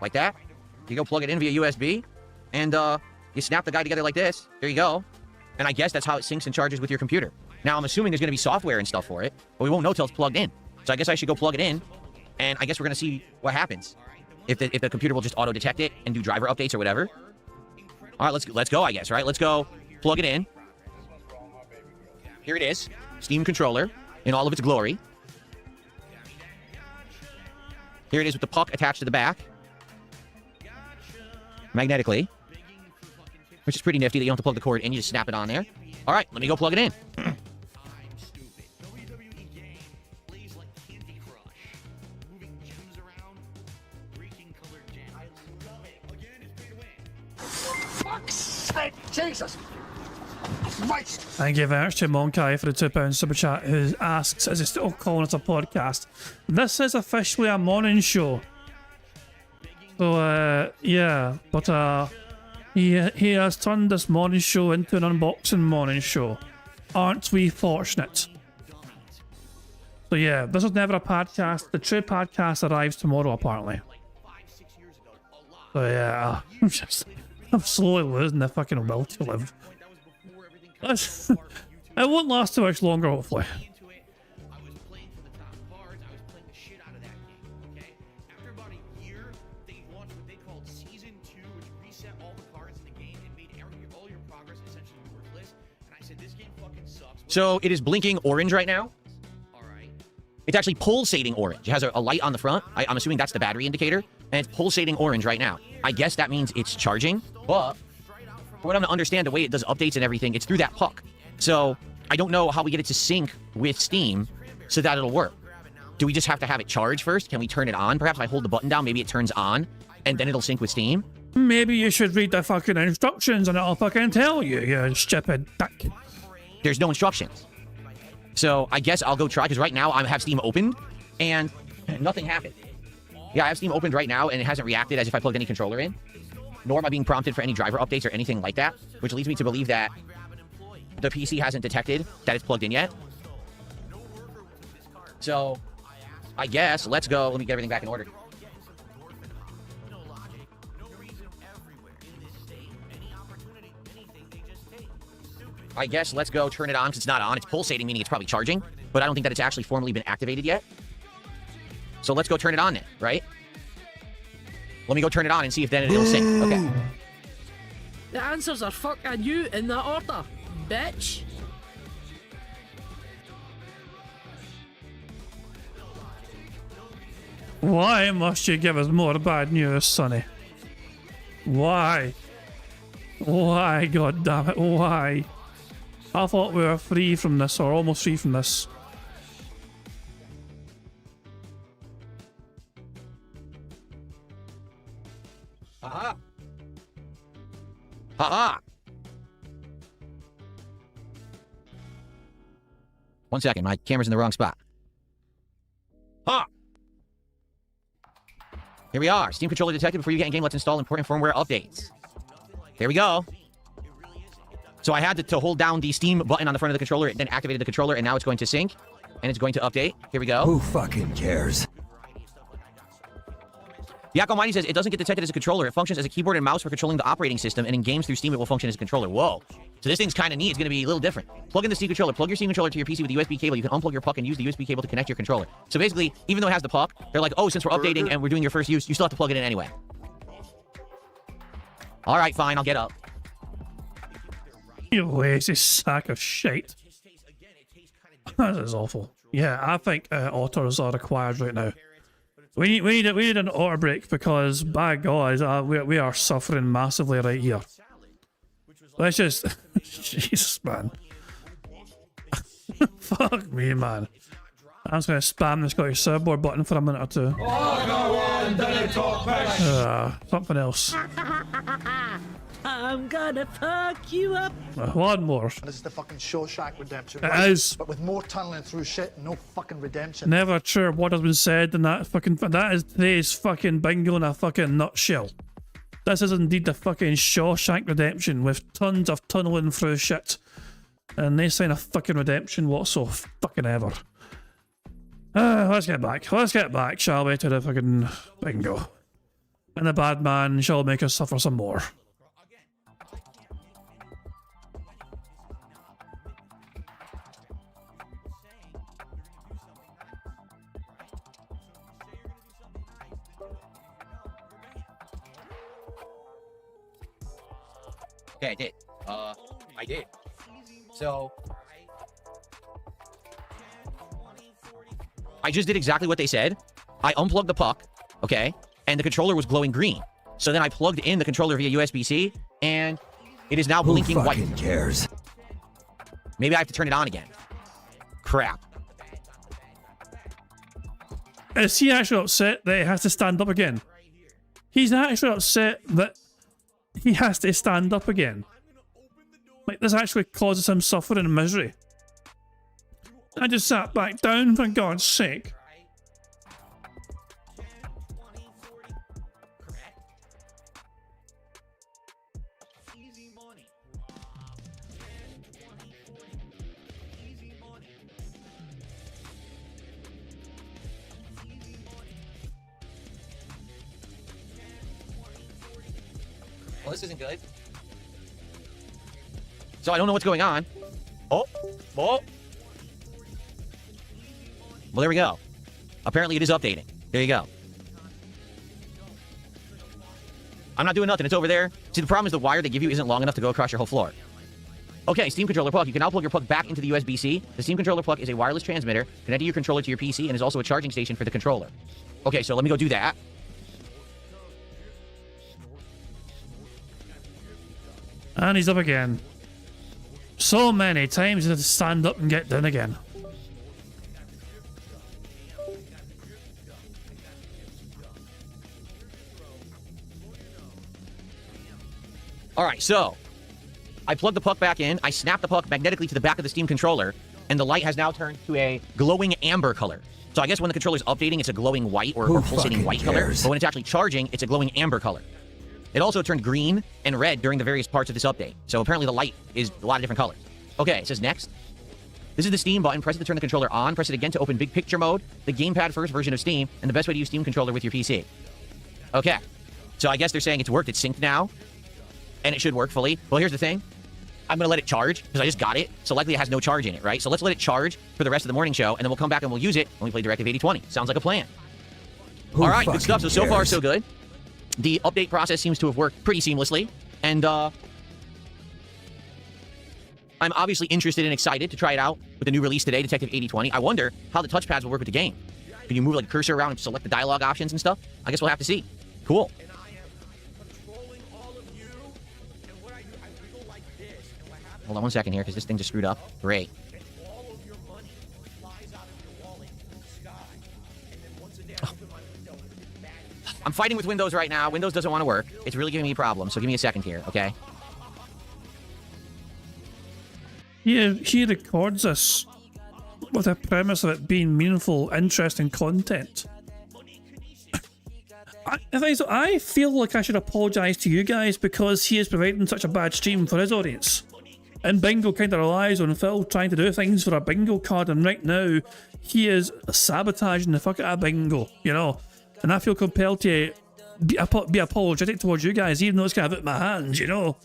Like that. You go plug it in via USB and you snap the guy together like this. There you go. And I guess that's how it syncs and charges with your computer. Now, I'm assuming there's going to be software and stuff for it, but we won't know till it's plugged in. So I guess I should go plug it in, and I guess we're going to see what happens. If the computer will just auto-detect it and do driver updates or whatever. All right, let's go, I guess, right? Let's go plug it in. Here it is. Steam controller in all of its glory. Here it is with the puck attached to the back. Magnetically. Which is pretty nifty that you don't have to plug the cord in. You just snap it on there. All right, let me go plug it in. Fuck's sake, Jesus! Christ! Thank you very much to Monkai for the £2 super chat, who asks, is it still calling us a podcast? This is officially a morning show. So, yeah, but he has turned this morning show into an unboxing morning show. Aren't we fortunate? So yeah, this was never a podcast. The true podcast arrives tomorrow, apparently. So yeah, I'm slowly losing the fucking will to live. It won't last too much longer, hopefully. So it is blinking orange right now. It's actually pulsating orange. It has a light on the front. I'm assuming that's the battery indicator. And it's pulsating orange right now. I guess that means it's charging. But for what I'm to understand, the way it does updates and everything, it's through that puck. So I don't know how we get it to sync with Steam so that it'll work. Do we just have to have it charge first? Can we turn it on? Perhaps if I hold the button down, maybe it turns on and then it'll sync with Steam. Maybe you should read the fucking instructions and it'll fucking tell you, you stupid dick. There's no instructions. So I guess I'll go try, because right now I have Steam opened and nothing happened. Yeah, I have Steam opened right now and it hasn't reacted as if I plugged any controller in. Nor am I being prompted for any driver updates or anything like that, which leads me to believe that the PC hasn't detected that it's plugged in yet. So I guess let's go. Let me get everything back in order. I guess let's go turn it on because it's not on. It's pulsating, meaning it's probably charging, but I don't think that it's actually formally been activated yet. So let's go turn it on then, right? Let me go turn it on and see if then it'll sync. Okay. The answers are fuck and you in that order, bitch. Why must you give us more bad news, Sonny? Why? Why, god damn it, why? I thought we were free from this, or almost free from this. Aha! Aha! 1 second, my camera's in the wrong spot. Ha! Here we are. Steam controller detected. Before you get in game, let's install important firmware updates. There we go. So I had to hold down the Steam button on the front of the controller. It then activated the controller, and now it's going to sync. And it's going to update. Here we go. Who fucking cares? Yak Almighty says, it doesn't get detected as a controller. It functions as a keyboard and mouse for controlling the operating system, and in games through Steam, it will function as a controller. Whoa. So this thing's kind of neat. It's going to be a little different. Plug in the Steam controller. Plug your Steam controller to your PC with the USB cable. You can unplug your puck and use the USB cable to connect your controller. So basically, even though it has the puck, they're like, oh, since we're updating and we're doing your first use, you still have to plug it in anyway. All right, fine. I'll get up. You lazy sack of shit. That is awful. Yeah, I think otters are required right now. We need an otter break because, by God, we are suffering massively right here. Let's just... Jesus, man. Fuck me, man. I'm just going to spam the Scottish surfboard button for a minute or two. Something else. I'm gonna fuck you up. One more. This is the fucking Shawshank Redemption. It right? is. But with more tunneling through shit and no fucking redemption. Never sure what has been said in that fucking... That is today's fucking bingo in a fucking nutshell. This is indeed the fucking Shawshank Redemption with tons of tunneling through shit. And they sign a fucking redemption whatso fucking ever. Let's get back. Let's get back, shall we, to the fucking bingo. And the bad man shall make us suffer some more. Okay, I did. I did. So I just did exactly what they said. I unplugged the puck, okay, and the controller was glowing green. So then I plugged in the controller via USB-C, and it is now blinking white. Who cares? Maybe I have to turn it on again. Crap. Is he actually upset that he has to stand up again? He's actually upset that he has to stand up again. Like, this actually causes him suffering and misery. I just sat back down, for God's sake. Well, this isn't good. So I don't know what's going on. Oh. Well, there we go. Apparently it is updating. There you go. I'm not doing nothing. It's over there. See, the problem is the wire they give you isn't long enough to go across your whole floor. Okay, Steam controller plug. You can now plug your plug back into the USB-C. The Steam controller plug is a wireless transmitter connecting your controller to your PC and is also a charging station for the controller. Okay, so let me go do that. And he's up again. So many times he had to stand up and get down again. Alright, so I plugged the puck back in, I snapped the puck magnetically to the back of the Steam controller, and the light has now turned to a glowing amber color. So I guess when the controller's updating, it's a glowing white or pulsating white color, but when it's actually charging, it's a glowing amber color. It also turned green and red during the various parts of this update. So apparently the light is a lot of different colors. Okay, it says next. This is the Steam button. Press it to turn the controller on. Press it again to open Big Picture Mode, the gamepad first version of Steam, and the best way to use Steam controller with your PC. Okay, so I guess they're saying it's worked. It's synced now, and it should work fully. Well, here's the thing. I'm going to let it charge, because I just got it, so likely it has no charge in it, right? So let's let it charge for the rest of the morning show, and then we'll come back and we'll use it when we play Directive 8020. Sounds like a plan. All right, good stuff. So far, so good. The update process seems to have worked pretty seamlessly, and I'm obviously interested and excited to try it out with the new release today, Detective 8020. I wonder how the touchpads will work with the game. Can you move like a cursor around and select the dialogue options and stuff? I guess we'll have to see. Cool. Hold on one second here, because this thing just screwed up. Great. I'm fighting with Windows right now. Windows doesn't want to work. It's really giving me problems, so give me a second here, okay? Yeah, he records us with a premise of it being meaningful, interesting content. I feel like I should apologise to you guys because he is providing such a bad stream for his audience. And Bingo kind of relies on Phil trying to do things for a bingo card, and right now he is sabotaging the fuck out of Bingo, you know? And I feel compelled to be apologetic towards you guys, even though it's kind of out of my hands, you know?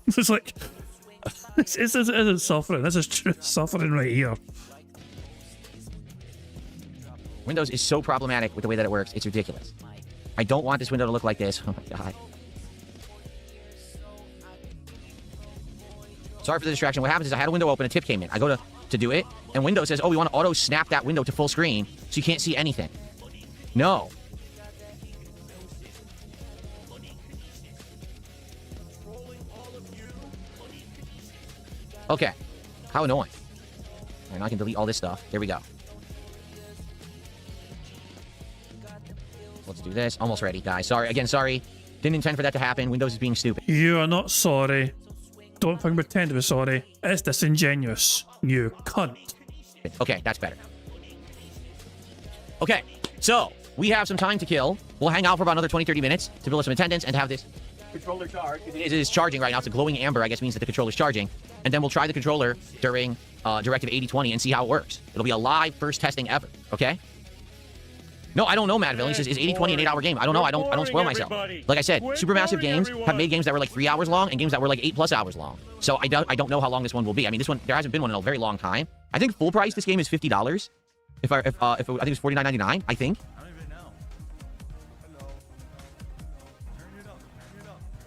It's like, this is suffering. This is true suffering right here. Windows is so problematic with the way that it works. It's ridiculous. I don't want this window to look like this. Oh my god. Sorry for the distraction. What happens is I had a window open, a tip came in. I go to do it, and Windows says, oh, we want to auto snap that window to full screen so you can't see anything. No. Okay. How annoying. Alright, now I can delete all this stuff. There we go. do this. Almost ready, guys. Sorry. Again, sorry. Didn't intend for that to happen. Windows is being stupid. You are not sorry. Don't fucking pretend to be sorry. It's disingenuous. You cunt. Okay, that's better. Okay, so we have some time to kill. We'll hang out for about another 20-30 minutes to build up some attendance and have this controller charge. It is charging right now. It's a glowing amber, I guess means that the controller's charging. And then we'll try the controller during Directive 8020 and see how it works. It'll be a live first testing ever, okay? No, I don't know, Madville. He says, is 8020 an 8-hour game? I don't know. I don't spoil myself. Like I said, supermassive games have made games that were like 3 hours long and games that were like 8+ hours long. So I don't know how long this one will be. I mean, this one, there hasn't been one in a very long time. I think full price this game is $50. I think it's $49.99, I think.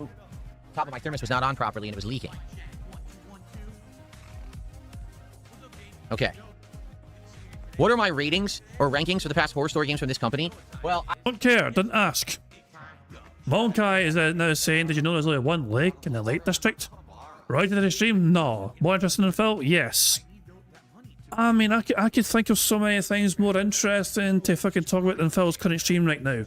Ooh, top of my thermos was not on properly and it was leaking. Okay. What are my ratings or rankings for the past horror story games from this company? Well, I don't care. Didn't ask. Monkai is now saying, did you know there's only one lake in the Lake District? Right into the stream? No. More interesting in Phil? Yes. I mean, I could think of so many things more interesting to fucking talk about than Phil's current stream right now.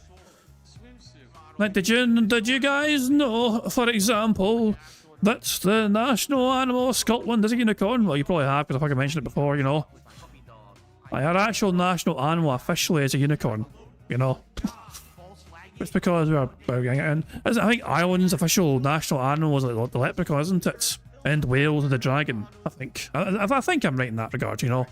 Like, did you guys know, for example, that the national animal of Scotland is a unicorn? Well, you probably have, because I fucking mentioned it before, you know. Like, our actual national animal officially is a unicorn, you know. It's because we're and I think Ireland's official national animal is like the leprechaun, isn't it? And Wales the dragon, I think. I think I'm right in that regard, you know.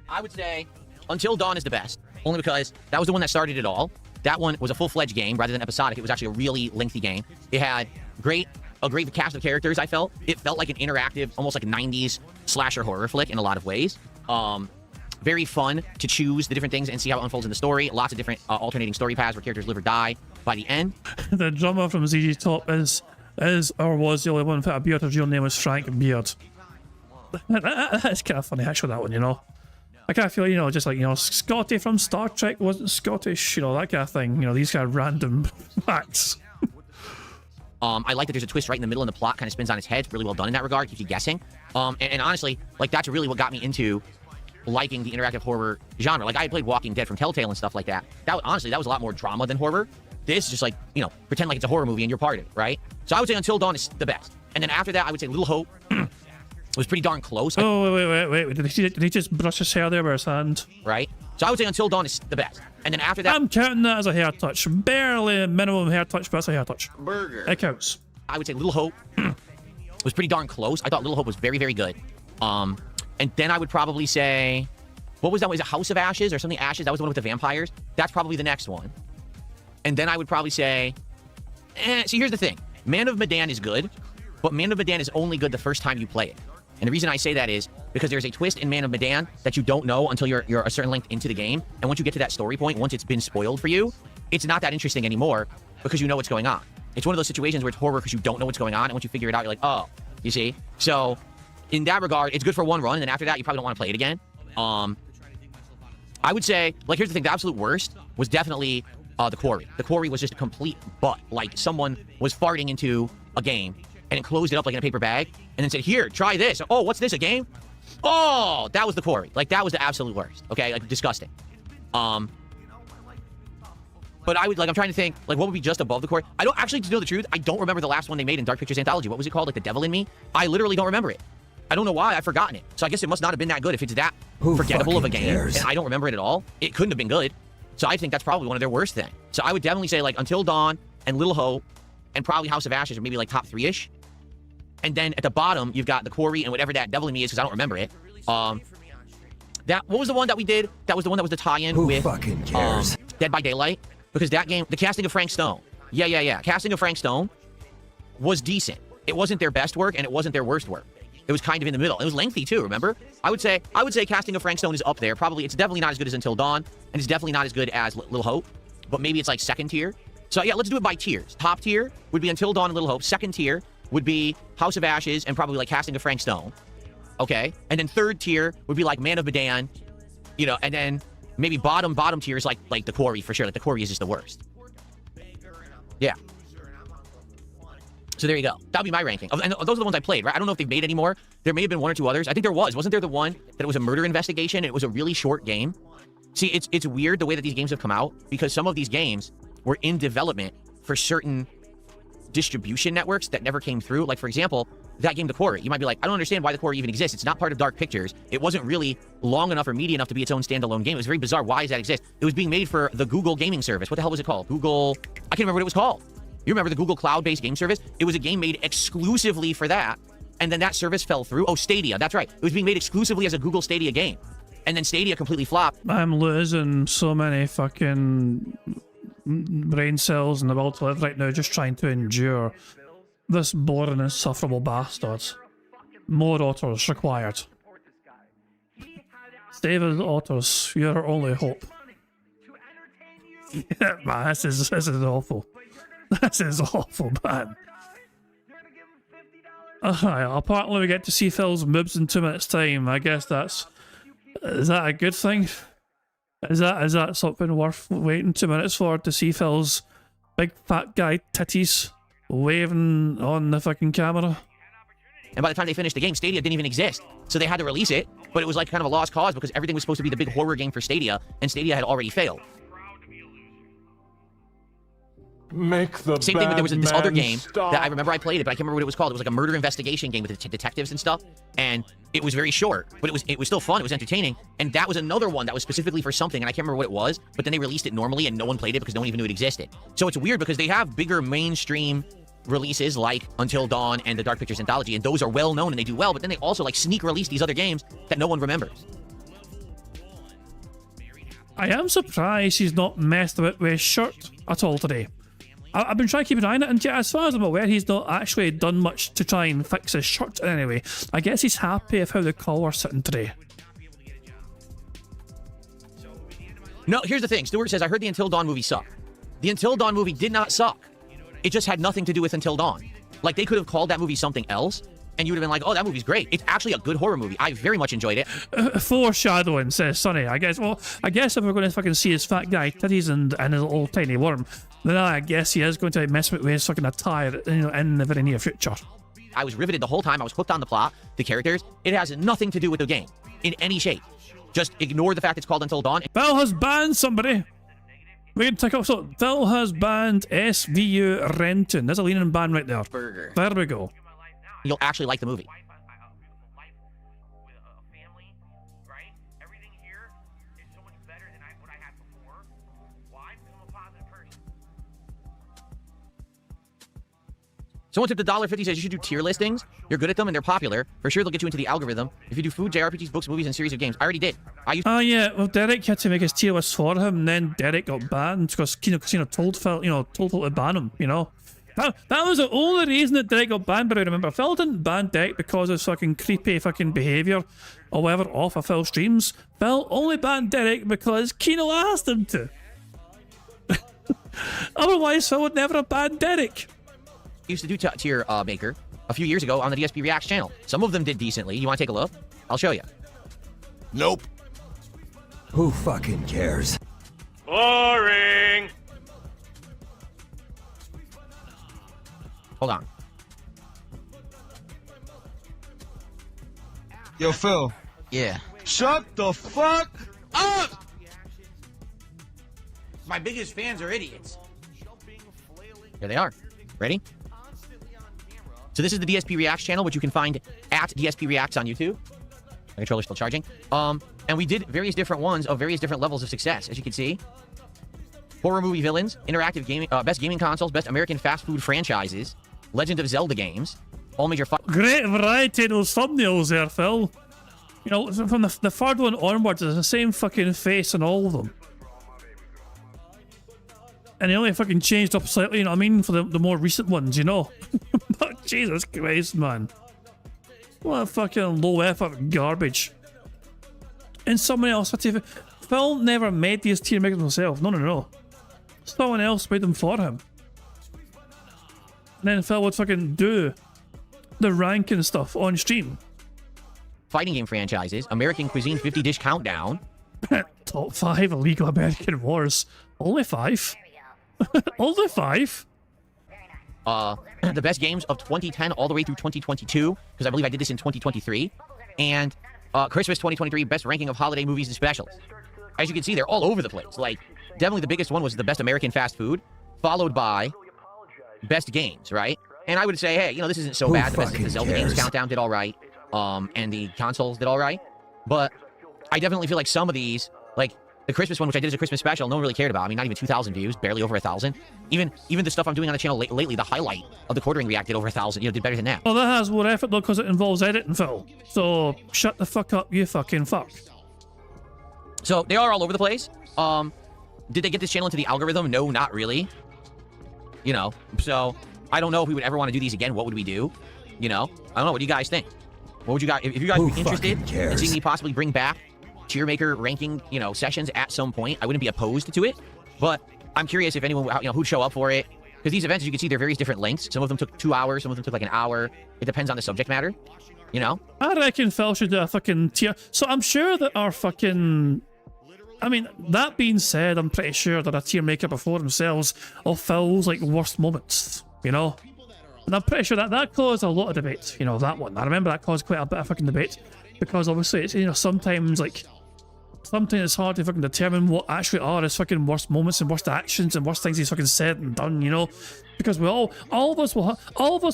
I would say Until Dawn is the best, only because that was the one that started it all. That one was a full-fledged game rather than episodic. It was actually a really lengthy game. It had a great cast of characters, I felt. It felt like an interactive, almost like a 90s slasher horror flick in a lot of ways. Very fun to choose the different things and see how it unfolds in the story. Lots of different alternating story paths where characters live or die by the end. The drummer from ZG Top is or was the only one without a beard. His real name was Frank Beard. That's kind of funny, actually, that one, you know. I kind of feel, you know, just like, you know, Scotty from Star Trek wasn't Scottish, you know, that kind of thing. You know, these kind of random facts. I like that there's a twist right in the middle and the plot kind of spins on its head. It's really well done in that regard. Keeps you guessing. And honestly, like, that's really what got me into liking the interactive horror genre. Like, I had played Walking Dead from Telltale and stuff like that. Honestly, that was a lot more drama than horror. This is just like, you know, pretend like it's a horror movie and you're part of it, right? So I would say Until Dawn is the best. And then after that, I would say Little Hope was pretty darn close. Oh, wait. Did he just brush his hair there with his hand? Right? So I would say Until Dawn is the best. And then after that... I'm counting that as a hair touch. Barely a minimum hair touch, but that's a hair touch. Burger. It counts. I would say Little Hope was pretty darn close. I thought Little Hope was very, very good. And then I would probably say... What was that? Was it House of Ashes or something? Ashes? That was the one with the vampires. That's probably the next one. And then I would probably say... See, here's the thing. Man of Medan is good, but Man of Medan is only good the first time you play it. And the reason I say that is because there's a twist in Man of Medan that you don't know until you're a certain length into the game. And once you get to that story point, once it's been spoiled for you, it's not that interesting anymore because you know what's going on. It's one of those situations where it's horror because you don't know what's going on. And once you figure it out, you're like, oh, you see? So in that regard, it's good for one run. And then after that, you probably don't want to play it again. I would say, like, here's the thing. The absolute worst was definitely The Quarry. The Quarry was just a complete butt. Like, someone was farting into a game and it closed it up like in a paper bag and then said, here, try this. Oh, what's this, a game? Oh, that was The Quarry. Like, that was the absolute worst. Okay, like, disgusting. But I would, like, I'm trying to think, like, what would be just above The Quarry? I don't, actually, to know the truth, I don't remember the last one they made in Dark Pictures Anthology. What was it called? Like, The Devil in Me? I literally don't remember it. I don't know why, I've forgotten it. So I guess it must not have been that good if it's that forgettable of a game. And I don't remember it at all. It couldn't have been good. So I think that's probably one of their worst things. So I would definitely say, like, Until Dawn and Little Hope and probably House of Ashes are maybe, like, top 3-ish. And then at the bottom, you've got The Quarry and whatever that Devil in Me is, because I don't remember it. What was the one that we did? That was the one that was the tie-in with Dead by Daylight. Because that game, the casting of Frank Stone. Yeah. Casting of Frank Stone was decent. It wasn't their best work, and it wasn't their worst work. It was kind of in the middle. It was lengthy too, remember? I would say casting of Frank Stone is up there. Probably, it's definitely not as good as Until Dawn, and it's definitely not as good as Little Hope, but maybe it's like second tier. So yeah, let's do it by tiers. Top tier would be Until Dawn and Little Hope. Second tier would be House of Ashes and probably like casting of Frank Stone. Okay? And then third tier would be like Man of Medan, you know, and then maybe bottom tier is like The Quarry for sure. Like The Quarry is just the worst. Yeah. So there you go. That'll be my ranking. And those are the ones I played, right? I don't know if they've made any more. There may have been one or two others. I think there was. Wasn't there the one that it was a murder investigation? It was a really short game. See, it's weird the way that these games have come out, because some of these games were in development for certain distribution networks that never came through. Like, for example, that game, The Quarry. You might be like, I don't understand why The Quarry even exists. It's not part of Dark Pictures. It wasn't really long enough or meaty enough to be its own standalone game. It was very bizarre. Why does that exist? It was being made for the Google gaming service. What the hell was it called? Google... I can't remember what it was called. You remember the Google cloud-based game service? It was a game made exclusively for that, and then that service fell through. Oh, Stadia. That's right. It was being made exclusively as a Google Stadia game. And then Stadia completely flopped. I'm losing so many fucking brain cells in the will to live right now, just trying to endure this boring, insufferable bastards. More otters required. David Otters, you're our only hope. Man, this is awful. This is awful, man. Apparently we get to see Phil's moobs in 2 minutes' time. I guess that's... Is that a good thing? Is that something worth waiting 2 minutes for, to see Phil's big fat guy titties waving on the fucking camera? And by the time they finished the game, Stadia didn't even exist. So they had to release it, but it was like kind of a lost cause because everything was supposed to be the big horror game for Stadia, and Stadia had already failed. Make the Same thing, there was this other game stop. that I remember I played it, but I can't remember what it was called. It was like a murder investigation game with detectives and stuff, and it was very short, but it was still fun, it was entertaining, and that was another one that was specifically for something, and I can't remember what it was, but then they released it normally, and no one played it because no one even knew it existed. So it's weird because they have bigger mainstream releases like Until Dawn and the Dark Pictures Anthology, and those are well known and they do well, but then they also like sneak release these other games that no one remembers. I am surprised he's not messed about with his shirt at all today. I've been trying to keep an eye on it, and as far as I'm aware, he's not actually done much to try and fix his shirt anyway. I guess he's happy with how the collar's sitting today. No, here's the thing. Stuart says, I heard the Until Dawn movie sucked. The Until Dawn movie did not suck. It just had nothing to do with Until Dawn. Like, they could have called that movie something else, and you would have been like, oh, that movie's great. It's actually a good horror movie. I very much enjoyed it. Foreshadowing, says Sonny. I guess if we're going to fucking see his fat guy titties and his little tiny worm, then I guess he is going to mess with his fucking attire, in the very near future. I was riveted the whole time. I was hooked on the plot, the characters. It has nothing to do with the game in any shape. Just ignore the fact it's called Until Dawn. Phil has banned somebody. We can take up. So Phil has banned SVU Renton. There's a leaning ban right there. Burger. There we go. You'll actually like the movie. Someone tipped $1.50, says you should do tier listings. You're good at them and they're popular. For sure they'll get you into the algorithm. If you do food, JRPGs, books, movies, and series of games. I already did. Oh yeah, well Derek had to make his tier list for him, and then Derek got banned because Casino told Phil, told Phil to ban him, That was the only reason that Derek got banned, but I remember Phil didn't ban Derek because of his fucking creepy fucking behaviour or whatever off of Phil's streams. Phil only banned Derek because Kino asked him to. Otherwise, Phil would never have banned Derek. Used to do tier maker a few years ago on the DSP Reacts channel. Some of them did decently. You want to take a look? I'll show you. Nope. Who fucking cares? Boring. Hold on. Yo, Phil. Yeah. Shut the fuck up! My biggest fans are idiots. Here they are. Ready? So this is the DSP Reacts channel, which you can find at DSP Reacts on YouTube. My controller's still charging. And we did various different ones of various different levels of success, as you can see. Horror movie villains, interactive gaming, best gaming consoles, best American fast food franchises, Legend of Zelda games, all major... Great variety of those thumbnails there, Phil. From the third one onwards, it's the same fucking face in all of them. And they only fucking changed up slightly, for the more recent ones, But Jesus Christ, man. What a fucking low effort garbage. And someone else had to... Phil never made these tier makers himself. No. Someone else made them for him. And then Phil would fucking do the ranking stuff on stream. Fighting game franchises, American Cuisine 50-dish countdown. Top 5 illegal American wars. Only 5? Only 5? The best games of 2010 all the way through 2022, because I believe I did this in 2023. And Christmas 2023, best ranking of holiday movies and specials. as you can see, they're all over the place. Like, definitely the biggest one was the best American fast food, followed by best games, right? And I would say, hey, you know, this isn't so bad. The Zelda games countdown did all right, and the consoles did all right. But I definitely feel like some of these, like the Christmas one, which I did as a Christmas special, no one really cared about. I mean, not even 2,000 views, barely over 1,000. Even the stuff I'm doing on the channel lately, the highlight of the quartering react did over 1,000. You know, did better than that. Well, that has more effort though, because it involves editing, Phil. So shut the fuck up, you fucking fuck. So they are all over the place. Did they get this channel into the algorithm? No, not really. You know, so I don't know if we would ever want to do these again. What would we do? You know, I don't know. What do you guys think? What would you guys, if you guys would be interested in seeing me possibly bring back Cheermaker ranking, you know, sessions at some point, I wouldn't be opposed to it. But I'm curious if anyone, you know, who'd show up for it. Because these events, as you can see, they're various different lengths. Some of them took 2 hours. Some of them took like an hour. It depends on the subject matter. You know? I reckon Phil should do a fucking tier. So I'm sure that our fucking... I mean, that being said, I'm pretty sure that a tier maker before themselves of Phil's like worst moments, you know? And I'm pretty sure that caused a lot of debate, you know, that one. I remember that caused quite a bit of fucking debate. Because obviously, it's, you know, sometimes it's hard to fucking determine what actually are his fucking worst moments and worst actions and worst things he's fucking said and done, you know? Because all of us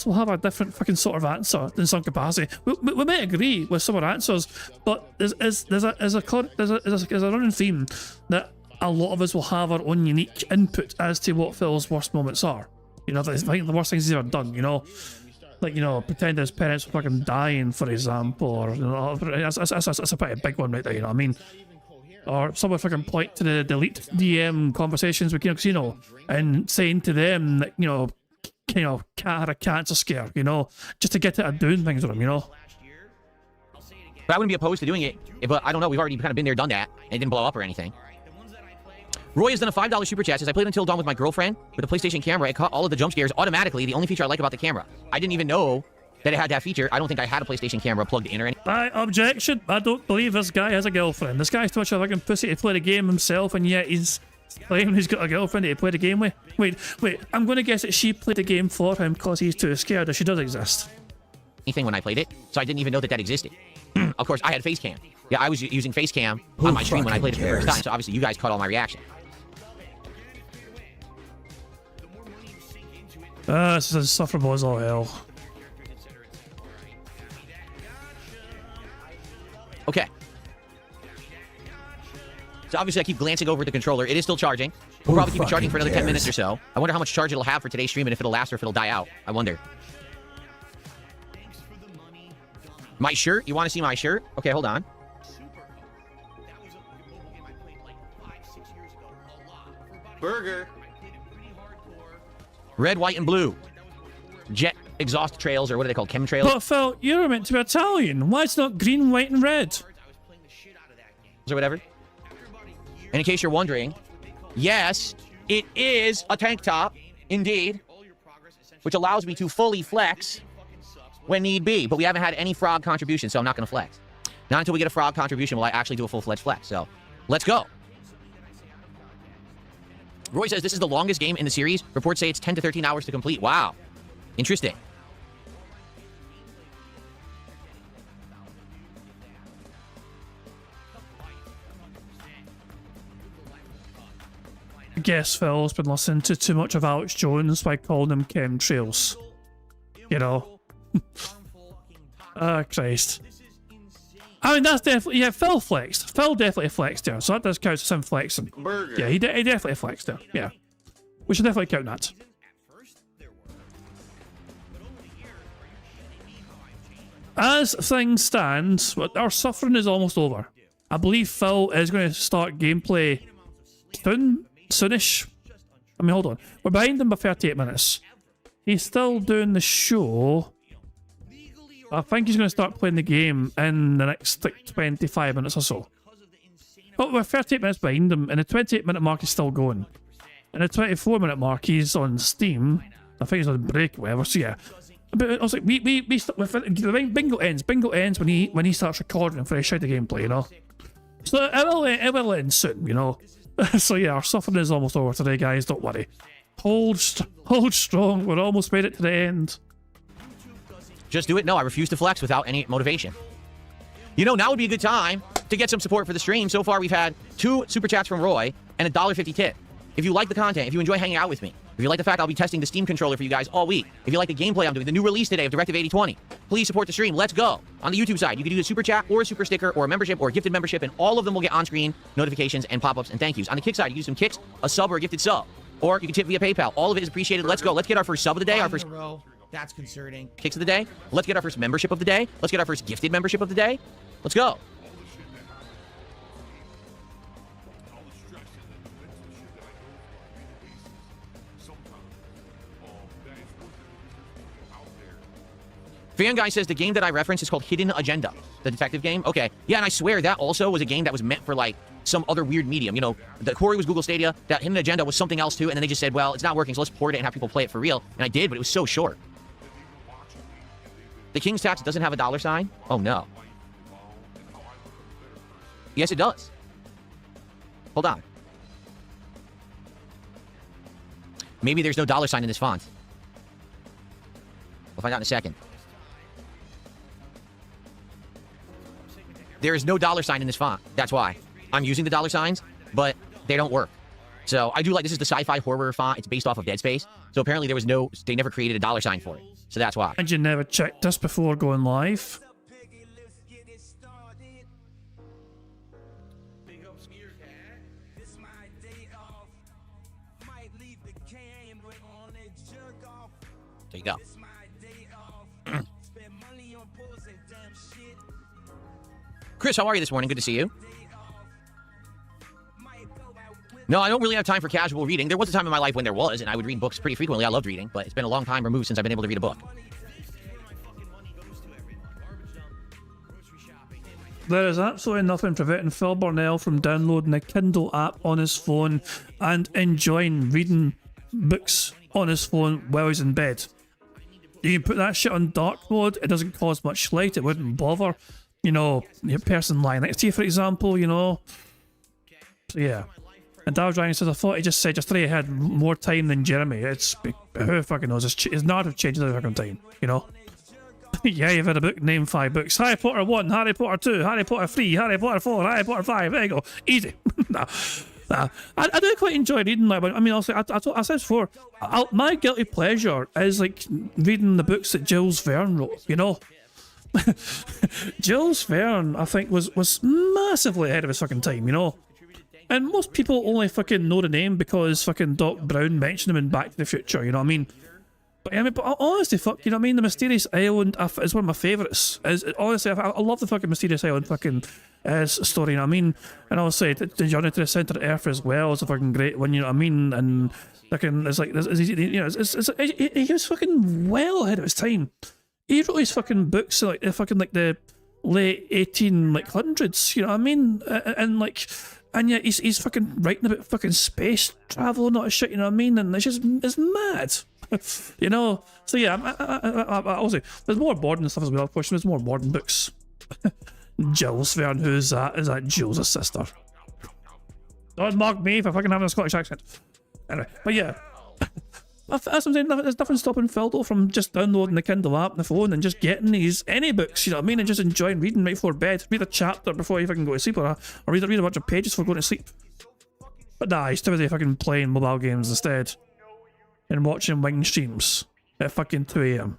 will have a different fucking sort of answer in some capacity. We may agree with some of our answers, but there's a running theme that a lot of us will have our own unique input as to what Phil's worst moments are. You know, like the worst things he's ever done, you know? Like, you know, pretend his parents were fucking dying, for example, or, you know, that's a pretty big one right there, you know what I mean? Or someone fucking point to the delete DM conversations with Casino and saying to them that, you know, Cat had a cancer scare, you know, just to get it at doing things with him, you know? But I wouldn't be opposed to doing it, but I don't know, we've already kind of been there, done that, and it didn't blow up or anything. Roy has done a $5 super chat. Says, I played Until Dawn with my girlfriend with a PlayStation camera. It caught all of the jump scares automatically. The only feature I like about the camera. I didn't even know that it had that feature. I don't think I had a PlayStation camera plugged in or anything. Objection. I don't believe this guy has a girlfriend. This guy's too much of a fucking pussy to play the game himself, and yet he's claiming he's got a girlfriend to play the game with. Wait. I'm going to guess that she played the game for him because he's too scared that she does exist. Anything when I played it, so I didn't even know that existed. Of course, I had face cam. Yeah, I was using face cam on my stream when I played it for the first time, so obviously you guys caught all my reaction. This is insufferable as all hell. Okay. So obviously I keep glancing over at the controller. It is still charging. We'll probably keep it charging for another 10 minutes or so. I wonder how much charge it'll have for today's stream and if it'll last or if it'll die out. I wonder. My shirt? You want to see my shirt? Okay, hold on. Burger. Red, white, and blue. Jet exhaust trails, or what are they called? Chemtrails? But Phil, you're meant to be Italian. Why it's not green, white, and red? Or whatever. And in case you're wondering, yes, it is a tank top, indeed, which allows me to fully flex when need be. But we haven't had any frog contribution, so I'm not going to flex. Not until we get a frog contribution will I actually do a full-fledged flex. So let's go. Roy says this is the longest game in the series. Reports say it's 10 to 13 hours to complete. Wow. Interesting. I guess Phil's been listening to too much of Alex Jones by calling him chemtrails. You know? Christ. I mean, that's definitely... Yeah, Phil flexed. Phil definitely flexed there, so that does count as him flexing. Burger. Yeah, he definitely flexed there. Yeah. We should definitely count that. As things stand, our suffering is almost over. I believe Phil is going to start gameplay soonish. I mean, hold on. We're behind him by 38 minutes. He's still doing the show. I think he's going to start playing the game in the next like 25 minutes or so. But we're 38 minutes behind him, and the 28-minute mark is still going. And the 24-minute mark, he's on Steam. I think he's on break or whatever, so yeah. But I was like, Bingo ends. Bingo ends when he starts recording for a shitty gameplay, you know? So it will end soon, you know? So yeah, our suffering is almost over today, guys, don't worry. Hold strong, we're almost made it to the end. Just do it? No, I refuse to flex without any motivation. You know, now would be a good time to get some support for the stream. So far, we've had 2 super chats from Roy and a $1.50 tip. If you like the content, if you enjoy hanging out with me, if you like the fact I'll be testing the Steam controller for you guys all week, if you like the gameplay I'm doing, the new release today of Directive 8020, please support the stream. Let's go. On the YouTube side, you can do a super chat or a super sticker or a membership or a gifted membership, and all of them will get on-screen notifications and pop-ups and thank yous. On the Kick side, you can do some kicks, a sub, or a gifted sub. Or you can tip via PayPal. All of it is appreciated. Let's go. Let's get our first sub of the day. Our first row. That's concerning. kicks of the day. Let's get our first membership of the day. Let's get our first gifted membership of the day. Let's go. Fan Guy says the game that I referenced is called Hidden Agenda, the detective game. Okay. Yeah, and I swear that also was a game that was meant for, like, some other weird medium. You know, the Corey was Google Stadia, that Hidden Agenda was something else too, and then they just said, well, it's not working, so let's port it and have people play it for real. And I did, but it was so short. The King's Tax doesn't have a $sign? Oh, no. Yes, it does. Hold on. Maybe there's no $sign in this font. We'll find out in a second. There is no $sign in this font. That's why. I'm using the $signs, but they don't work. So I do like, this is the sci-fi horror font. It's based off of Dead Space. So apparently there was no, they never created a $sign for it. So that's why. And you never checked this before going live? There you go. Chris, how are you this morning? Good to see you. No, I don't really have time for casual reading. There was a time in my life when there was, and I would read books pretty frequently. I loved reading, but it's been a long time removed since I've been able to read a book. There is absolutely nothing preventing Phil Burnell from downloading a Kindle app on his phone and enjoying reading books on his phone while he's in bed. You can put that shit on dark mode, it doesn't cause much light, it wouldn't bother, you know, your person lying next to you, for example, you know. So yeah. And Darryl Dragon says, I thought he just said just 3 had more time than Jeremy. It's, who fucking knows, his narrative changes every fucking time, you know. Yeah, you've had a book, name 5 books. Harry Potter 1, Harry Potter 2, Harry Potter 3, Harry Potter 4, Harry Potter 5, there you go. Easy. Nah. I do quite enjoy reading that, but I mean, also, I said before, my guilty pleasure is like reading the books that Jules Verne wrote, you know? Jules Verne, I think, was massively ahead of his fucking time, you know? And most people only fucking know the name because fucking Doc Brown mentioned him in Back to the Future, you know what I mean? But I mean, but honestly, fuck, you know what I mean? The Mysterious Island is one of my favourites. Honestly, I love the fucking Mysterious Island fucking story, you know what I mean? And obviously, the Journey to the Centre of Earth as well is a fucking great one, you know what I mean? And fucking, it's like, you know, he was fucking well ahead of his time. He wrote his fucking books like the late 1800s, you know what I mean? And yet he's fucking writing about fucking space travel and all that shit, you know what I mean? And it's mad. You know? So yeah, I'll say, there's more modern stuff as well, of course. There's more modern books. Jules Verne, who's that? Is that Jules' sister? Don't mock me for fucking having a Scottish accent. Anyway, but yeah. That's what I'm saying, there's nothing stopping Phil though from just downloading the Kindle app on the phone and just getting any books, you know what I mean, and just enjoying reading right before bed. Read a chapter before you fucking go to sleep, or read a bunch of pages before going to sleep. But nah, he's too busy fucking playing mobile games instead. And watching wing streams at fucking 2 AM.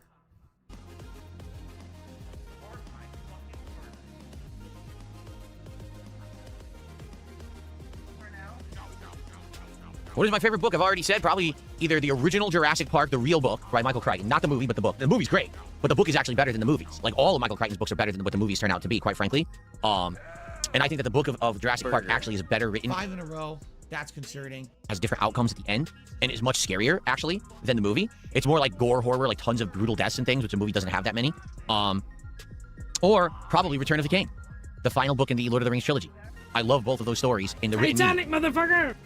What is my favorite book? I've already said probably either the original Jurassic Park, the real book, by Michael Crichton. Not the movie, but the book. The movie's great, but the book is actually better than the movies. Like, all of Michael Crichton's books are better than what the movies turn out to be, quite frankly. And I think that the book of Jurassic Park actually is better written. 5 in a row. That's concerning. Has different outcomes at the end, and is much scarier, actually, than the movie. It's more like gore horror, like tons of brutal deaths and things, which the movie doesn't have that many. Or probably Return of the King, the final book in the Lord of the Rings trilogy. I love both of those stories in the written. Titanic, motherfucker!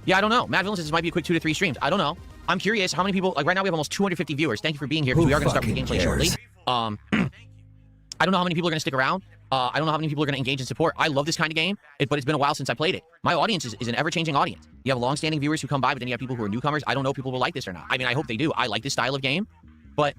Yeah, I don't know. Matt Villain says this might be a quick 2 to 3 streams. I don't know. I'm curious how many people, like right now we have almost 250 viewers. Thank you for being here because we are going to start with the gameplay shortly. I don't know how many people are going to stick around. I don't know how many people are going to engage in support. I love this kind of game, but it's been a while since I played it. My audience is an ever-changing audience. You have long-standing viewers who come by, but then you have people who are newcomers. I don't know if people will like this or not. I mean, I hope they do. I like this style of game, but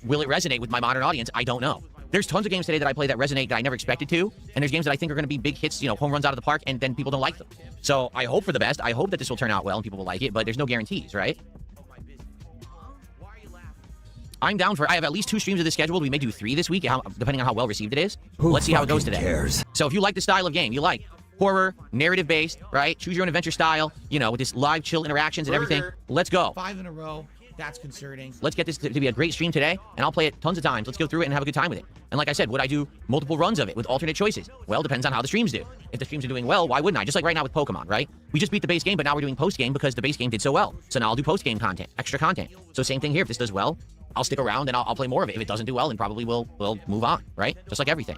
will it resonate with my modern audience? I don't know. There's tons of games today that I play that resonate that I never expected to, and there's games that I think are going to be big hits, you know, home runs out of the park, and then people don't like them. So I hope for the best. I hope that this will turn out well and people will like it, but there's no guarantees, right? I'm down for. I have at least 2 streams of this scheduled. We may do 3 this week, depending on how well received it is. Let's see how it goes today. Cares? So if you like the style of game, you like horror, narrative-based, right? Choose your own adventure style, you know, with this live chill interactions and everything. Let's go. 5 in a row. That's concerning. Let's get this to be a great stream today, and I'll play it tons of times. Let's go through it and have a good time with it. And like I said, would I do multiple runs of it with alternate choices? Well, depends on how the streams do. If the streams are doing well, why wouldn't I? Just like right now with Pokemon, right? We just beat the base game, but now we're doing post-game because the base game did so well. So now I'll do post-game content, extra content. So same thing here. If this does well, I'll stick around and I'll play more of it. If it doesn't do well, then probably we'll move on, right? Just like everything.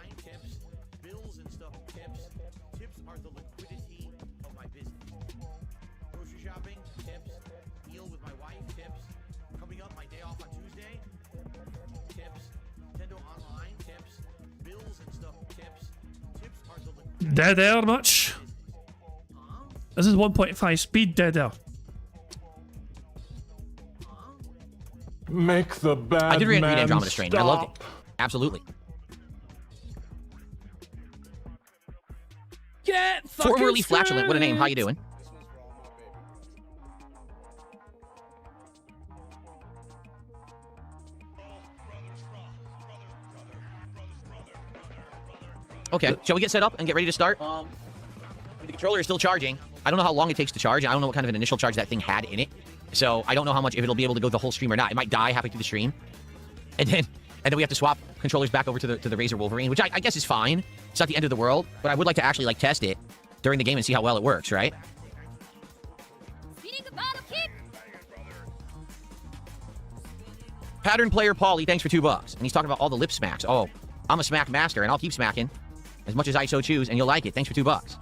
Dead air much? This is 1.5 speed dead air. Make the bad I did read man Andromeda Strain. I loved it. Absolutely. Get fucking Formerly Flatulent. What a name. How you doing? Okay, shall we get set up and get ready to start? The controller is still charging. I don't know how long it takes to charge. I don't know what kind of an initial charge that thing had in it. So I don't know how much, if it'll be able to go the whole stream or not. It might die halfway through the stream. And then we have to swap controllers back over to the Razor Wolverine, which I guess is fine. It's not the end of the world, but I would like to actually like test it during the game and see how well it works, right? Pattern player Paulie, thanks for $2. And he's talking about all the lip smacks. Oh, I'm a smack master, and I'll keep smacking as much as I so choose, and you'll like it. Thanks for $2.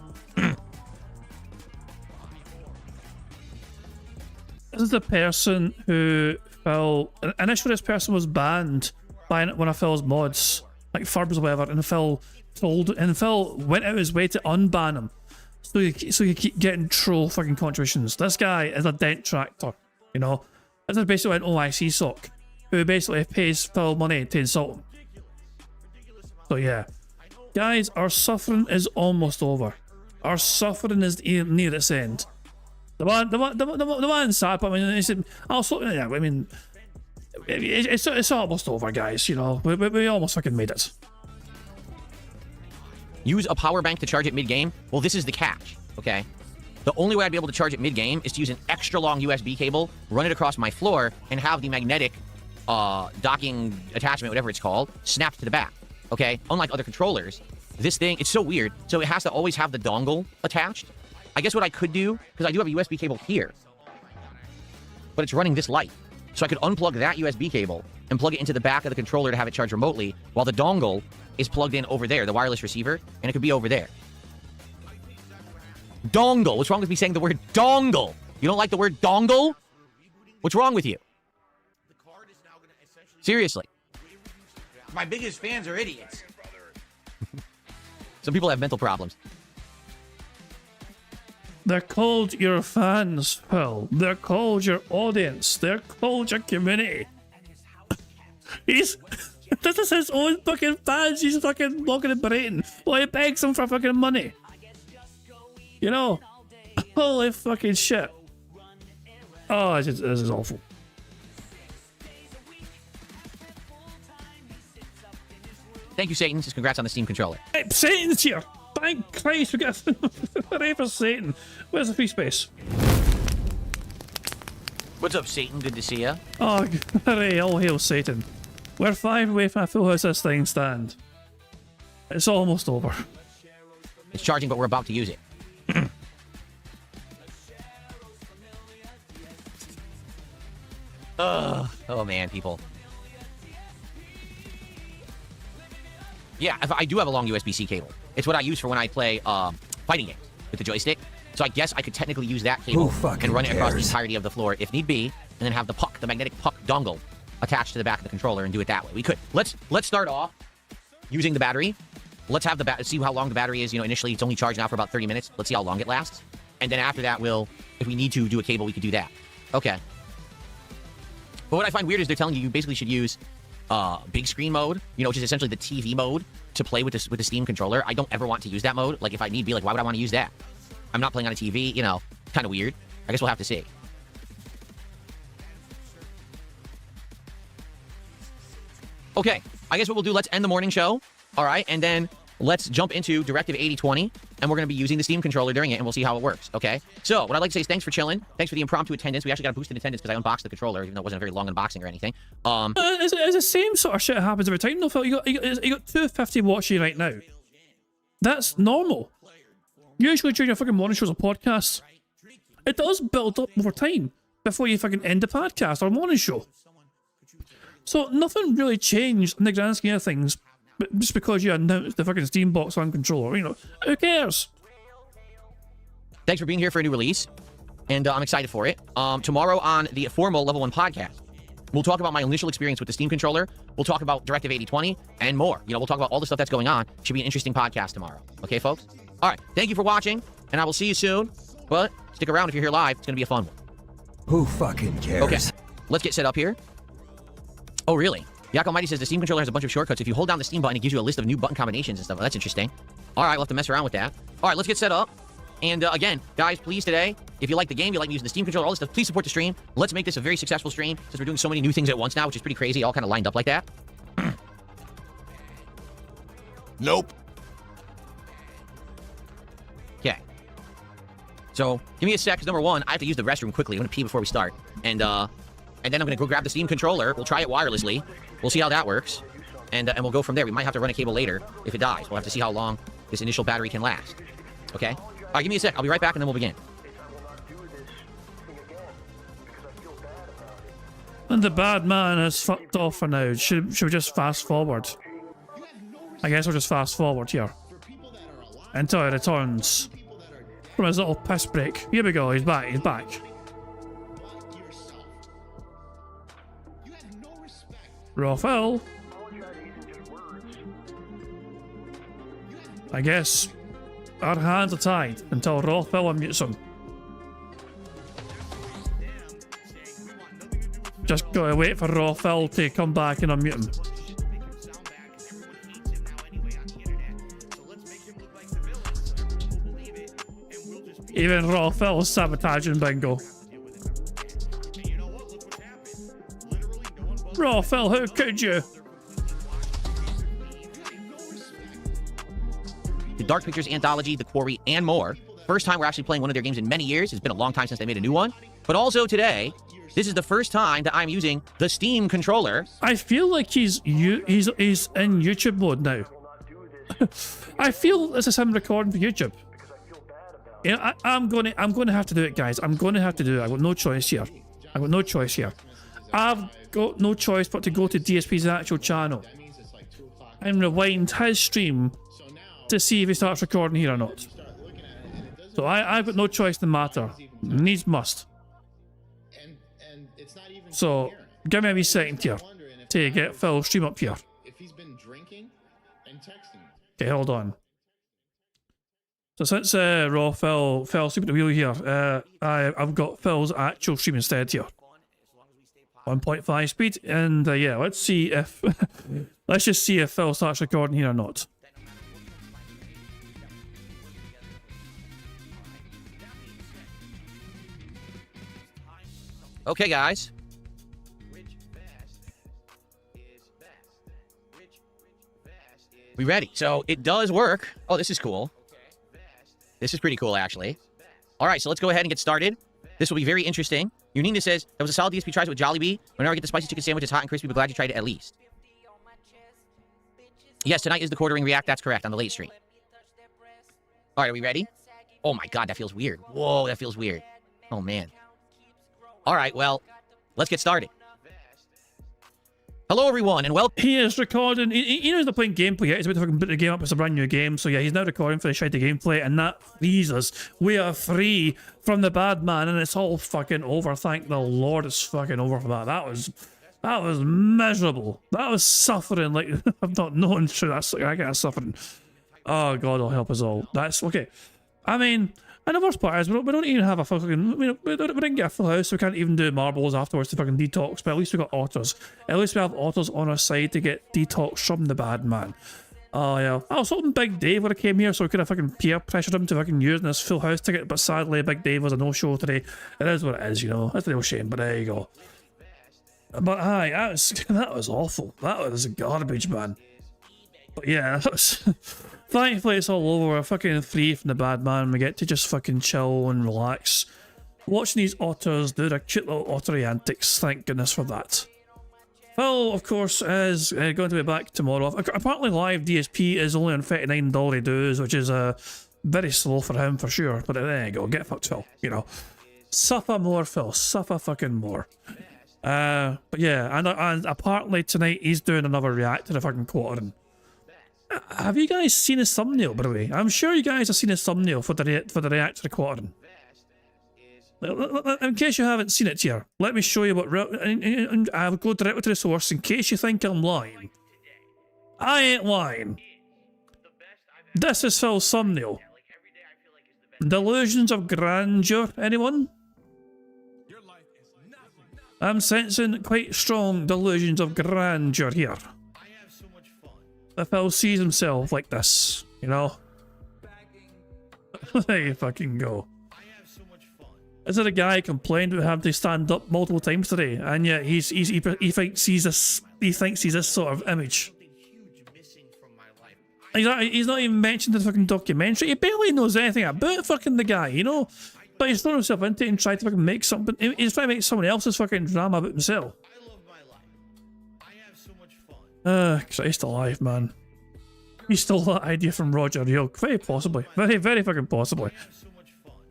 This is the person who Phil. Initially, this person was banned by one of Phil's mods, like Furbs or whatever, and Phil went out of his way to unban him, so you keep getting troll fucking contributions. This guy is a dent tractor, you know. This is basically an OIC sock who basically pays Phil money to insult him. So yeah, guys, our suffering is almost over. Our suffering is near its end. The man sad, but I mean, he said, also, yeah, I mean, it's almost over, guys. You know, we almost fucking made it. Use a power bank to charge it mid-game. Well, this is the catch, okay? The only way I'd be able to charge it mid-game is to use an extra long USB cable, run it across my floor, and have the magnetic docking attachment, whatever it's called, snapped to the back. Okay, unlike other controllers, this thing, it's so weird. So it has to always have the dongle attached. I guess what I could do, because I do have a USB cable here, but it's running this light. So I could unplug that USB cable and plug it into the back of the controller to have it charge remotely, while the dongle is plugged in over there, the wireless receiver, and it could be over there. Dongle. What's wrong with me saying the word dongle? You don't like the word dongle? What's wrong with you? Seriously. My biggest fans are idiots. Some people have mental problems. They're called your fans, Phil. They're called your audience. They're called your community. This is his own fucking fans. He's fucking walking and berating while he begs them for fucking money. You know? Holy fucking shit. Oh, this is awful. Thank you, Satan. Just congrats on the Steam controller. Hey, Satan's here. Thank Christ we got hooray for Satan. Where's the free space? What's up, Satan? Good to see ya. Oh, hooray, all hail Satan. We're 5 away from a full house this thing stand. It's almost over. It's charging, but we're about to use it. Oh man, people. Yeah, I do have a long USB-C cable. It's what I use for when I play fighting games with the joystick. So I guess I could technically use that cable and run it across the entirety of the floor if need be, and then have the puck, the magnetic puck dongle, attached to the back of the controller and do it that way. We could. Let's start off using the battery. Let's have the see how long the battery is. You know, initially it's only charged now for about 30 minutes. Let's see how long it lasts. And then after that, if we need to do a cable, we could do that. Okay. But what I find weird is they're telling you basically should use big screen mode, you know, which is essentially the TV mode to play with the Steam controller. I don't ever want to use that mode. Like, if I need be, like, why would I want to use that? I'm not playing on a TV, you know, kind of weird. I guess we'll have to see. Okay, I guess what we'll do, let's end the morning show, all right, and then let's jump into Directive 8020, and we're going to be using the Steam controller during it, and we'll see how it works, okay? So, what I'd like to say is thanks for chilling. Thanks for the impromptu attendance. We actually got a boosted attendance because I unboxed the controller, even though it wasn't a very long unboxing or anything. It's the same sort of shit that happens every time, though, Phil. You got 250 watching right now. That's normal. Usually during your fucking morning shows or podcasts, it does build up over time before you fucking end the podcast or morning show. So nothing really changed in the grand scheme of things, but just because you announced the fucking Steam box on controller, you know, who cares? Thanks for being here for a new release, and I'm excited for it. Tomorrow on the formal Level 1 podcast, we'll talk about my initial experience with the Steam controller. We'll talk about Directive 8020 and more. You know, we'll talk about all the stuff that's going on. Should be an interesting podcast tomorrow. Okay, folks? All right. Thank you for watching, and I will see you soon. But stick around if you're here live. It's going to be a fun one. Who fucking cares? Okay. Let's get set up here. Oh, really? Yak Almighty says the Steam controller has a bunch of shortcuts. If you hold down the Steam button, it gives you a list of new button combinations and stuff. Well, that's interesting. All right, we'll have to mess around with that. All right, let's get set up. And again, guys, please today, if you like the game, you like me using the Steam controller, all this stuff, please support the stream. Let's make this a very successful stream since we're doing so many new things at once now, which is pretty crazy, all kind of lined up like that. Nope. Okay. So, give me a sec, because number one, I have to use the restroom quickly. I'm going to pee before we start. And then I'm going to go grab the Steam controller. We'll try it wirelessly. We'll see how that works. And we'll go from there. We might have to run a cable later if it dies. We'll have to see how long this initial battery can last. Okay? All right, give me a sec. I'll be right back, and then we'll begin. And the bad man has fucked off for now. Should we just fast forward? I guess we'll just fast forward here. Until he returns from his little piss break. Here we go. He's back. He's back. Raphael. I guess our hands are tied until Raphael unmutes him. Just gotta wait for Raphael to come back and unmute him. Even Raphael's sabotaging Bingo. Raphael, how could you? The Dark Pictures Anthology, The Quarry, and more. First time we're actually playing one of their games in many years. It's been a long time since they made a new one. But also today, this is the first time that I'm using the Steam controller. I feel like he's in YouTube mode now. I feel this is him recording for YouTube. Yeah, I'm gonna have to do it, guys. I'm gonna have to do it. I've got no choice here. I've got no choice here. I've got no choice but to go to DSP's actual channel and rewind his stream to see if he starts recording here or not. So I've got no choice in the matter. Needs must. So give me a wee second here to get Phil's stream up here. Okay, hold on. So since Phil fell asleep at the wheel here, I've got Phil's actual stream instead here. 1.5 speed, and yeah, let's see if let's just see if Phil starts recording here or not. Okay, guys. We ready? So it does work. Oh, this is cool. This is pretty cool, actually. All right, so let's go ahead and get started. This will be very interesting. Unina says, that was a solid DSP tries with Jollibee. Whenever I get the spicy chicken sandwich, it's hot and crispy, but glad you tried it at least. Yes, tonight is the quartering react. That's correct, on the late stream. All right, are we ready? Oh my god, that feels weird. Whoa, that feels weird. Oh, man. All right, well, let's get started. Hello, everyone, and welcome. He is recording. He knows not playing gameplay yet. He's about to fucking put the game up. It's a brand new game. So yeah, he's now recording for the shitty gameplay, and that frees us. We are free from the bad man, and it's all fucking over. Thank the Lord it's fucking over for that. That was miserable. That was suffering like I've not known through that kind of suffering. Oh God, will help us all. That's okay. I mean, and the worst part is we don't even have a fucking we didn't get a full house, so we can't even do marbles afterwards to fucking detox. But at least we got otters. At least we have otters on our side to get detox from the bad man. Oh yeah. I was hoping Big Dave would have came here so we could have fucking peer pressured him to fucking use this full house ticket, but sadly Big Dave was a no-show today. It is what it is, you know. That's a real shame, but there you go. But aye, that was awful. That was garbage, man. But yeah, that was thankfully it's all over. We're fucking free from the bad man. We get to just fucking chill and relax. Watching these otters do their cute little ottery antics, thank goodness for that. Phil, of course, is going to be back tomorrow. Apparently live DSP is only on $39 dues, which is very slow for him for sure. But there you go, get fucked, Phil. You know, suffer more, Phil. Suffer fucking more. But yeah, and apparently tonight he's doing another react to the fucking quartering. Have you guys seen his thumbnail, by the way? I'm sure you guys have seen his thumbnail for the react to the quartering. In case you haven't seen it here, let me show you what. And I'll go directly to the source in case you think I'm lying. I ain't lying. This is Phil's thumbnail. Delusions of grandeur, anyone? I'm sensing quite strong delusions of grandeur here. If Phil sees himself like this, you know? There you fucking go. Is it a guy complained about having to stand up multiple times today, and yet he thinks he's this sort of image. He's not even mentioned the fucking documentary. He barely knows anything about fucking the guy, you know? But he's thrown himself into it and tried to fucking make something. He's trying to make someone else's fucking drama about himself. Christ alive, man. He stole that idea from Roger Hill. Very possibly. Very, very fucking possibly.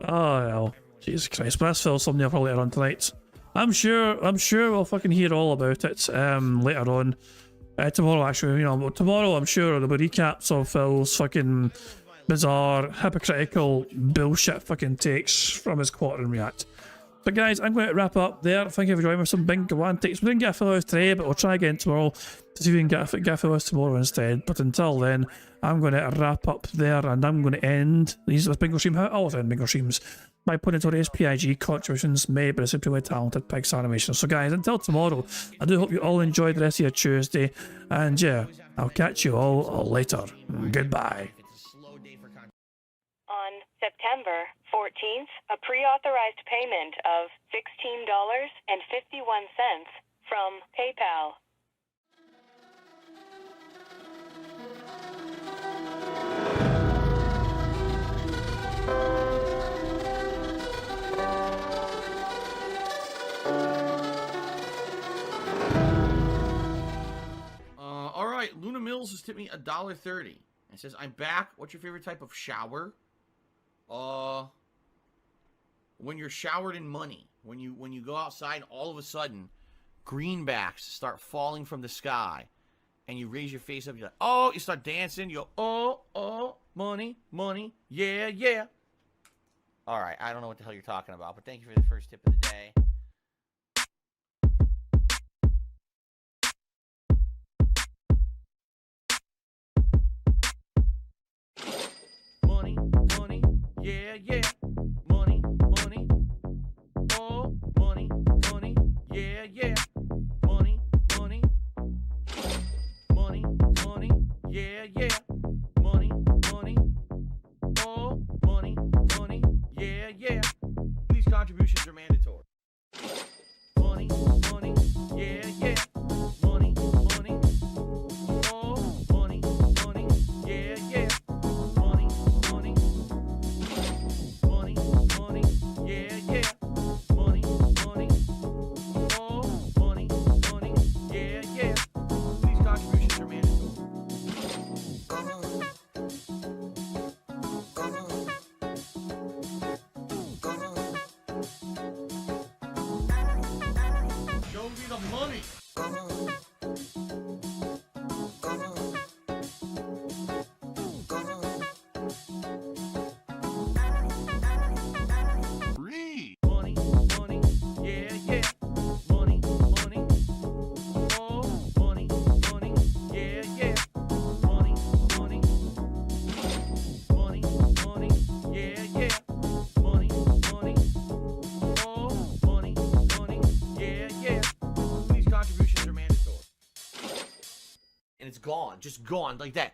Oh, hell. Jesus Christ. But that's Phil's thumbnail for later on tonight. I'm sure we'll fucking hear all about it later on. Tomorrow, actually, you know, tomorrow I'm sure there'll be recaps of Phil's fucking bizarre, hypocritical bullshit fucking takes from his quartering react. But guys, I'm going to wrap up there. Thank you for joining me for some bingo antics. We didn't get a full house today, but we'll try again tomorrow to see if we can get a full house tomorrow instead. But until then, I'm going to wrap up there, and I'm going to end these bingo stream. I always end bingo streams by putting notorious PIG contributions made by the supremely talented Pigs Animation. So guys, until tomorrow, I do hope you all enjoy the rest of your Tuesday, and yeah, I'll catch you all later. Goodbye. On September 14th, a pre-authorized payment of $16.51 from PayPal. Alright, Luna Mills has tipped me $1.30. It says, I'm back. What's your favorite type of shower? When you're showered in money. When you go outside, all of a sudden, greenbacks start falling from the sky. And you raise your face up, you're like, oh, you start dancing, you go, oh, money, money, yeah, yeah. Alright, I don't know what the hell you're talking about, but thank you for the first tip of the day. Money, money, yeah, yeah. Money, money, oh, money, money, yeah, yeah. Money, money, money, money, yeah, yeah. Money, money, oh, money, money, yeah, yeah. These contributions are mandatory. Money, money, yeah, yeah. Money, money, oh, money, money, yeah, yeah. Money, money, money, money, yeah, yeah. Money, money, oh, money, money, yeah, yeah. These contributions are mandatory. just gone like that.